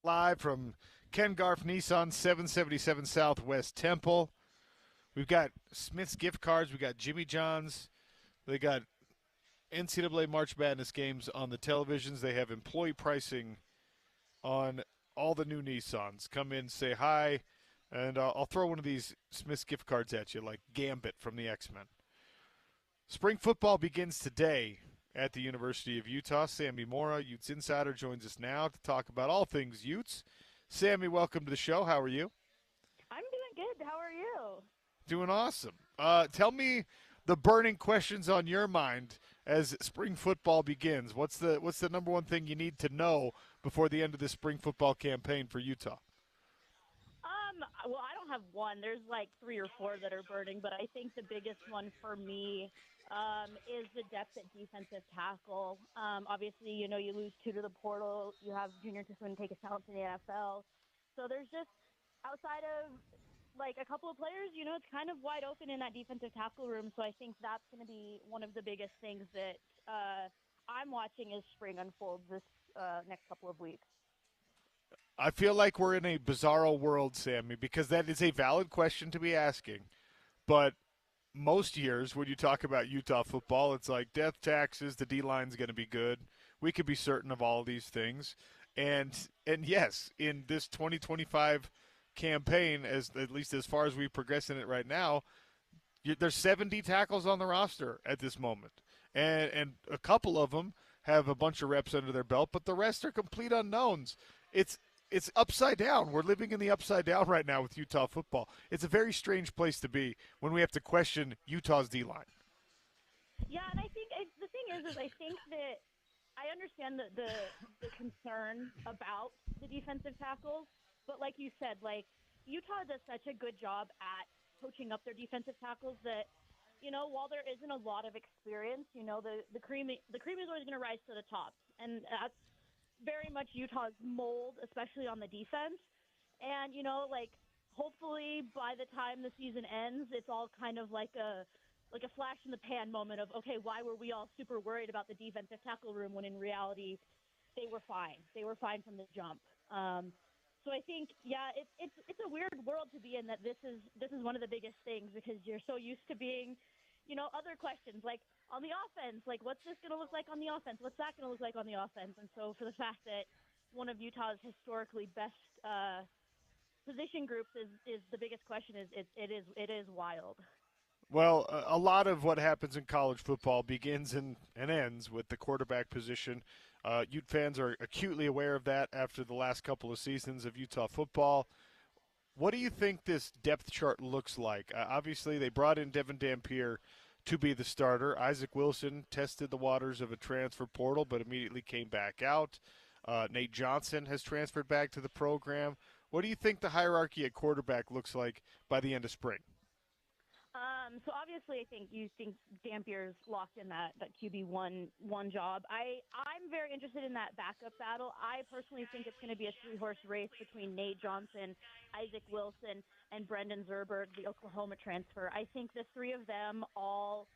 live from Ken Garff Nissan, 777 Southwest Temple. We've got Smith's gift cards. We got Jimmy John's. They got NCAA March Madness games on the televisions. They have employee pricing on all the new Nissans. Come in, say hi, and I'll throw one of these Smith's gift cards at you, like Gambit from the X-Men. Spring football begins today at the University of Utah. Sammy Mora, Utes Insider, joins us now to talk about all things Utes. Sammy, welcome to the show. How are you? I'm doing good. How are you? Doing awesome. Tell me the burning questions on your mind as spring football begins. What's the number one thing you need to know before the end of this spring football campaign for Utah? Well, I don't have one. There's like 3 or 4 that are burning, but I think the biggest one for me is the depth at defensive tackle. Obviously, you lose 2 to the portal. You have Junior Tiswin take his talent to the NFL. So there's just, outside of like a couple of players, it's kind of wide open in that defensive tackle room. So I think that's going to be one of the biggest things that I'm watching as spring unfolds this next couple of weeks. I feel like we're in a bizarro world, Sammy, because that is a valid question to be asking. But most years when you talk about Utah football, it's like death taxes, the D-line's going to be good. We could be certain of all of these things. And yes, in this 2025 campaign, at least as far as we progress in it right now, there's 70 tackles on the roster at this moment. And a couple of them have a bunch of reps under their belt, but the rest are complete unknowns. It's upside down. We're living in the upside down right now with Utah football. It's a very strange place to be when we have to question Utah's D-line. Yeah, and I think the thing is I think that I understand the concern about the defensive tackles, but like you said, like Utah does such a good job at coaching up their defensive tackles that, while there isn't a lot of experience, the cream is always going to rise to the top, and that's very much Utah's mold, especially on the defense. And, hopefully by the time the season ends, it's all kind of like a flash in the pan moment of, okay, why were we all super worried about the defensive tackle room when in reality they were fine. They were fine from the jump. So I think, yeah, it's a weird world to be in that this is one of the biggest things because you're so used to being, other questions like on the offense, like what's this going to look like on the offense? What's that going to look like on the offense? And so for the fact that one of Utah's historically best position groups is the biggest question it is wild. Well, a lot of what happens in college football begins and ends with the quarterback position. Ute fans are acutely aware of that after the last couple of seasons of Utah football. What do you think this depth chart looks like? Obviously, they brought in Devin Dampier to be the starter. Isaac Wilson tested the waters of a transfer portal but immediately came back out. Nate Johnson has transferred back to the program. What do you think the hierarchy at quarterback looks like by the end of spring? So obviously, I think you think Dampier's locked in that QB1 job. I'm very interested in that backup battle. I personally think it's going to be a 3-horse race between Nate Johnson, Isaac Wilson, and Brendan Zerberg, the Oklahoma transfer. I think the 3 of them all,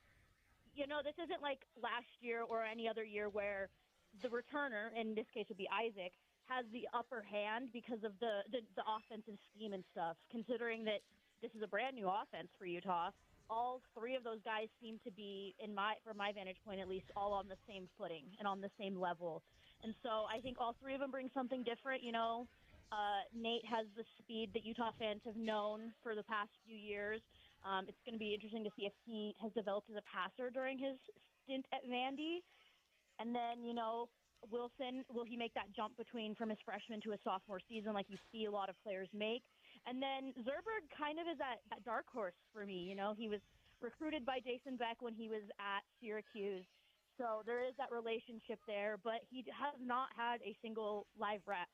this isn't like last year or any other year where the returner, in this case would be Isaac, has the upper hand because of the offensive scheme and stuff, considering that this is a brand new offense for Utah. All 3 of those guys seem to be, from my vantage point at least, all on the same footing and on the same level. And so I think all 3 of them bring something different. Nate has the speed that Utah fans have known for the past few years. It's going to be interesting to see if he has developed as a passer during his stint at Vandy. And then, Wilson, will he make that jump from his freshman to his sophomore season like you see a lot of players make? And then Zerberg kind of is that dark horse for me. He was recruited by Jason Beck when he was at Syracuse. So there is that relationship there, but he has not had a single live rep.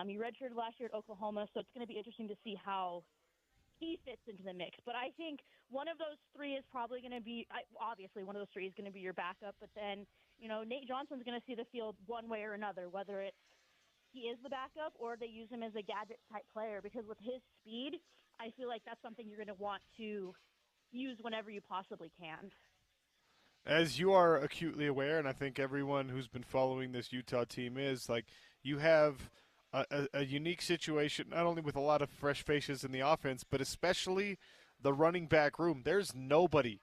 He redshirted last year at Oklahoma, so it's going to be interesting to see how he fits into the mix. But I think one of those 3 is probably going to be – obviously one of those 3 is going to be your backup. But then, Nate Johnson's going to see the field one way or another, whether it's he is the backup or they use him as a gadget-type player. Because with his speed, I feel like that's something you're going to want to use whenever you possibly can. As you are acutely aware, and I think everyone who's been following this Utah team is, like, you have a unique situation, not only with a lot of fresh faces in the offense, but especially the running back room. There's nobody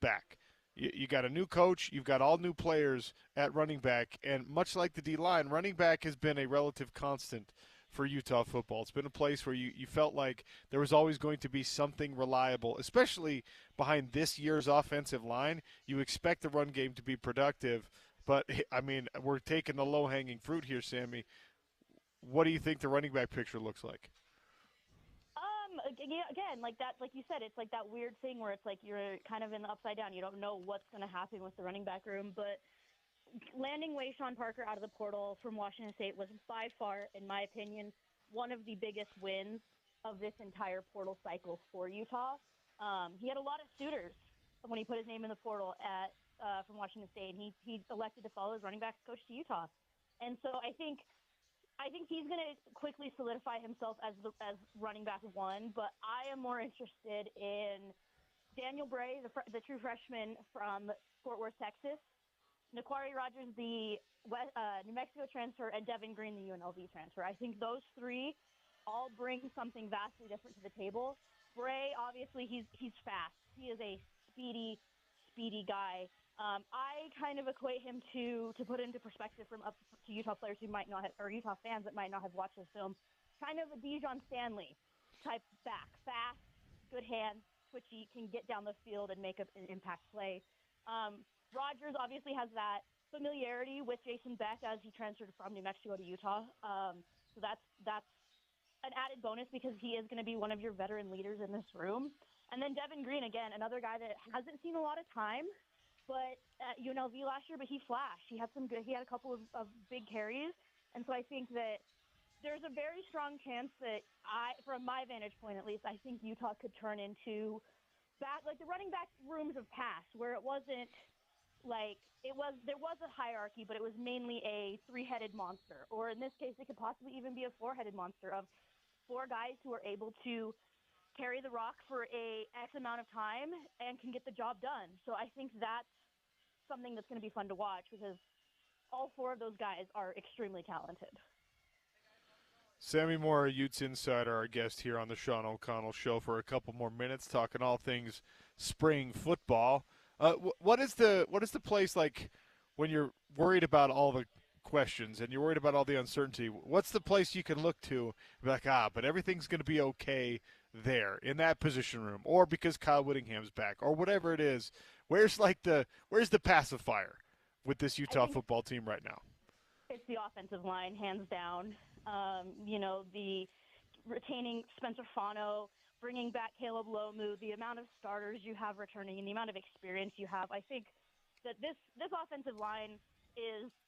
back. You got a new coach. You've got all new players at running back. And much like the D-line, running back has been a relative constant for Utah football. It's been a place where you felt like there was always going to be something reliable, especially behind this year's offensive line. You expect the run game to be productive. But, I mean, we're taking the low-hanging fruit here, Sammy. What do you think the running back picture looks like? Again, like that, like you said, it's like that weird thing where it's like you're kind of in the upside down. You don't know what's going to happen with the running back room. But landing Wayshawn Parker out of the portal from Washington State was by far, in my opinion, one of the biggest wins of this entire portal cycle for Utah. He had a lot of suitors when he put his name in the portal from Washington State, and he elected to follow his running backs coach to Utah. And so I think he's going to quickly solidify himself as running back one, but I am more interested in Daniel Bray, the true freshman from Fort Worth, Texas, Naquari Rogers, the New Mexico transfer, and Devin Green, the UNLV transfer. I think those three all bring something vastly different to the table. Bray, obviously, he's fast. He is a speedy guy. I kind of equate him to put into perspective from up to Utah players who might not have, or Utah fans that might not have watched this film, kind of a Dijon Stanley type back. Fast, good hands, twitchy, can get down the field and make an impact play. Rogers obviously has that familiarity with Jason Beck as he transferred from New Mexico to Utah. So that's an added bonus because he is going to be one of your veteran leaders in this room. And then Devin Green, again, another guy that hasn't seen a lot of time, but at UNLV last year, but he flashed. He had a couple of big carries. And so I think that there's a very strong chance that from my vantage point at least, I think Utah could turn into like the running back rooms of past, where it wasn't like there was a hierarchy, but it was mainly a three-headed monster. Or in this case, it could possibly even be a four-headed monster of four guys who are able to carry the rock for a X amount of time and can get the job done. So I think that's something that's going to be fun to watch because all four of those guys are extremely talented. Sammy Moore, Utes Insider, our guest here on the Sean O'Connell Show for a couple more minutes, talking all things spring football. What is the place like when you're worried about all the questions and you're worried about all the uncertainty? What's the place you can look to and be like, but everything's going to be okay there in that position room, or because Kyle Whittingham's back, or whatever it is? Where's the pacifier with this Utah football team right now? It's the offensive line, hands down. The retaining Spencer Fano, bringing back Caleb Lomu, the amount of starters you have returning, and the amount of experience you have. I think that this offensive line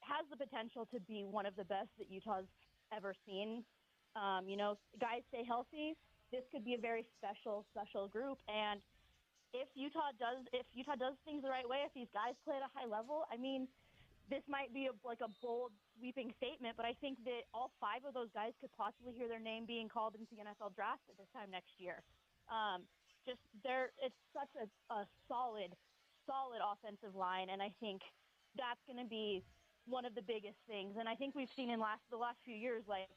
has the potential to be one of the best that Utah's ever seen. Guys stay healthy. This could be a very special group. And if Utah does things the right way, if these guys play at a high level, I mean, this might be a bold, sweeping statement, but I think that all five of those guys could possibly hear their name being called into the NFL draft at this time next year. It's such a solid offensive line, and I think that's going to be one of the biggest things. And I think we've seen in the last few years, like,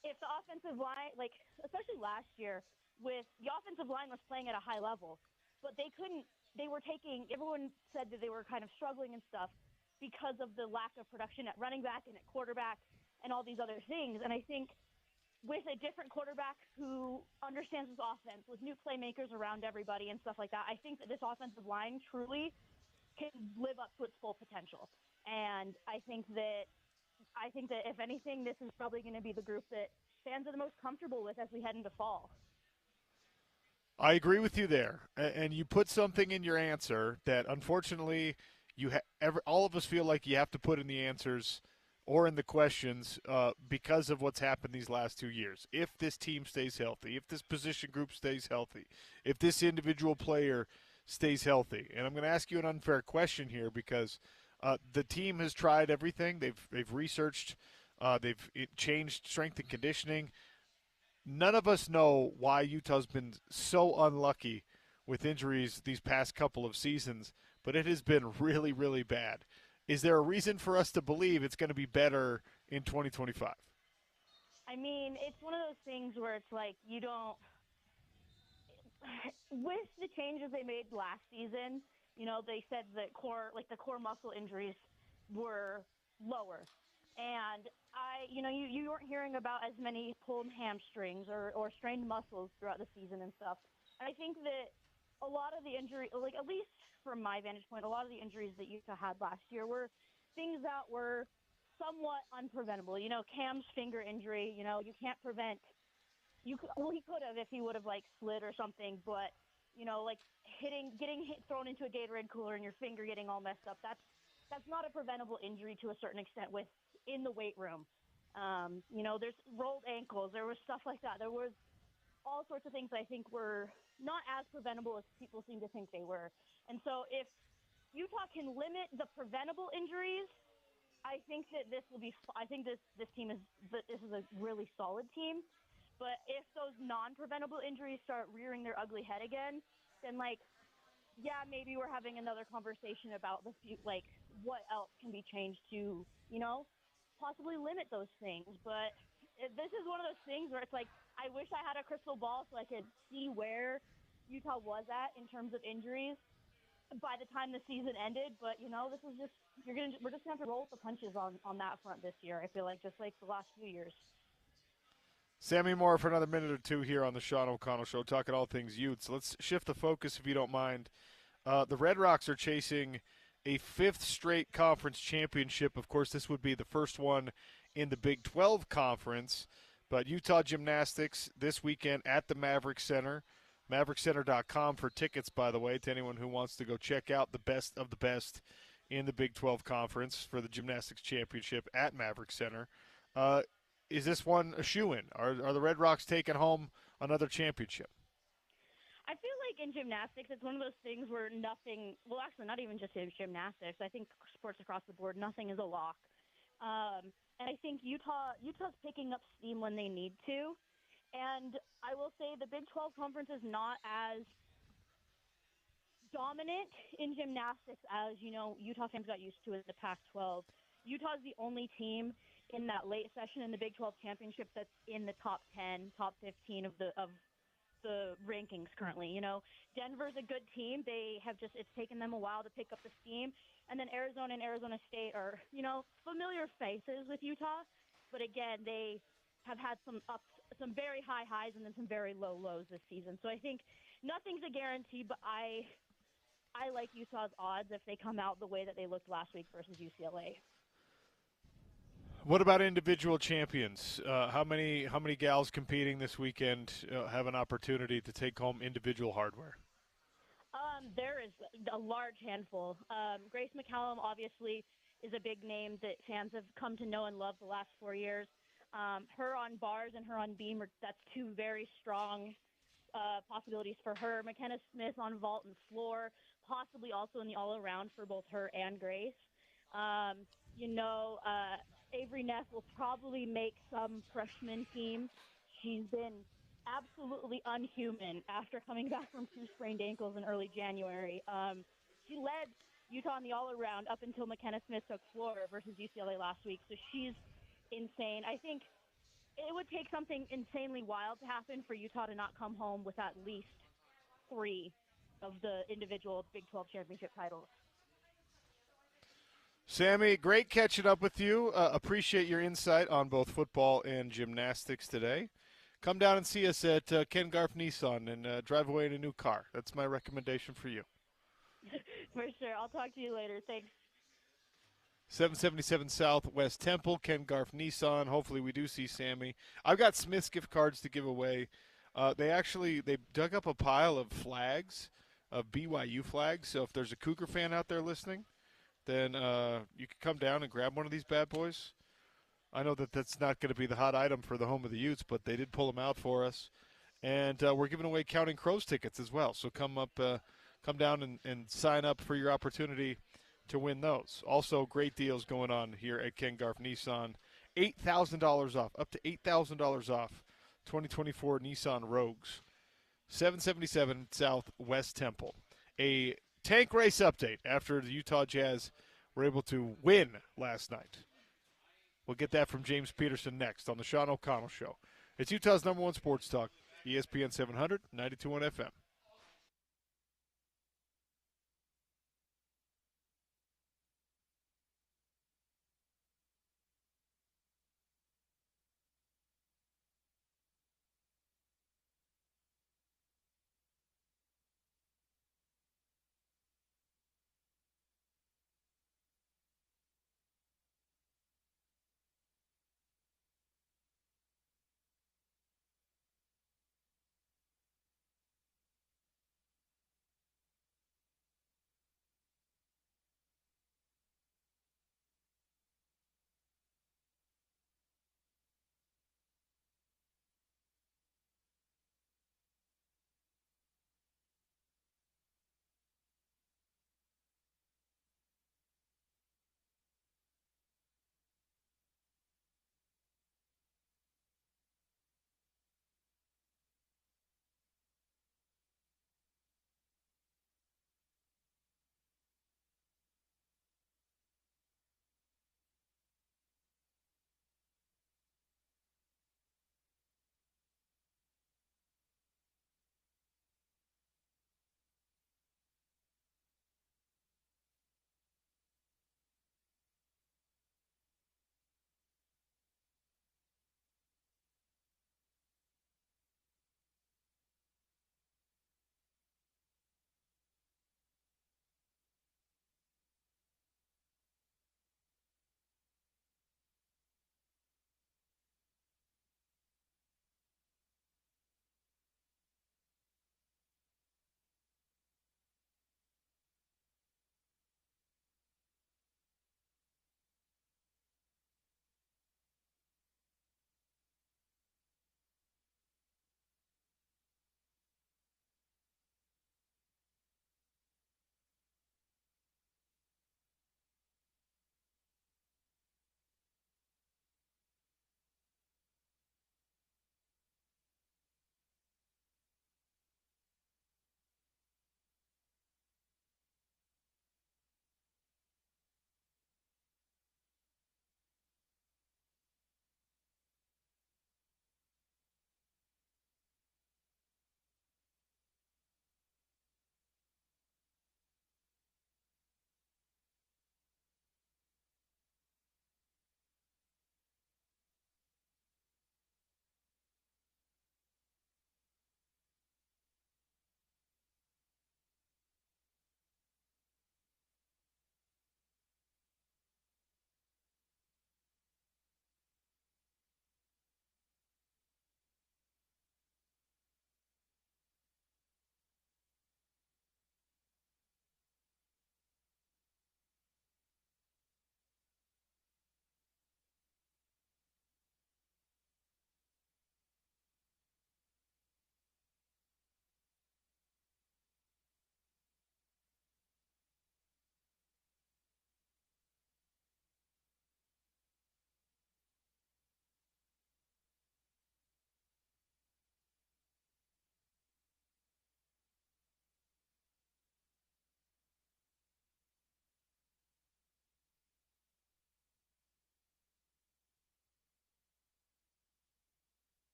if the offensive line, like especially last year, with the offensive line was playing at a high level, but everyone said that they were kind of struggling and stuff because of the lack of production at running back and at quarterback and all these other things. And I think with a different quarterback who understands his offense, with new playmakers around everybody and stuff like that, I think that this offensive line truly can live up to its full potential. And I think that if anything, this is probably going to be the group that fans are the most comfortable with as we head into fall. I agree with you there. And you put something in your answer that unfortunately all of us feel like you have to put in the answers or in the questions because of what's happened these last 2 years. If this team stays healthy, if this position group stays healthy, if this individual player stays healthy. And I'm going to ask you an unfair question here because the team has tried everything. They've researched. They've changed strength and conditioning. None of us know why Utah's been so unlucky with injuries these past couple of seasons, but it has been really, really bad. Is there a reason for us to believe it's going to be better in 2025? I mean, it's one of those things where it's like you don't. With the changes they made last season, they said that the core muscle injuries were lower. And you weren't hearing about as many pulled hamstrings or strained muscles throughout the season and stuff. And I think that a lot of the injury, like at least from my vantage point, a lot of the injuries that Utah had last year were things that were somewhat unpreventable. Cam's finger injury, you can't prevent. He could have if he would have slid or something, but getting thrown into a Gatorade cooler and your finger getting all messed up. That's not a preventable injury to a certain extent in the weight room. There's rolled ankles. There was stuff like that. There was all sorts of things I think were not as preventable as people seem to think they were. And so if Utah can limit the preventable injuries, I think that this will be. I think this team is a really solid team. But if those non-preventable injuries start rearing their ugly head again, then maybe we're having another conversation about what else can be changed to, possibly limit those things. But this is one of those things where it's like, I wish I had a crystal ball so I could see where Utah was at in terms of injuries by the time the season ended. But, this is just, we're just going to have to roll with the punches on that front this year, I feel like, just like the last few years. Sammy Moore for another minute or two here on the Sean O'Connell Show, talking all things Utes. Let's shift the focus, if you don't mind. The Red Rocks are chasing a fifth straight conference championship. Of course, this would be the first one in the Big 12 Conference. But Utah Gymnastics this weekend at the Maverick Center. MaverickCenter.com for tickets, by the way, to anyone who wants to go check out the best of the best in the Big 12 Conference for the Gymnastics Championship at Maverick Center. Is this one a shoo-in? Are the Red Rocks taking home another championship? I feel like in gymnastics, it's one of those things where nothing – well, actually, not even just in gymnastics. I think sports across the board, nothing is a lock. And I think Utah's picking up steam when they need to. And I will say the Big 12 Conference is not as dominant in gymnastics as, Utah fans got used to in the Pac-12. Utah's the only team – in that late session in the Big 12 Championship that's in the top 10, top 15 of the rankings currently. Denver's a good team. It's taken them a while to pick up the steam. And then Arizona and Arizona State are, familiar faces with Utah. But again, they have had some very high highs and then some very low lows this season. So I think nothing's a guarantee, but I like Utah's odds if they come out the way that they looked last week versus UCLA. What about individual champions? How many gals competing this weekend have an opportunity to take home individual hardware? There is a large handful. Grace McCallum obviously is a big name that fans have come to know and love the last 4 years. Her on bars and her on beam, that's two very strong possibilities for her. McKenna Smith on vault and floor, possibly also in the all-around for both her and Grace. Avery Neff will probably make some freshman team. She's been absolutely unhuman after coming back from 2 sprained ankles in early January. She led Utah in the all-around up until McKenna Smith took floor versus UCLA last week, so she's insane. I think it would take something insanely wild to happen for Utah to not come home with at least 3 of the individual Big 12 championship titles. Sammy, great catching up with you. Appreciate your insight on both football and gymnastics today. Come down and see us at Ken Garff Nissan and drive away in a new car. That's my recommendation for you. For sure. I'll talk to you later. Thanks. 777 South West Temple, Ken Garff Nissan. Hopefully we do see Sammy. I've got Smith's gift cards to give away. They dug up a pile of flags, of BYU flags. So if there's a Cougar fan out there listening, then you can come down and grab one of these bad boys. I know that that's not going to be the hot item for the home of the Utes, but they did pull them out for us. And we're giving away Counting Crows tickets as well. So come down and sign up for your opportunity to win those. Also, great deals going on here at Ken Garff Nissan. $8,000 off, up to $8,000 off 2024 Nissan Rogues. 777 South West Temple. A tank race update after the Utah Jazz were able to win last night. We'll get that from James Peterson next on the Sean O'Connell Show. It's Utah's #1 sports talk, ESPN 700, 92.1 FM.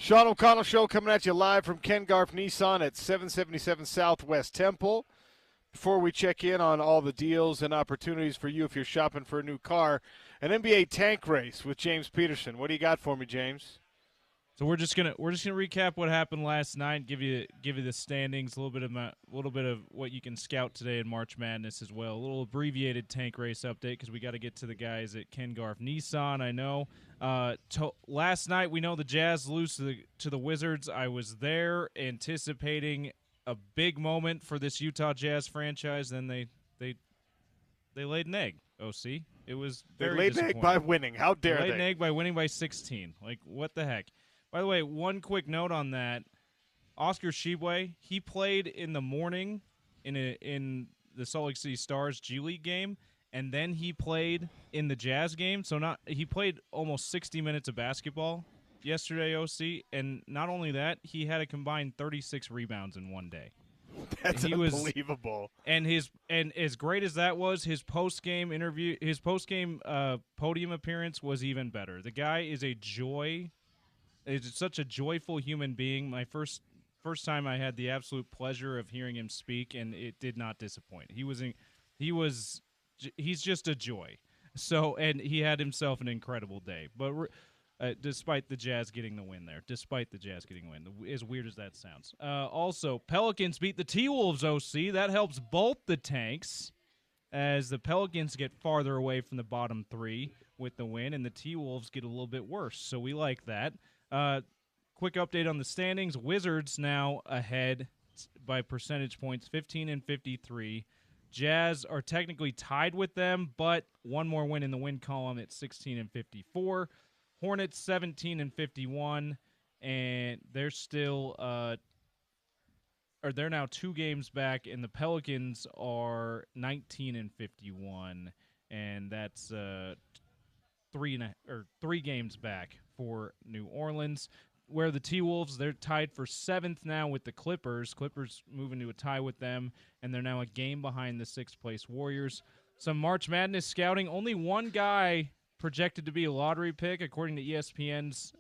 Sean O'Connell Show coming at you live from Ken Garff Nissan at 777 Southwest Temple. Before we check in on all the deals and opportunities for you if you're shopping for a new car, an NBA tank race with James Peterson. What do you got for me, James? So we're just gonna recap what happened last night, give you the standings, a little bit of what you can scout today in March Madness as well. A little abbreviated tank race update because we got to get to the guys at Ken Garff Nissan. I know. Last night we know the Jazz lose to the Wizards. I was there anticipating a big moment for this Utah Jazz franchise. Then they laid an egg. OC. It was very They laid an egg by winning. How dare they? Laid an egg by winning by 16. Like, what the heck? By the way, one quick note on that. Oscar Tshiebwe, he played in the morning in the Salt Lake City Stars G League game, and then he played in the Jazz game. So he played almost 60 minutes of basketball yesterday, OC, and not only that, he had a combined 36 rebounds in one day. That's unbelievable. And as great as that was, his post-game interview, his post-game podium appearance was even better. The guy is a joy. Is such a joyful human being. My first time I had the absolute pleasure of hearing him speak, and it did not disappoint. He's just a joy. So, and he had himself an incredible day. But despite the Jazz getting the win there, as weird as that sounds. Also, Pelicans beat the T-Wolves, OC. That helps both the tanks as the Pelicans get farther away from the bottom three with the win, and the T-Wolves get a little bit worse. So we like that. Quick update on the standings. Wizards now ahead by percentage points, 15 and 53. Jazz are technically tied with them, but one more win in the win column at 16 and 54. Hornets 17 and 51, and they're still they're now 2 games back, and the Pelicans are 19 and 51, and that's 3 games back for New Orleans. Where the T-Wolves, they're tied for 7th now with the Clippers. Clippers moving to a tie with them, and they're now a game behind the 6th-place Warriors. Some March Madness scouting. Only one guy projected to be a lottery pick, according to ESPN's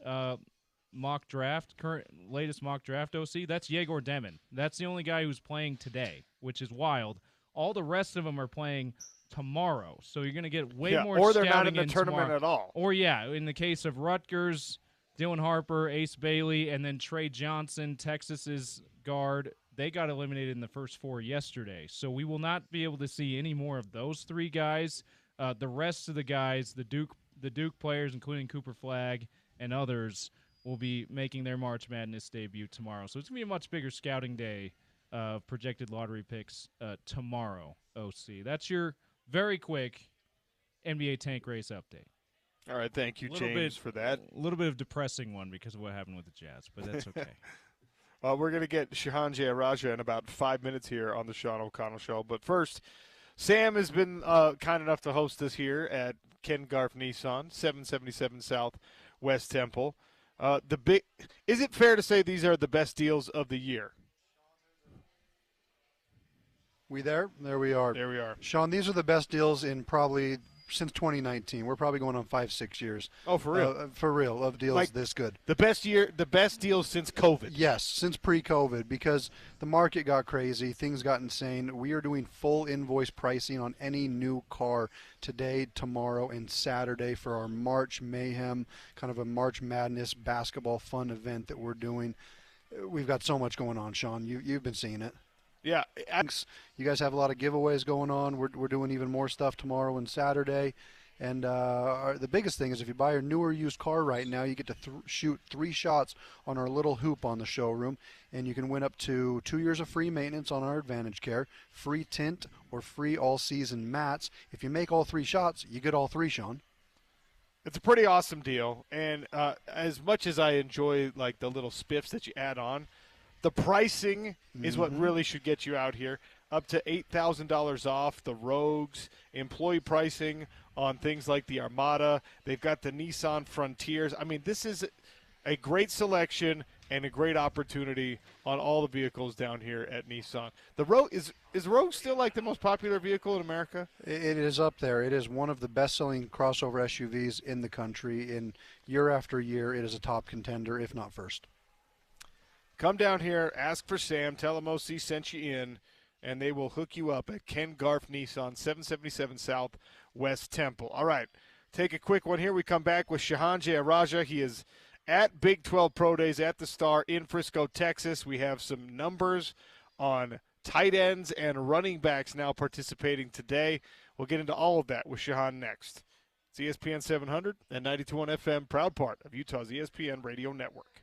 latest mock draft, OC. That's Yegor Demin. That's the only guy who's playing today, which is wild. All the rest of them are playing tomorrow. So you're going to get way more or scouting they're not in the tournament tomorrow. at all. Or, in the case of Rutgers, Dylan Harper, Ace Bailey, and then Trey Johnson, Texas's guard, they got eliminated in the first 4 yesterday. So we will not be able to see any more of those 3 guys. The rest of the guys, the Duke players, including Cooper Flagg and others, will be making their March Madness debut tomorrow. So it's going to be a much bigger scouting day of projected lottery picks tomorrow, OC. That's your very quick NBA tank race update. All right, thank you, James, for that. A little bit of depressing one because of what happened with the Jazz, but that's okay. We're going to get Shahan Jayaraja in about 5 minutes here on the Sean O'Connell Show. But first, Sam has been kind enough to host us here at Ken Garff Nissan, 777 South West Temple. Is it fair to say these are the best deals of the year? We there? There we are. There we are. Sean, these are the best deals in probably since 2019. We're probably going on 5-6 years. Oh, for real? For real, of deals this good. The best deals since COVID. Yes, since pre-COVID, because the market got crazy, things got insane. We are doing full invoice pricing on any new car today, tomorrow, and Saturday for our March Mayhem, kind of a March Madness basketball fun event that we're doing. We've got so much going on, Sean. You've been seeing it. Yeah. You guys have a lot of giveaways going on. We're doing even more stuff tomorrow and Saturday. And the biggest thing is if you buy a new or used car right now, you get to shoot 3 shots on our little hoop on the showroom. And you can win up to 2 years of free maintenance on our Advantage Care, free tint, or free all-season mats. If you make all 3 shots, you get all 3, Sean. It's a pretty awesome deal. And as much as I enjoy like the little spiffs that you add on, the pricing is what really should get you out here. Up to $8,000 off the Rogues, employee pricing on things like the Armada. They've got the Nissan Frontiers. I mean, this is a great selection and a great opportunity on all the vehicles down here at Nissan. The Rogue is Rogue still like the most popular vehicle in America? It is up there. It is one of the best-selling crossover SUVs in the country. In year after year, it is a top contender, if not first. Come down here, ask for Sam, tell him OC sent you in, and they will hook you up at Ken Garff Nissan, 777 South West Temple. All right, take a quick one here. We come back with Shahan Jayaraja. He is at Big 12 Pro Days at the Star in Frisco, Texas. We have some numbers on tight ends and running backs now participating today. We'll get into all of that with Shahan next. It's ESPN 700 and 92.1 FM, proud part of Utah's ESPN radio network.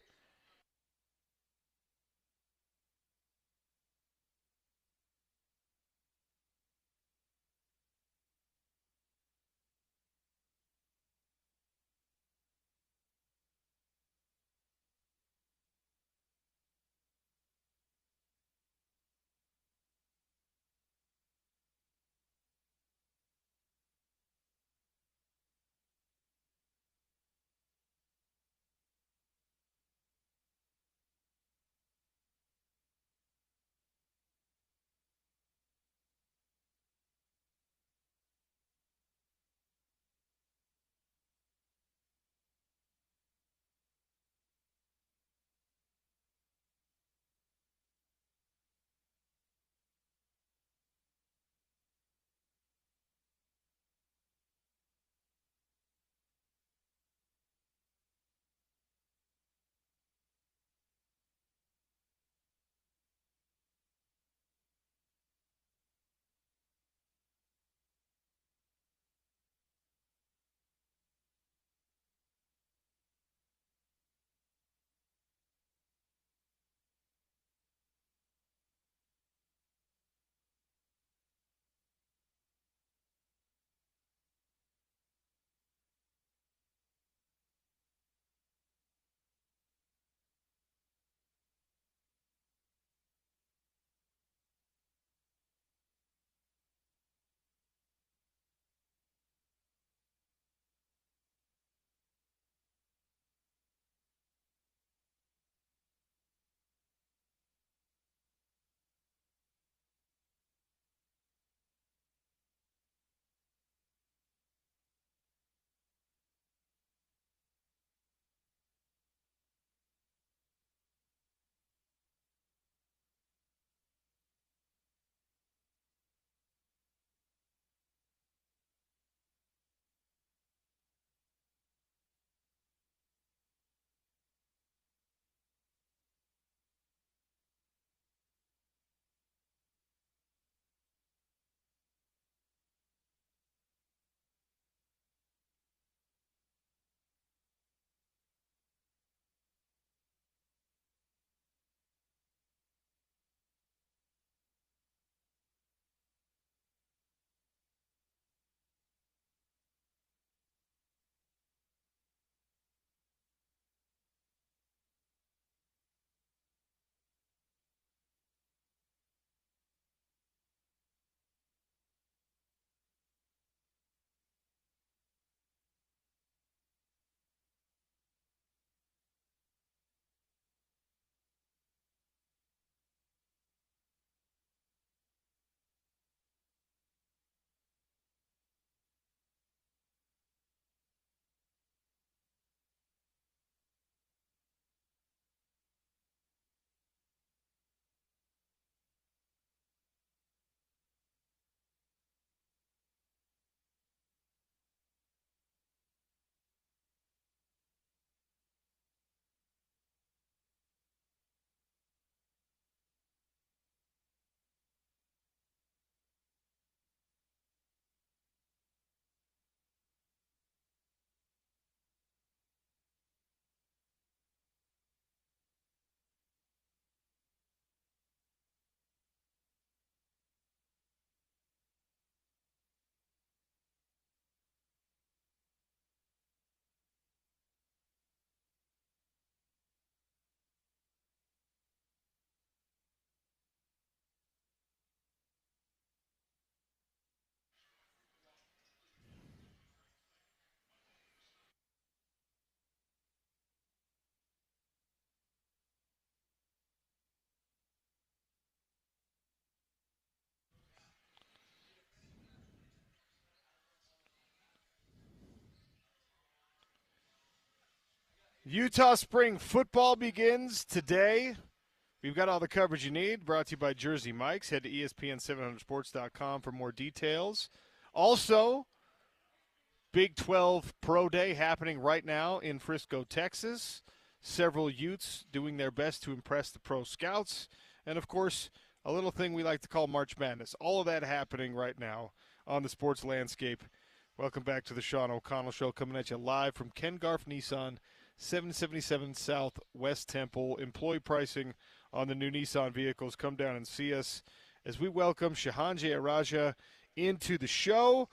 Utah Spring football begins today. We've got all the coverage you need, brought to you by Jersey Mike's. Head to ESPN700sports.com for more details. Also, Big 12 Pro Day happening right now in Frisco, Texas. several Utes doing their best to impress the pro scouts, and of course, a little thing we like to call March Madness. All of that happening right now on the sports landscape. Welcome back to the Sean O'Connell Show, coming at you live from Ken Garff Nissan, 777 South West Temple. Employee pricing on the new Nissan vehicles. Come down and see us as we welcome Shahan Jayaraja into the show.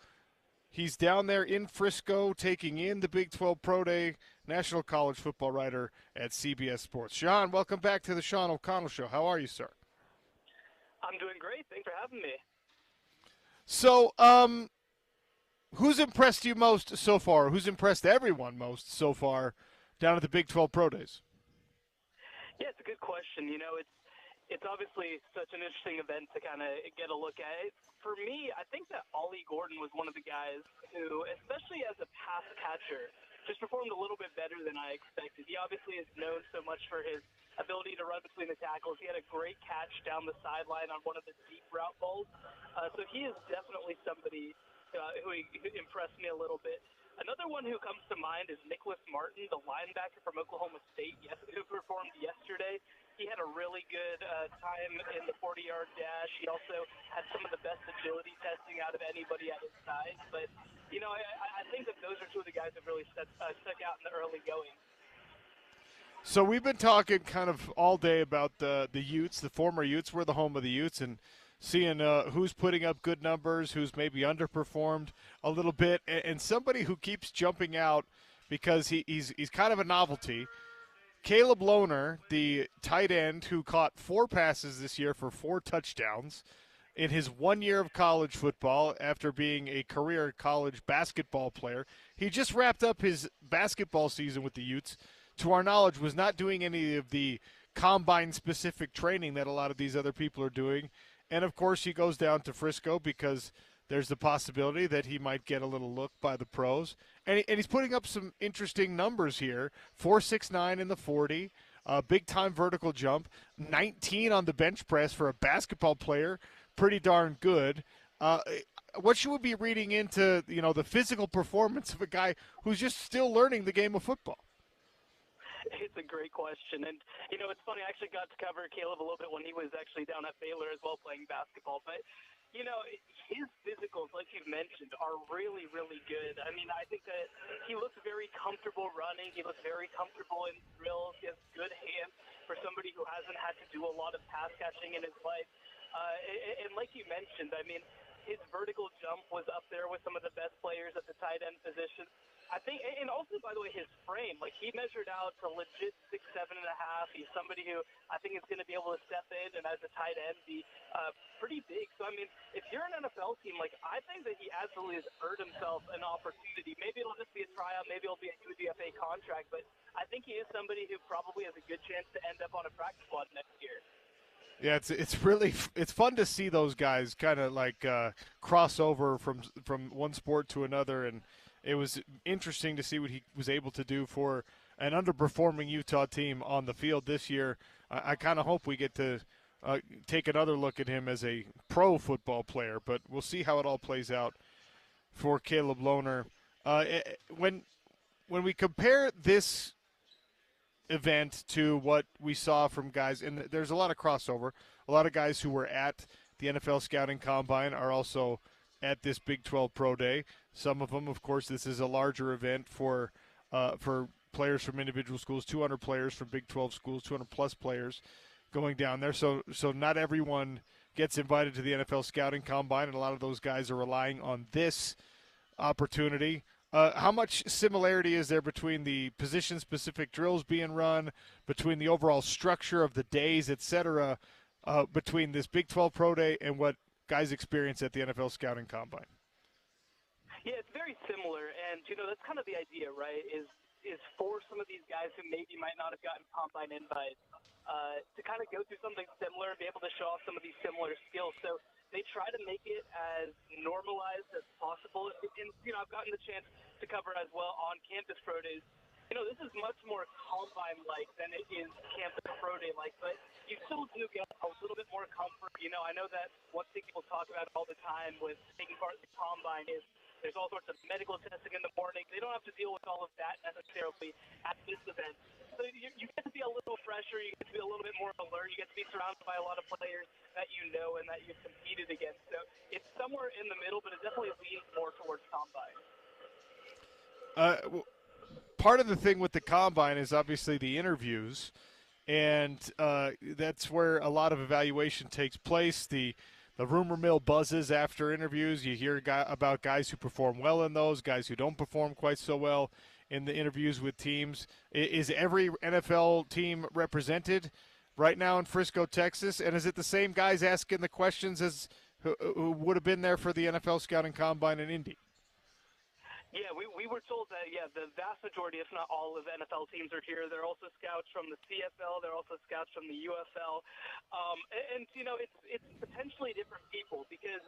He's down there in Frisco taking in the Big 12 Pro Day, national college football writer at CBS Sports. Shahan, welcome back to the Sean O'Connell Show. How are you, sir? I'm doing great. Thanks for having me. So, who's impressed you most so far? Who's impressed everyone most so far down at the Big 12 Pro Days? Yeah, it's a good question. You know, it's obviously such an interesting event to kind of get a look at. For me, I think that Ollie Gordon was one of the guys who, especially as a pass catcher, just performed a little bit better than I expected. He obviously is known so much for his ability to run between the tackles. He had a great catch down the sideline on one of the deep route balls. So he is definitely somebody who impressed me a little bit. Another one who comes to mind is Nicholas Martin, the linebacker from Oklahoma State, who performed yesterday. He had a really good time in the 40-yard dash. He also had some of the best agility testing out of anybody at his size. But, you know, I think that those are two of the guys that really stuck out in the early going. So we've been talking kind of all day about the Utes, the former Utes. We're the home of the Utes, and seeing who's putting up good numbers, who's maybe underperformed a little bit, and somebody who keeps jumping out because he's kind of a novelty. Caleb Lohner, the tight end who caught 4 passes this year for 4 touchdowns in his 1 year of college football after being a career college basketball player. He just wrapped up his basketball season with the Utes. To our knowledge, was not doing any of the combine-specific training that a lot of these other people are doing. And, of course, he goes down to Frisco because there's the possibility that he might get a little look by the pros. And he's putting up some interesting numbers here. 4.69 in the 40, big-time vertical jump, 19 on the bench press for a basketball player, pretty darn good. What should we be reading into, you know, the physical performance of a guy who's just still learning the game of football? It's a great question. And, you know, it's funny, I actually got to cover Caleb a little bit when he was actually down at Baylor as well playing basketball. But, you know, his physicals, like you've mentioned, are really, really good. I mean, I think that he looks very comfortable running. He looks very comfortable in drills. He has good hands for somebody who hasn't had to do a lot of pass catching in his life. And like you mentioned, I mean, his vertical jump was up there with some of the best players at the tight end position. I think, and also, by the way, his frame, like he measured out to legit 6'7.5". He's somebody who I think is going to be able to step in and as a tight end be pretty big. So, I mean, if you're an NFL team, like I think that he absolutely has earned himself an opportunity. Maybe it'll just be a tryout. Maybe it'll be a UDFA contract. But I think he is somebody who probably has a good chance to end up on a practice squad next year. Yeah, it's really fun to see those guys kind of like cross over from one sport to another, and it was interesting to see what he was able to do for an underperforming Utah team on the field this year. I kind of hope we get to take another look at him as a pro football player, but we'll see how it all plays out for Caleb Lohner. When we compare this event to what we saw from guys, and there's a lot of crossover. A lot of guys who were at the NFL Scouting Combine are also at this Big 12 Pro Day. Some of them, of course, this is a larger event for players from individual schools, 200 players from Big 12 schools, 200-plus players going down there. So not everyone gets invited to the NFL Scouting Combine, and a lot of those guys are relying on this opportunity. How much similarity is there between the position-specific drills being run, between the overall structure of the days, et cetera, between this Big 12 Pro Day and what guys experience at the NFL Scouting Combine? Yeah, it's very similar, and, you know, that's kind of the idea, right, is for some of these guys who maybe might not have gotten Combine invites to kind of go through something similar and be able to show off some of these similar skills. So they try to make it as normalized as possible. And, you know, I've gotten the chance to cover as well on campus pro days. You know, this is much more Combine-like than it is campus pro day-like, but you still do get a little bit more comfort. You know, I know that one thing people talk about all the time with taking part in the Combine is There's all sorts of medical testing in the morning. They don't have to deal with all of that necessarily at this event. So you get to be a little fresher. You get to be a little bit more alert. You get to be surrounded by a lot of players that you know and that you've competed against. So it's somewhere in the middle, but it definitely leans more towards combine. Part of the thing with the combine is obviously the interviews, and that's where a lot of evaluation takes place. The rumor mill buzzes after interviews. You hear about guys who perform well in those, guys who don't perform quite so well in the interviews with teams. Is every NFL team represented right now in Frisco, Texas? And is it the same guys asking the questions as who would have been there for the NFL Scouting Combine in Indy? Yeah, we were told that, the vast majority, if not all, of NFL teams are here. There are also scouts from the CFL. There are also scouts from the UFL. It's potentially different people because,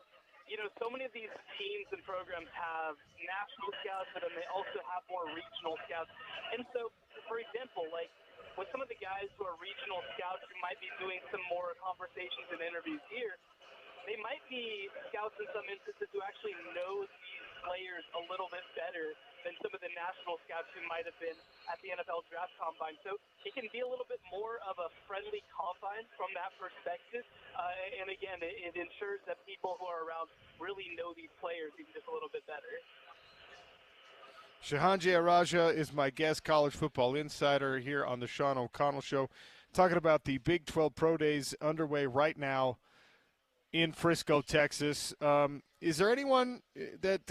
so many of these teams and programs have national scouts, but then they also have more regional scouts. And so, for example, like with some of the guys who are regional scouts who might be doing some more conversations and interviews here, they might be scouts in some instances who actually know these players a little bit better than some of the national scouts who might have been at the NFL Draft Combine. So it can be a little bit more of a friendly combine from that perspective. And again, it ensures that people who are around really know these players even just a little bit better. Shahan Jayaraja is my guest, college football insider here on the Sean O'Connell Show, talking about the Big 12 Pro Days underway right now in Frisco, Texas. Is there anyone that,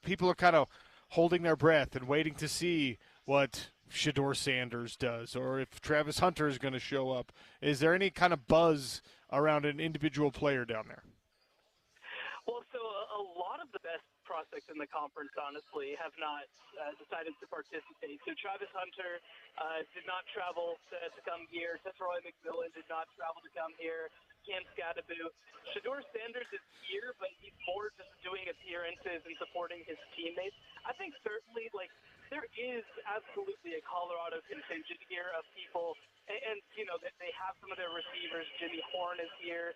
people are kind of holding their breath and waiting to see what Shedeur Sanders does or if Travis Hunter is going to show up? Is there any kind of buzz around an individual player down there? Well, so a lot of the best prospects in the conference, honestly, have not decided to participate. So Travis Hunter did not travel to come here. Tetroy McMillan did not travel to come here. Cam Scadaboo. Shedeur Sanders is here, but he's more just doing appearances and supporting his teammates. I think certainly, there is absolutely a Colorado contingent here of people, and that they have some of their receivers. Jimmy Horn is here.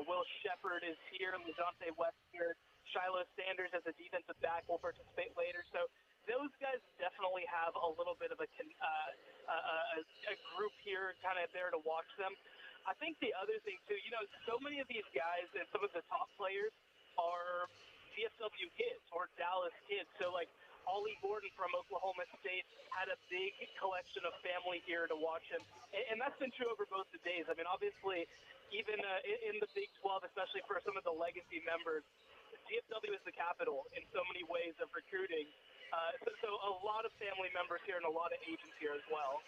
Will Shepard is here. LaJonte Webster. Shiloh Sanders as a defensive back will participate later. So those guys definitely have a little bit of a group here kind of there to watch them. I think the other thing, too, so many of these guys and some of the top players are DFW kids or Dallas kids. So, Ollie Gordon from Oklahoma State had a big collection of family here to watch him. And that's been true over both the days. I mean, obviously, even in the Big 12, especially for some of the legacy members, DFW is the capital in so many ways of recruiting. So a lot of family members here and a lot of agents here as well.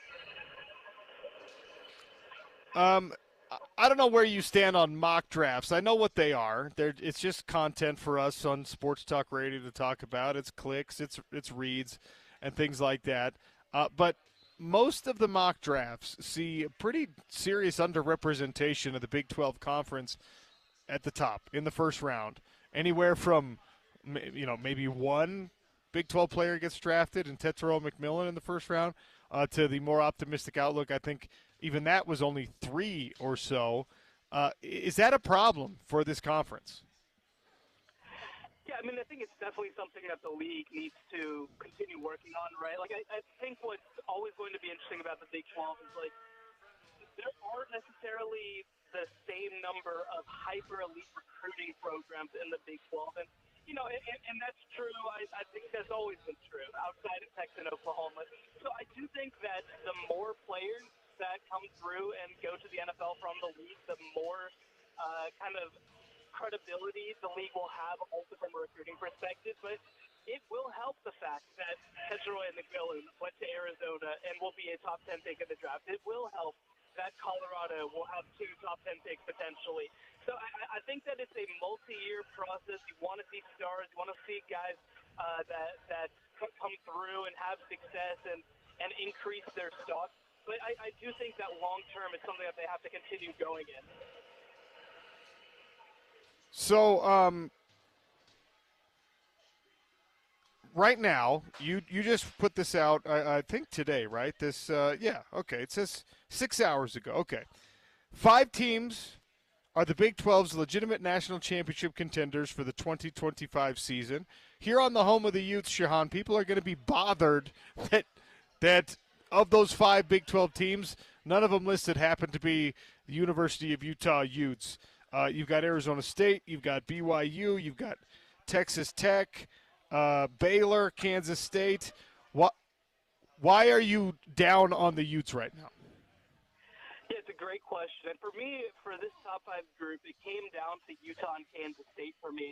I don't know where you stand on mock drafts. I know what they are. It's just content for us on Sports Talk Radio to talk about. It's clicks, it's reads, and things like that. But most of the mock drafts see a pretty serious underrepresentation of the Big 12 Conference at the top in the first round. Anywhere from, maybe one Big 12 player gets drafted and Tetroy McMillan in the first round to the more optimistic outlook. I think even that was only 3 or so. Is that a problem for this conference? Yeah, I mean, I think it's definitely something that the league needs to continue working on, right? I think what's always going to be interesting about the Big 12 is, there aren't necessarily the same number of hyper-elite recruiting programs in the Big 12. And that's true. I think that's always been true outside of Texas and Oklahoma. So I do think that the more players that come through and go to the NFL from the league, the more kind of credibility the league will have also from a recruiting perspective. But it will help the fact that Tetroy McMillan went to Arizona and will be a top 10 pick in the draft. It will help that Colorado will have 2 top 10 picks potentially. So I think that it's a multi-year process. You want to see stars. You want to see guys that come through and have success and increase their stock. But I do think that long-term is something that they have to continue going in. So, right now, you just put this out, I think today, right? This, okay. It says 6 hours ago. Okay. 5 teams are the Big 12's legitimate national championship contenders for the 2025 season. Here on the home of the Utes, Shahan, people are going to be bothered that of those 5 Big 12 teams, none of them listed happen to be the University of Utah Utes. You've got Arizona State, you've got BYU, you've got Texas Tech, Baylor, Kansas State. Why are you down on the Utes right now? Yeah, it's a great question. And for me, for this top 5 group, it came down to Utah and Kansas State for me.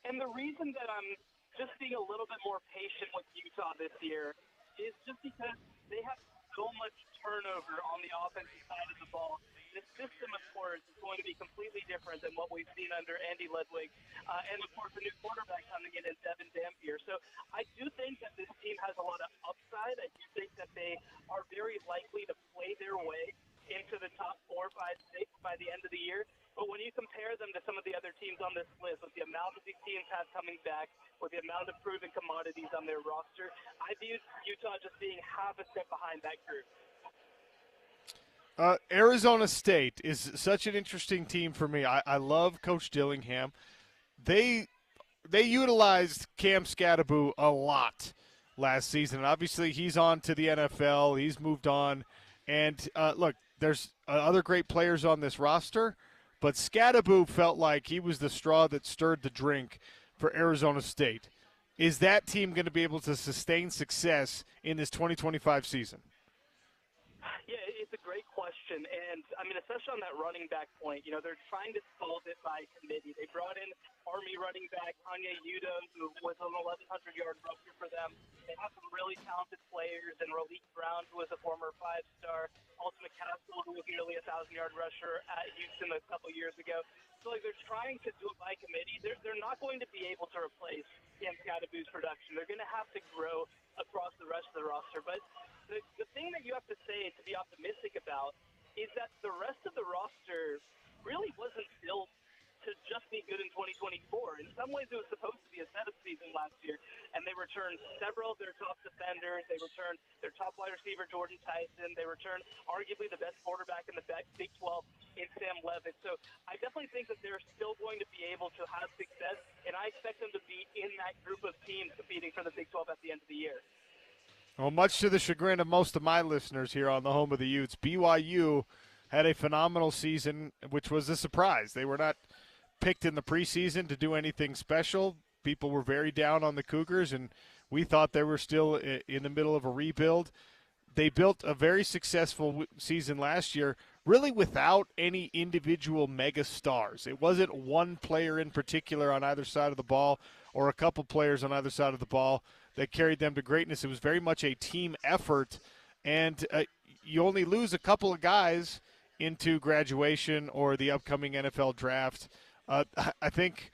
And the reason that I'm just being a little bit more patient with Utah this year is just because they have so much turnover on the offensive side of the ball. This system, of course, is going to be completely different than what we've seen under Andy Ludwig. And, of course, the new quarterback coming in is Devin Dampier. So I do think that this team has a lot of upside. I do think that they are very likely to play their way into the top 4, 5, 6 by the end of the year. But when you compare them to some of the other teams on this list, with the amount of these teams have coming back, with the amount of proven commodities on their roster, I view Utah just being half a step behind that group. Arizona State is such an interesting team for me. I love Coach Dillingham. They utilized Cam Scatteraboo a lot last season. And obviously, he's on to the NFL. He's moved on. And, look, there's other great players on this roster, but Scatteraboo felt like he was the straw that stirred the drink for Arizona State. Is that team going to be able to sustain success in this 2025 season? Yeah, it's a great question. And, I mean, especially on that running back point, they're trying to solve it by committee. They brought in Army running back Kanye Udo, who was an 1,100-yard rusher for them. They have some really talented players, and Raleek Brown, who was a former 5-star, Ultimate Castle, who was nearly a 1,000-yard rusher at Houston a couple years ago. So, they're trying to do it by committee. They're not going to be able to replace Cam Scatteraboo's production. They're going to have to grow across the rest of the roster. But the thing that you have to say to be optimistic about is that the rest of the roster really wasn't built to just be good in 2024. In some ways, it was supposed to be a setup season last year, and they returned several of their top defenders. They returned their top wide receiver, Jordan Tyson. They returned arguably the best quarterback in the Big 12 in Sam Levitt. So I definitely think that they're still going to be able to have success, and I expect them to be in that group of teams competing for the Big 12 at the end of the year. Well, much to the chagrin of most of my listeners here on the home of the Utes, BYU had a phenomenal season, which was a surprise. They were not picked in the preseason to do anything special. People were very down on the Cougars, and we thought they were still in the middle of a rebuild. They built a very successful season last year, really without any individual mega stars. It wasn't one player in particular on either side of the ball or a couple players on either side of the ball that carried them to greatness. It was very much a team effort, and you only lose a couple of guys into graduation or the upcoming NFL draft. I think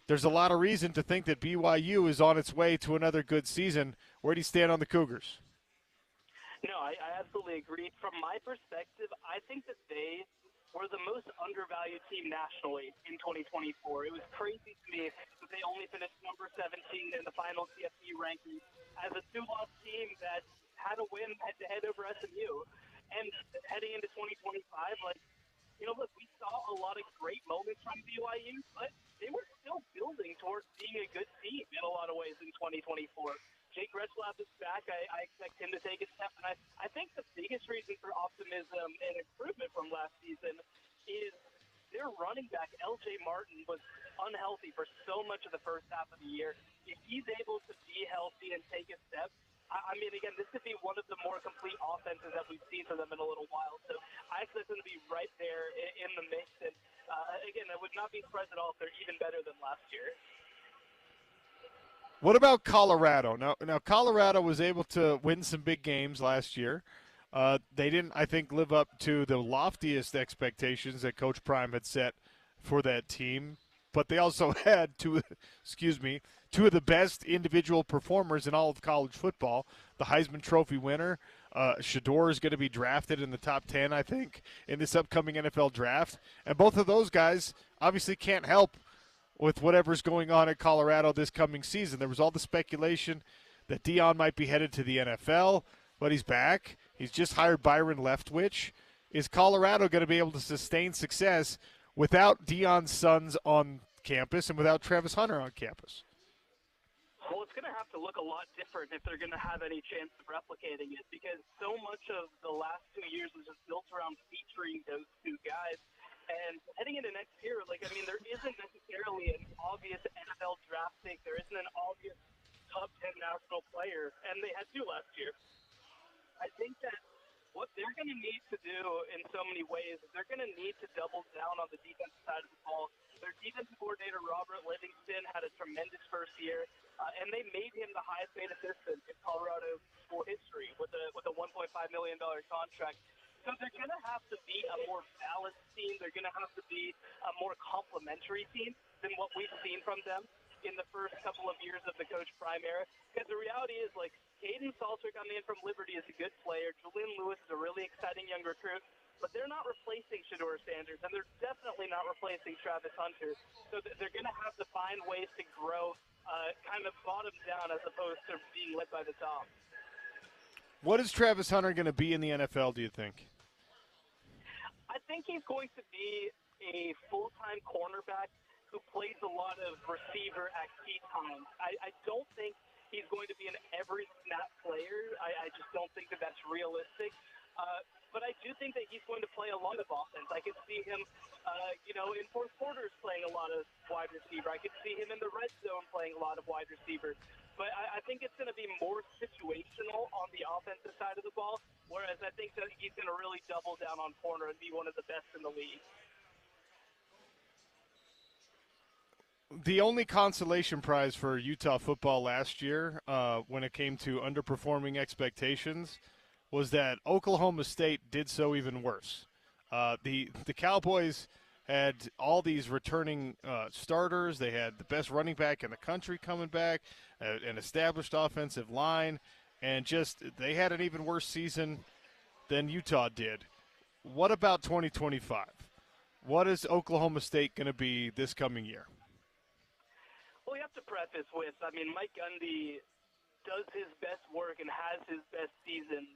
there's a lot of reason to think that BYU is on its way to another good season. Where do you stand on the Cougars? No, I absolutely agree. From my perspective, I think that they were the most undervalued team nationally in 2024. It was crazy to me that they only finished number 17 in the final CFP ranking as a 2-loss team that had a win head-to-head over SMU. And heading into 2025, look, we saw a lot of great moments from BYU, but they were still building towards being a good team in a lot of ways in 2024. Jake Retzlaff is back. I expect him to take a step, and I think the biggest reason for optimism and improvement from last season is their running back, L.J. Martin, was unhealthy for so much of the first half of the year. If he's able to be healthy and take a step, I mean, again, this could be one of the more complete offenses that we've seen from them in a little while. So I expect them to be right there in the mix. And, again, I would not be surprised at all if they're even better than last year. What about Colorado? Now Colorado was able to win some big games last year. They didn't, I think, live up to the loftiest expectations that Coach Prime had set for that team. But they also had two of the best individual performers in all of college football. The Heisman Trophy winner, Shador, is going to be drafted in the top 10, I think, in this upcoming NFL draft. And both of those guys obviously can't help with whatever's going on at Colorado this coming season. There was all the speculation that Deion might be headed to the NFL, but he's back. He's just hired Byron Leftwich. Is Colorado going to be able to sustain success without Deion's sons on campus and without Travis Hunter on campus? Well, it's going to have to look a lot different if they're going to have any chance of replicating it, because so much of the last 2 years was just built around featuring those two guys. And heading into next year, there isn't necessarily an obvious NFL draft pick. There isn't an obvious top 10 national player, and they had two last year. I think that what they're going to need to do in so many ways is they're going to need to double down on the defensive side of the ball. Their defensive coordinator, Robert Livingston, had a tremendous first year, and they made him the highest paid assistant in Colorado school history with a $1.5 million contract. So they're going to have to be a more balanced team. They're going to have to be a more complementary team than what we've seen from them in the first couple of years of the Coach Prime era. Because the reality is, Caden Salter coming in from Liberty is a good player. Julian Lewis is a really exciting young recruit. But they're not replacing Shedeur Sanders, and they're definitely not replacing Travis Hunter. So they're going to have to find ways to grow kind of bottom down as opposed to being led by the top. What is Travis Hunter going to be in the NFL, do you think? I think he's going to be a full-time cornerback who plays a lot of receiver at key times. I don't think he's going to be an every snap player. I just don't think that that's realistic. But I do think that he's going to play a lot of offense. I could see him, in fourth quarters playing a lot of wide receiver. I could see him in the red zone playing a lot of wide receiver. But I think it's going to be more situational on the offensive side of the ball, whereas I think that he's going to really double down on corner and be one of the best in the league. The only consolation prize for Utah football last year, when it came to underperforming expectations, was that Oklahoma State did so even worse. The Cowboys had all these returning starters. They had the best running back in the country coming back, an established offensive line, and they had an even worse season than Utah did. What about 2025? What is Oklahoma State going to be this coming year? Well, you have to preface with, Mike Gundy does his best work and has his best season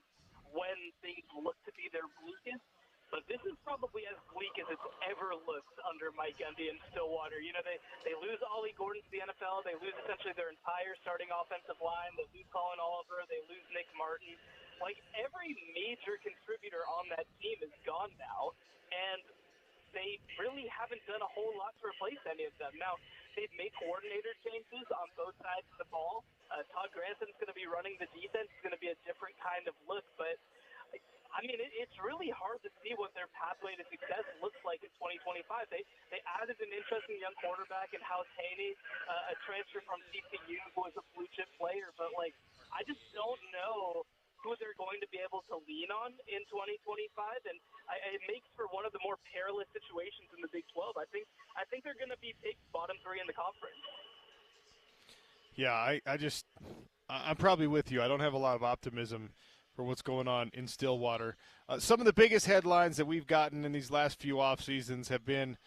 when things look to be their bleakest. But this is probably as bleak as it's ever looked under Mike Gundy in Stillwater. They lose Ollie Gordon to the NFL. They lose essentially their entire starting offensive line. They lose Colin Oliver. They lose Nick Martin. Every major contributor on that team is gone now, and they really haven't done a whole lot to replace any of them. Now, they've made coordinator changes on both sides of the ball. Todd Granson's going to be running the defense. It's going to be a different kind of look, but it's really hard to see what their pathway to success looks like in 2025. They added an interesting young quarterback in House Haney, a transfer from TCU who was a blue chip player, but I just don't know who they're going to be able to lean on in 2025, and it makes for one of the more perilous situations in the Big 12. I think they're going to be picked bottom three in the conference. Yeah, I'm probably with you. I don't have a lot of optimism for what's going on in Stillwater. Some of the biggest headlines that we've gotten in these last few off seasons have been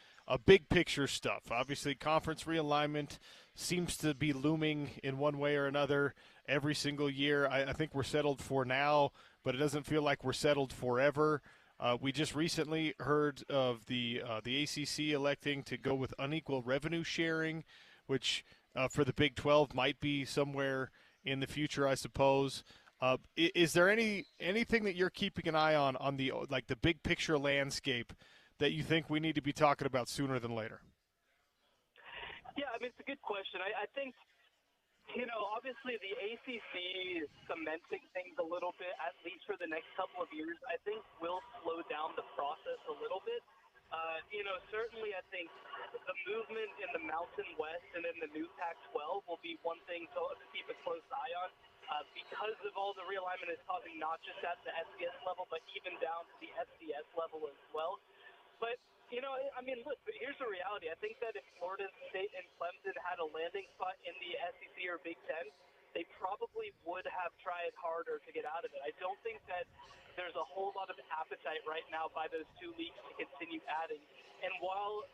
big picture stuff. Obviously, conference realignment seems to be looming in one way or another every single year. I think we're settled for now, but it doesn't feel like we're settled forever. We just recently heard of the ACC electing to go with unequal revenue sharing, which for the Big 12 might be somewhere in the future, I suppose. Is there anything that you're keeping an eye on the big picture landscape that you think we need to be talking about sooner than later? Yeah, it's a good question. I think, obviously the ACC is cementing things a little bit, at least for the next couple of years. I think will slow down the process a little bit. Certainly I think the movement in the Mountain West and in the new Pac-12 will be one thing to keep a close eye on because of all the realignment is causing not just at the FCS level, but even down to the FCS level as well. But, look, here's the reality. I think that if Florida State and Clemson had a landing spot in the SEC or Big Ten, they probably would have tried harder to get out of it. I don't think that there's a whole lot of appetite right now by those two leagues to continue adding. And while,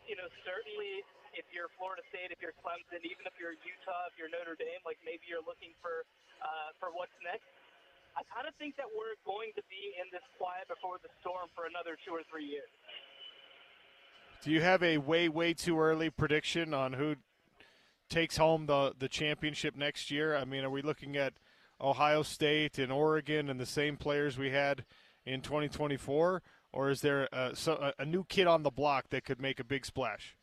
certainly if you're Florida State, if you're Clemson, even if you're Utah, if you're Notre Dame, maybe you're looking for what's next, I kind of think that we're going to be in this quiet before the storm for another 2 or 3 years. Do you have a way too early prediction on who takes home the championship next year? I mean, are we looking at Ohio State and Oregon and the same players we had in 2024, or is there a new kid on the block that could make a big splash?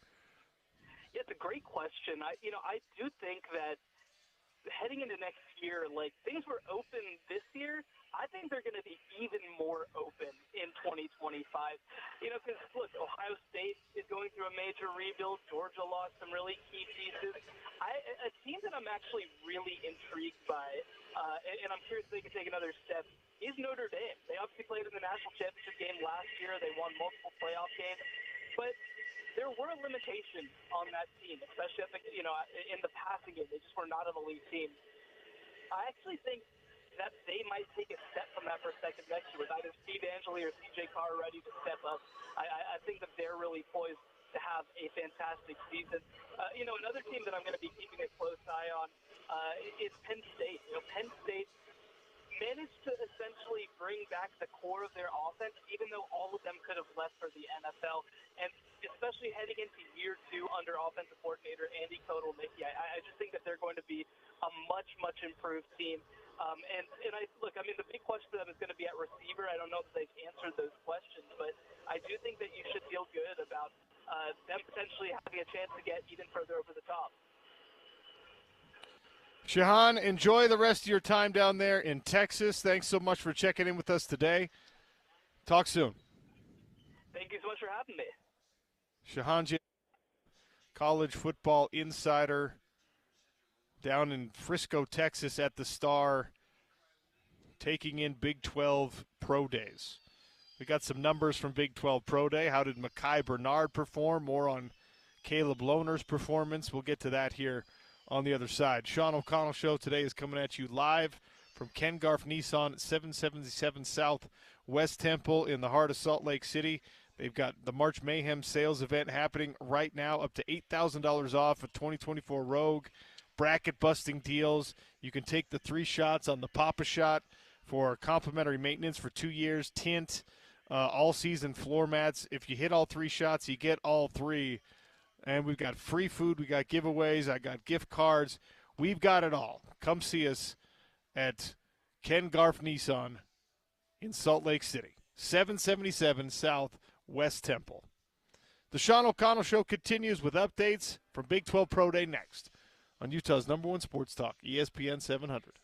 Yeah, it's a great question. I do think that heading into next year, like things were open this year, I think they're going to be even more open in 2025. Because look, Ohio State is going through a major rebuild. Georgia lost some really key pieces. A team that I'm actually really intrigued by, and I'm curious if they can take another step, is Notre Dame. They obviously played in the national championship game last year. They won multiple playoff games, but there were limitations on that team, especially in the passing game. They just were not an elite team. I actually think that they might take a step from that perspective next year with either Steve Angeli or CJ Carr ready to step up. I think that they're really poised to have a fantastic season. Another team that I'm going to be keeping a close eye on is Penn State. Penn State managed to essentially bring back the core of their offense, even though all of them could have left for the NFL. And especially heading into year 2 under offensive coordinator Andy Kotelnicki, I just think that they're going to be a much improved team. The big question for them is going to be at receiver. I don't know if they've answered those questions, but I do think that you should feel good about them potentially having a chance to get even further over the top. Shahan, enjoy the rest of your time down there in Texas. Thanks so much for checking in with us today. Talk soon. Thank you so much for having me. Shahan, college football insider down in Frisco, Texas at the Star, taking in Big 12 Pro Days. We got some numbers from Big 12 Pro Day. How did Mekhi Bernard perform? More on Caleb Lohner's performance. We'll get to that here on the other side. Sean O'Connell Show today is coming at you live from Ken Garff Nissan at 777 South West Temple in the heart of Salt Lake City. They've got the March Mayhem sales event happening right now, up to $8,000 off a 2024 Rogue. Bracket busting deals. You can take the 3 shots on the Papa Shot for complimentary maintenance for 2 years, tint, all-season floor mats. If you hit all 3 shots, you get all 3. And we've got free food. We got giveaways. I got gift cards. We've got it all. Come see us at Ken Garff Nissan in Salt Lake City, 777 South West Temple. The Sean O'Connell Show continues with updates from Big 12 Pro Day next on Utah's #1 sports talk, ESPN 700.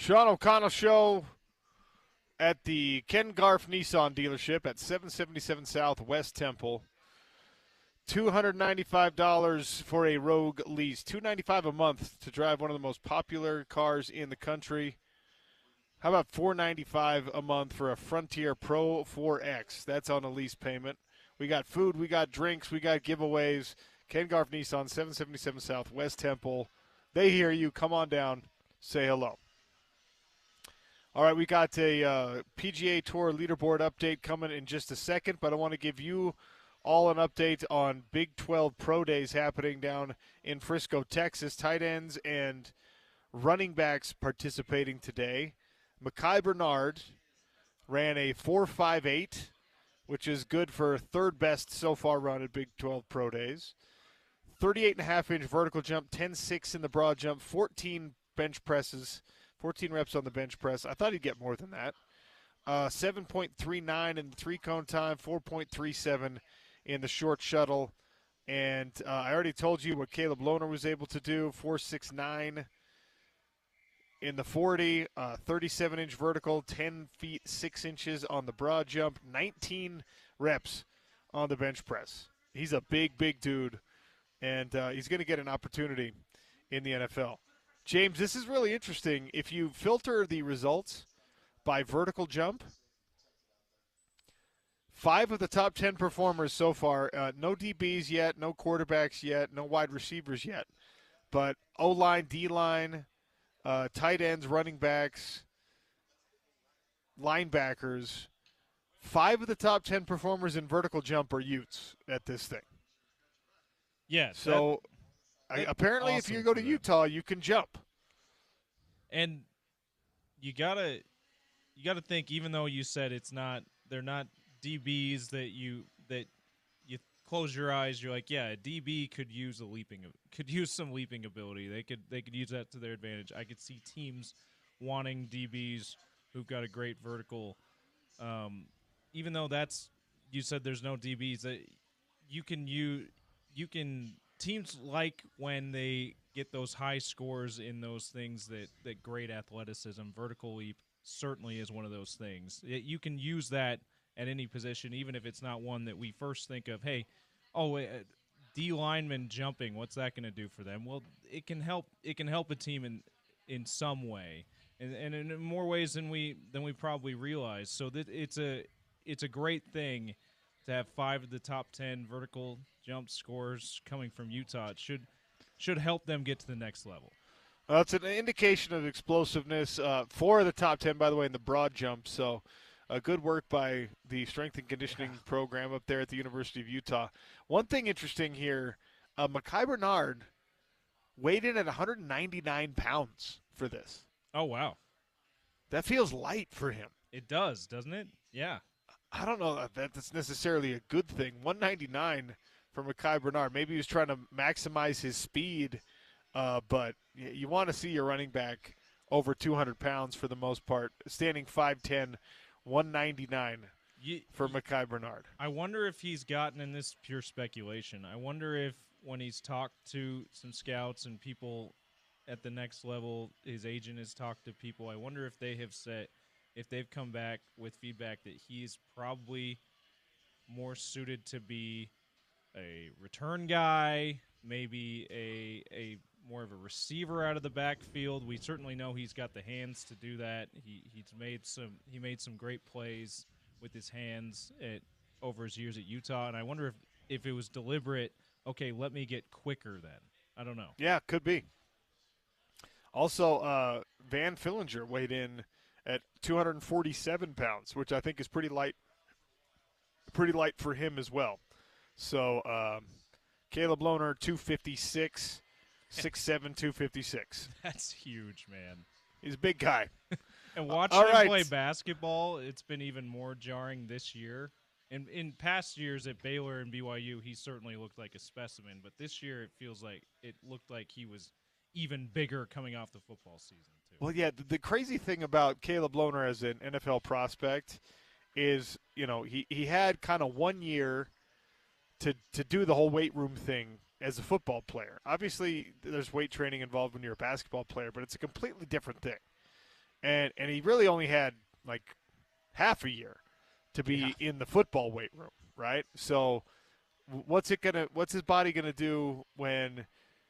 Sean O'Connell Show at the Ken Garff Nissan dealership at 777 South West Temple. $295 for a Rogue lease. $295 a month to drive one of the most popular cars in the country. How about $495 a month for a Frontier Pro 4X? That's on a lease payment. We got food, we got drinks, we got giveaways. Ken Garff Nissan, 777 South West Temple. They hear you. Come on down. Say hello. All right, we got a PGA Tour leaderboard update coming in just a second, but I want to give you all an update on Big 12 Pro Days happening down in Frisco, Texas. Tight ends and running backs participating today. Mekhi Bernard ran a 4.58, which is good for third best so far run at Big 12 Pro Days. 38.5-inch vertical jump, 10.6 in the broad jump, 14 bench presses, 14 reps on the bench press. I thought he'd get more than that. 7.39 in the three-cone time, 4.37 in the short shuttle. And I already told you what Caleb Lohner was able to do, 4.69 in the 40, 37-inch vertical, 10 feet 6 inches on the broad jump, 19 reps on the bench press. He's a big, big dude, and he's going to get an opportunity in the NFL. James, this is really interesting. If you filter the results by vertical jump, 5 of the top 10 performers so far, no DBs yet, no quarterbacks yet, no wide receivers yet, but O-line, D-line, tight ends, running backs, linebackers. 5 of the top 10 performers in vertical jump are Utes at this thing. Yes. So apparently if you go to Utah, you can jump. And you gotta think, even though you said they're not DBs that you close your eyes, you're like, yeah, a DB could use some leaping ability. They could use that to their advantage. I could see teams wanting DBs who've got a great vertical. Even though you said there's no DBs, that you can teams like when they get those high scores in those things that great athleticism. Vertical leap certainly is one of those things. You can use that at any position, even if it's not one that we first think of. Hey, D lineman jumping, what's that going to do for them? Well, it can help a team in some way, and in more ways than we probably realize. So that it's a great thing to have 5 of the top 10 vertical jump scores coming from Utah. It should help them get to the next level. It's an indication of explosiveness. 4 of the top 10, by the way, in the broad jump. So good work by the strength and conditioning program up there at the University of Utah. One thing interesting here, Mekhi Bernard weighed in at 199 pounds for this. Oh, wow. That feels light for him. It does, doesn't it? Yeah. I don't know if that's necessarily a good thing. 199 for Mekhi Bernard. Maybe he was trying to maximize his speed, but you want to see your running back over 200 pounds for the most part. Standing 5'10", 199 for Mekhi Bernard. I wonder if he's gotten, in this pure speculation, I wonder if when he's talked to some scouts and people at the next level, his agent has talked to people, I wonder if they've come back with feedback that he's probably more suited to be a return guy, maybe a more of a receiver out of the backfield. We certainly know he's got the hands to do that. He made some great plays with his hands over his years at Utah, and I wonder if it was deliberate. Okay, let me get quicker then. I don't know. Yeah, could be. Also, Van Fillinger weighed in at 247 pounds, which I think is pretty light for him as well. So Caleb Lohner, 256, 6'7", 256. That's huge, man. He's a big guy. And watching him play basketball, it's been even more jarring this year. And in past years at Baylor and BYU, he certainly looked like a specimen. But this year, it looked like he was even bigger coming off the football season, too. Well, yeah, the crazy thing about Caleb Lohner as an NFL prospect is, he had kind of 1 year to do the whole weight room thing as a football player. Obviously, there's weight training involved when you're a basketball player, but it's a completely different thing. and he really only had like half a year to be in the football weight room, right? So what's his body gonna do when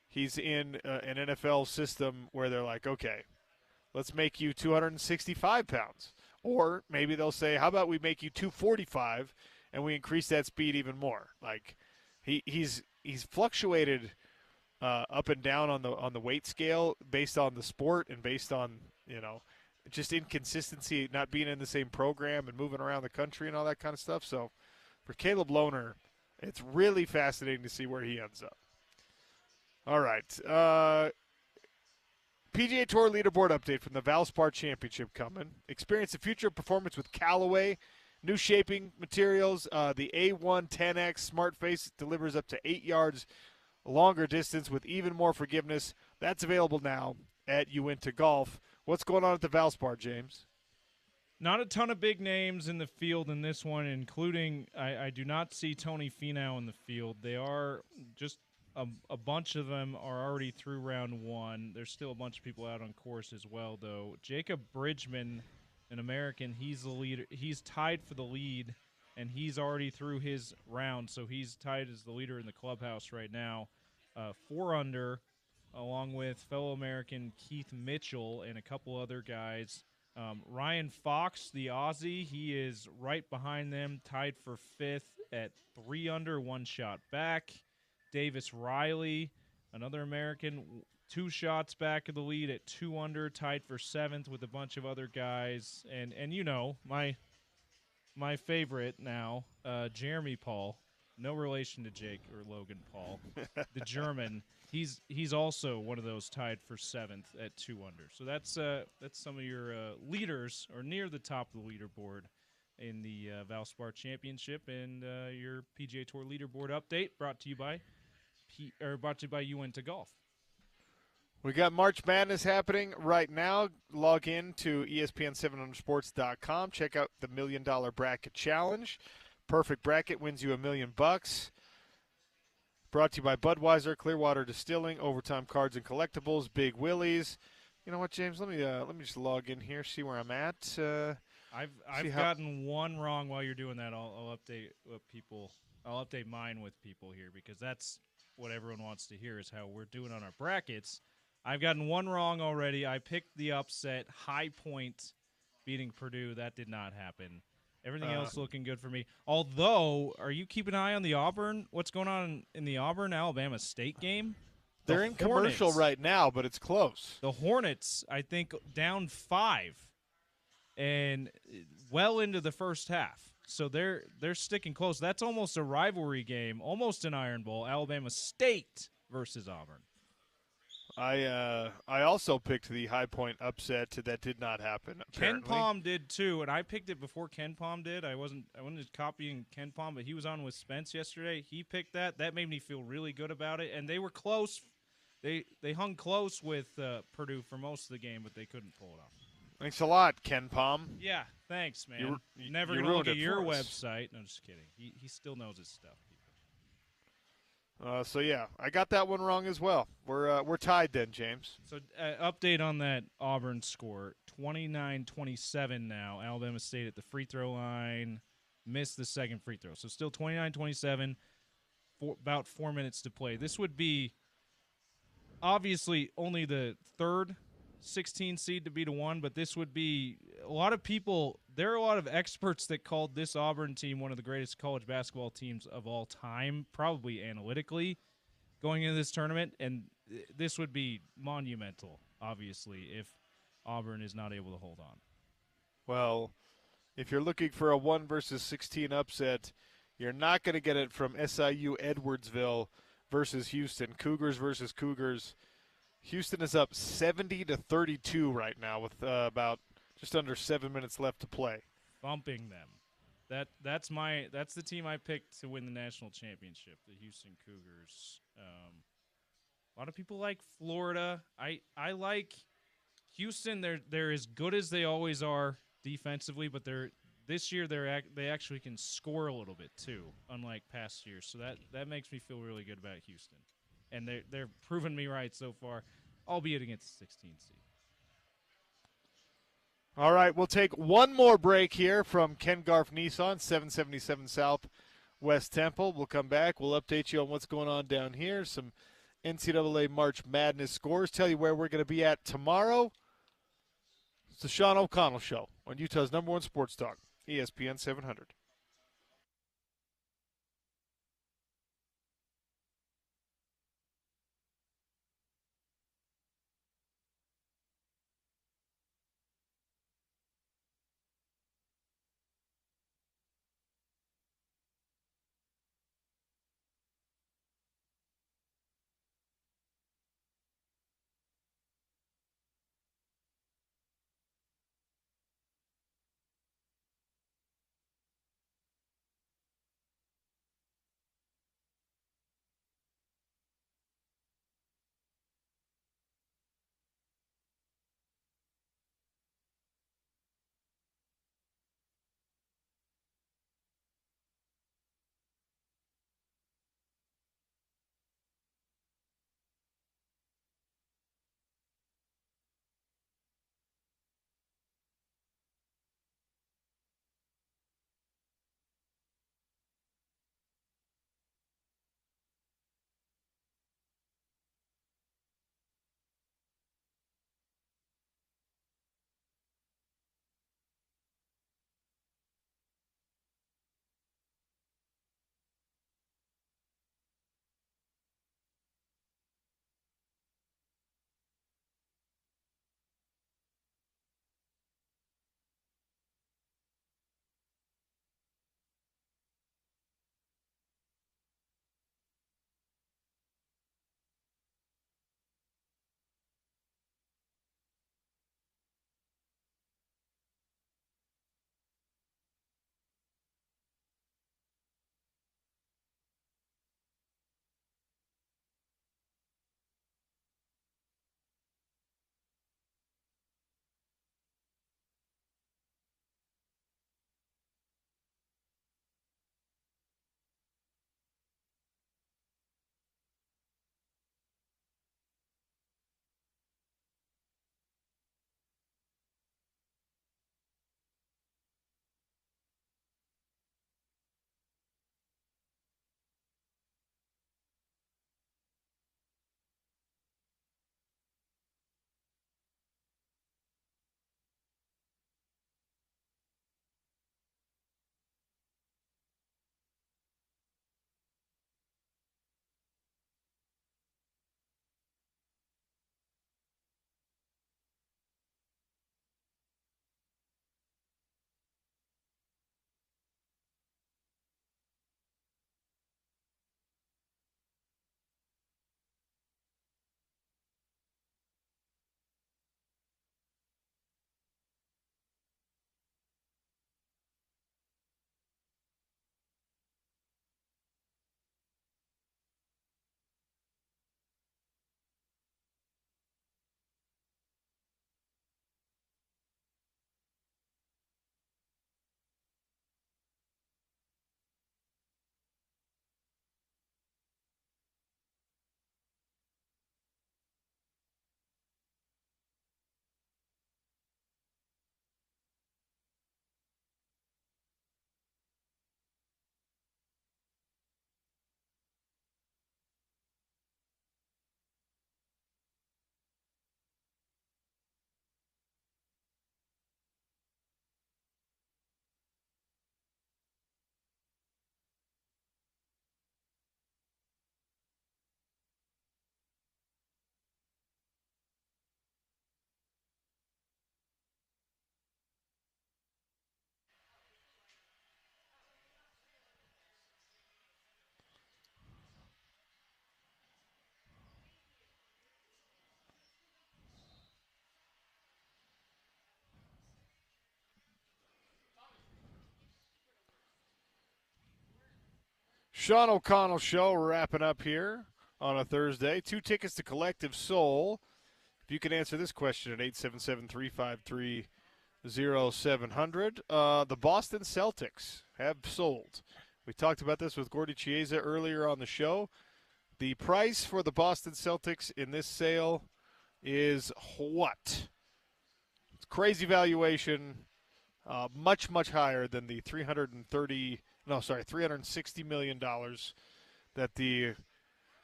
he's in an NFL system where they're like, okay, let's make you 265 pounds, or maybe they'll say, how about we make you 245 and we increase that speed even more? Like he's fluctuated up and down on the weight scale based on the sport and based on just inconsistency, not being in the same program and moving around the country and all that kind of stuff. So for Caleb Lohner, it's really fascinating to see where he ends up. All right. PGA Tour leaderboard update from the Valspar Championship coming. Experience the future of performance with Callaway. New shaping materials. The A1 10X Smart Face delivers up to 8 yards longer distance with even more forgiveness. That's available now at Uinta Golf. What's going on at the Valspar, James? Not a ton of big names in the field in this one, including I do not see Tony Finau in the field. They are just a bunch of them are already through round one. There's still a bunch of people out on course as well, though. Jacob Bridgman, an American, he's the leader. He's tied for the lead, and he's already through his round, so he's tied as the leader in the clubhouse right now. 4 under, along with fellow American Keith Mitchell and a couple other guys. Ryan Fox, the Aussie, he is right behind them, tied for 5th at 3 under, 1 shot back. Davis Riley, another American, 2 shots back of the lead at 2 under, tied for 7th with a bunch of other guys. And my favorite now, Jeremy Paul, no relation to Jake or Logan Paul, the German. He's also one of those tied for 7th at 2 under. So that's some of your leaders, or near the top of the leaderboard in the Valspar Championship, and your PGA Tour leaderboard update brought to you by Uinta Golf. We got March Madness happening right now. Log in to ESPN700sports.com. Check out the $1 Million Bracket Challenge. Perfect bracket wins you $1 million. Brought to you by Budweiser, Clearwater Distilling, Overtime Cards and Collectibles, Big Willie's. You know what, James? Let me just log in here, see where I'm at. I've gotten one wrong while you're doing that. I'll update people. I'll update mine with people here, because that's what everyone wants to hear, is how we're doing on our brackets. I've gotten one wrong already. I picked the upset, High Point beating Purdue. That did not happen. Everything else looking good for me. Although, are you keeping an eye on the Auburn? What's going on in the Auburn-Alabama State game? They're in commercial right now, but it's close. The Hornets, I think, down 5 and well into the first half. So they're sticking close. That's almost a rivalry game, almost an Iron Bowl, Alabama State versus Auburn. I also picked the High Point upset. That did not happen, apparently. KenPom did too, and I picked it before KenPom did. I wasn't copying KenPom, but he was on with Spence yesterday. He picked that. That made me feel really good about it, and they were close. They hung close with Purdue for most of the game, but they couldn't pull it off. Thanks a lot, KenPom. Yeah, thanks, man. You never going to look at your for us. website. No, just kidding. He still knows his stuff. So yeah, I got that one wrong as well. We're tied then, James. So update on that Auburn score: 29-27 now. Alabama State at the free throw line, missed the second free throw, so still 29-27. About 4 minutes to play. This would be obviously only the third 16 seed to beat a 1, but this would be a lot of people. There are a lot of experts that called this Auburn team one of the greatest college basketball teams of all time, probably analytically, going into this tournament, and this would be monumental, obviously, if Auburn is not able to hold on. Well, if you're looking for a 1 versus 16 upset, you're not going to get it from SIU Edwardsville versus Houston. Cougars versus Cougars. Houston is up 70-32 right now with about just under 7 minutes left to play. Bumping them. That's the team I picked to win the national championship, the Houston Cougars. A lot of people like Florida. I like Houston. They're as good as they always are defensively, but this year they actually can score a little bit too, unlike past years. So that makes me feel really good about Houston. And they're proving me right so far, albeit against the 16 seed. All right, we'll take one more break here from Ken Garff Nissan, 777 South West Temple. We'll come back. We'll update you on what's going on down here, some NCAA March Madness scores, tell you where we're going to be at tomorrow. It's the Sean O'Connell Show on Utah's #1 sports talk, ESPN 700. Sean O'Connell Show wrapping up here on a Thursday. 2 tickets to Collective Soul. If you can answer this question at 877-353-0700. The Boston Celtics have sold. We talked about this with Gordy Chiesa earlier on the show. The price for the Boston Celtics in this sale is what? Let's crazy valuation, much, much higher than the $360 million that the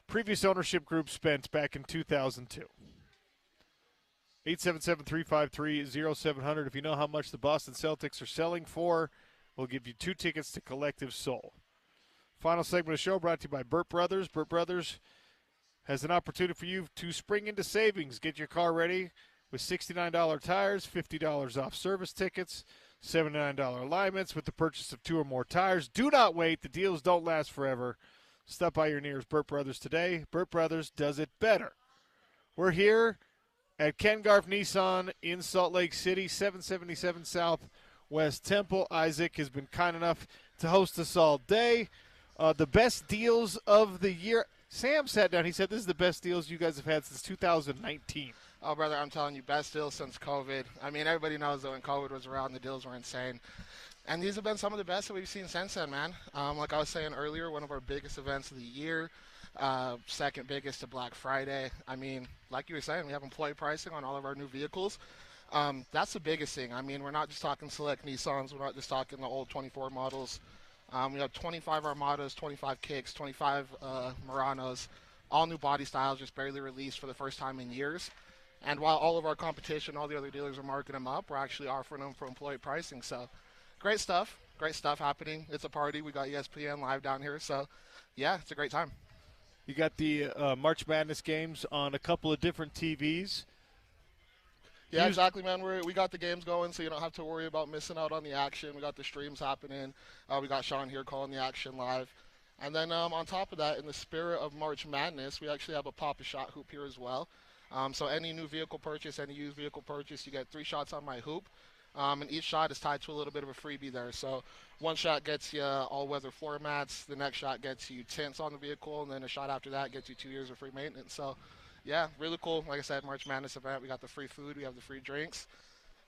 previous ownership group spent back in 2002. 877-353-0700. If you know how much the Boston Celtics are selling for, we'll give you 2 tickets to Collective Soul. Final segment of the show brought to you by Burt Brothers. Burt Brothers has an opportunity for you to spring into savings. Get your car ready with $69 tires, $50 off service tickets, $79 alignments with the purchase of 2 or more tires. Do not wait. The deals don't last forever. Stop by your nearest Burt Brothers today. Burt Brothers does it better. We're here at Ken Garff Nissan in Salt Lake City, 777 South West Temple. Isaac has been kind enough to host us all day. The best deals of the year. Sam sat down. He said this is the best deals you guys have had since 2019. Oh, brother, I'm telling you, best deals since COVID. I mean, everybody knows that when COVID was around, the deals were insane. And these have been some of the best that we've seen since then, man. Like I was saying earlier, one of our biggest events of the year. Second biggest to Black Friday. I mean, like you were saying, we have employee pricing on all of our new vehicles. That's the biggest thing. I mean, we're not just talking select Nissans. We're not just talking the old 24 models. We have 25 Armadas, 25 Kicks, 25 Muranos, all new body styles just barely released for the first time in years. And while all of our competition, all the other dealers are marking them up, we're actually offering them for employee pricing. So great stuff happening. It's a party. We got ESPN live down here. So, yeah, it's a great time. You got the March Madness games on a couple of different TVs. Yeah, exactly, man. We got the games going, so you don't have to worry about missing out on the action. We got the streams happening. We got Sean here calling the action live. And then on top of that, in the spirit of March Madness, we actually have a Pop-A-Shot hoop here as well. So any new vehicle purchase, any used vehicle purchase, you get 3 shots on my hoop. And each shot is tied to a little bit of a freebie there. So one shot gets you all-weather floor mats. The next shot gets you tints on the vehicle. And then a shot after that gets you 2 years of free maintenance. So, yeah, really cool. Like I said, March Madness event. We got the free food. We have the free drinks.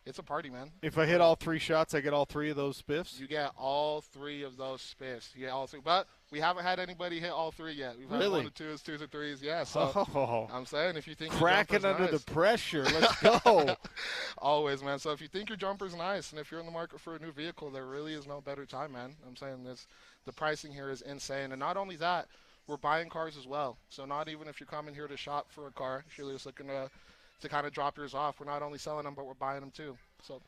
It's a party, man. If I hit all 3 shots, I get all 3 of those spiffs? You get all 3 of those spiffs. You get all 3. But we haven't had anybody hit all 3 yet. We've had really? 1 or 2s, 2s or 3s. Yeah, so I'm saying if you think cracking under nice, the pressure. Let's go. Always, man. So if you think your jumper's nice and if you're in the market for a new vehicle, there really is no better time, man. I'm saying the pricing here is insane. And not only that, we're buying cars as well. So not even if you're coming here to shop for a car, if you're just looking to kind of drop yours off, we're not only selling them, but we're buying them too. So.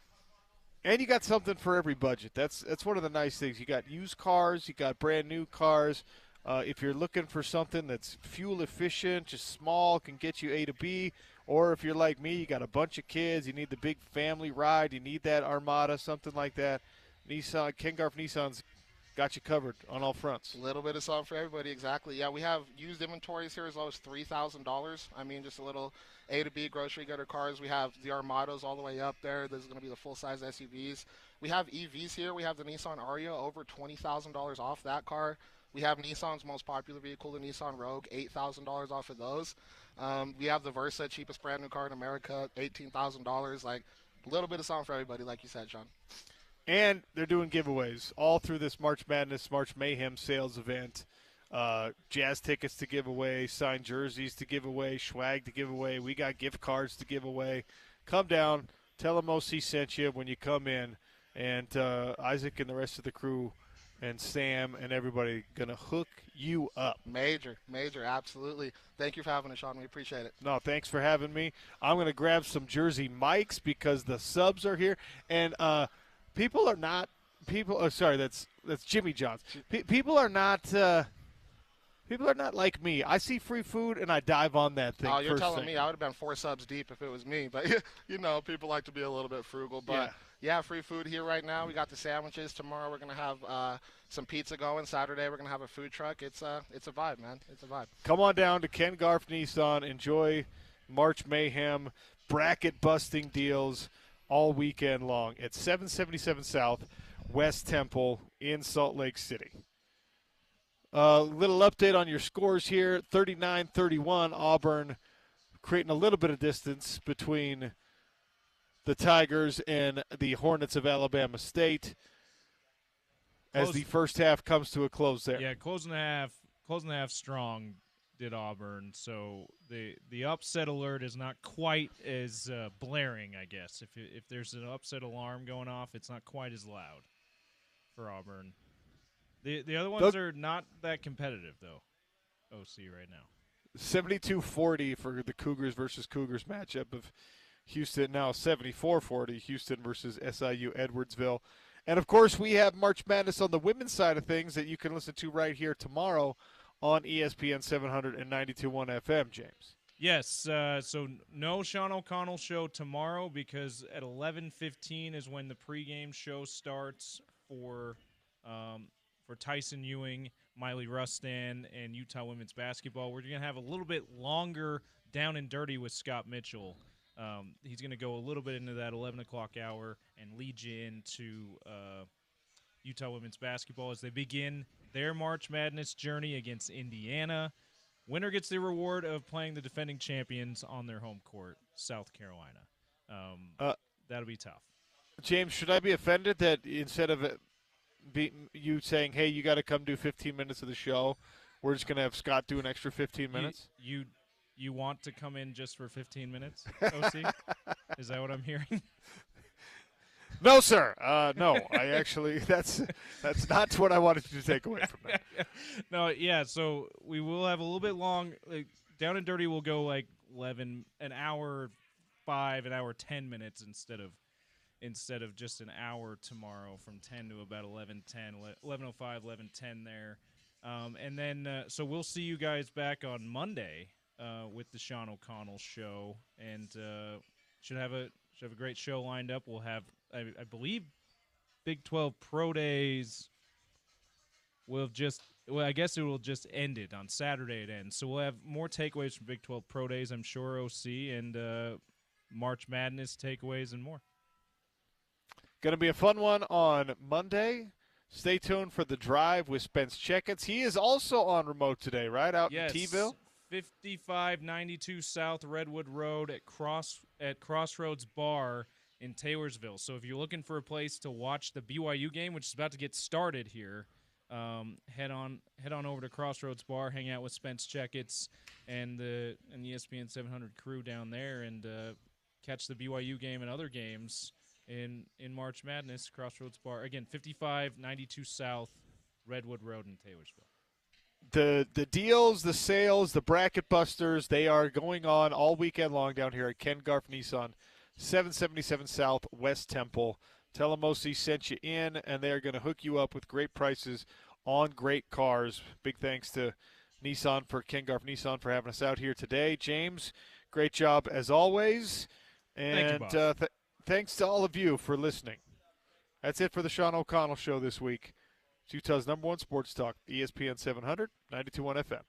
And you got something for every budget. That's one of the nice things. You got used cars, you got brand new cars. If you're looking for something that's fuel efficient, just small, can get you A to B, or if you're like me, you got a bunch of kids, you need the big family ride, you need that Armada, something like that. Nissan, Ken Garff Nissan's got you covered on all fronts. A little bit of something for everybody, exactly. Yeah, we have used inventories here as low as $3,000. I mean, just a little A to B grocery getter cars. We have the Armadas all the way up there. This is going to be the full-size SUVs. We have EVs here. We have the Nissan Ariya, over $20,000 off that car. We have Nissan's most popular vehicle, the Nissan Rogue, $8,000 off of those. We have the Versa, cheapest brand new car in America, $18,000. Like, a little bit of something for everybody, like you said, Sean. And they're doing giveaways all through this March Madness, March Mayhem sales event. Jazz tickets to give away, signed jerseys to give away, swag to give away. We got gift cards to give away. Come down, tell them OC sent you when you come in. And Isaac and the rest of the crew and Sam and everybody going to hook you up. Major, absolutely. Thank you for having us, Sean. We appreciate it. No, thanks for having me. I'm going to grab some Jersey mics because the subs are here. And people are not – that's Jimmy John's. People are not like me. I see free food and I dive on that thing. Oh, you're telling me I would have been 4 subs deep if it was me. But, people like to be a little bit frugal. But, yeah, free food here right now. We got the sandwiches. Tomorrow we're going to have some pizza going. Saturday we're going to have a food truck. It's a vibe, man. It's a vibe. Come on down to Ken Garff Nissan. Enjoy March Mayhem, bracket-busting deals all weekend long at 777 South West Temple in Salt Lake City. Little update on your scores here. 39-31, Auburn creating a little bit of distance between the Tigers and the Hornets of Alabama State as the first half comes to a close there. Yeah, closing the half strong. did Auburn. So the upset alert is not quite as blaring, I guess. If there's an upset alarm going off, it's not quite as loud for Auburn. The other ones are not that competitive, though, OC right now. 72-40 for the Cougars versus Cougars matchup of Houston, now 74-40, Houston versus SIU Edwardsville. And, of course, we have March Madness on the women's side of things that you can listen to right here tomorrow on ESPN 700 and 92.1 FM, James. Yes, so no Sean O'Connell show tomorrow because at 11:15 is when the pregame show starts for Tyson Ewing, Miley Rustan, and Utah women's basketball. We're going to have a little bit longer down and dirty with Scott Mitchell. He's going to go a little bit into that 11 o'clock hour and lead you into Utah women's basketball as they begin their March Madness journey against Indiana. Winner gets the reward of playing the defending champions on their home court, South Carolina. That'll be tough. James, should I be offended that instead of you saying, hey, you got to come do 15 minutes of the show, we're just going to have Scott do an extra 15 minutes? You want to come in just for 15 minutes, OC? Is that what I'm hearing? No, sir. No, I actually that's not what I wanted you to take away from that. No, yeah. So we will have a little bit long. Down and dirty will go like 11, an hour 5, an hour 10 minutes instead of just an hour tomorrow from 10 to about 11:10, 11:05, 11:10 there, and then so we'll see you guys back on Monday with the Sean O'Connell show, and should have a great show lined up. We'll have, I believe, Big 12 Pro Days I guess it will just end it on Saturday. It ends. So we'll have more takeaways from Big 12 Pro Days, I'm sure, OC, and March Madness takeaways and more. Going to be a fun one on Monday. Stay tuned for The Drive with Spence Checketts. He is also on remote today, right, out in T-ville? 5592 South Redwood Road at Crossroads Bar in Taylorsville. So if you're looking for a place to watch the BYU game, which is about to get started here, head on over to Crossroads Bar, hang out with Spence Checketts and the ESPN 700 crew down there, and catch the BYU game and other games in March Madness. Crossroads Bar, again, 5592 South Redwood Road in Taylorsville. The deals, the sales, the bracket busters, they are going on all weekend long down here at Ken Garff Nissan, 777 South West Temple. Tell them OC sent you in, and they are going to hook you up with great prices on great cars. Big thanks to Nissan for Ken Garff Nissan for having us out here today. James, great job as always. And thank you, thanks to all of you for listening. That's it for the Sean O'Connell Show this week. It's Utah's #1 sports talk, ESPN 700, 92.1 FM.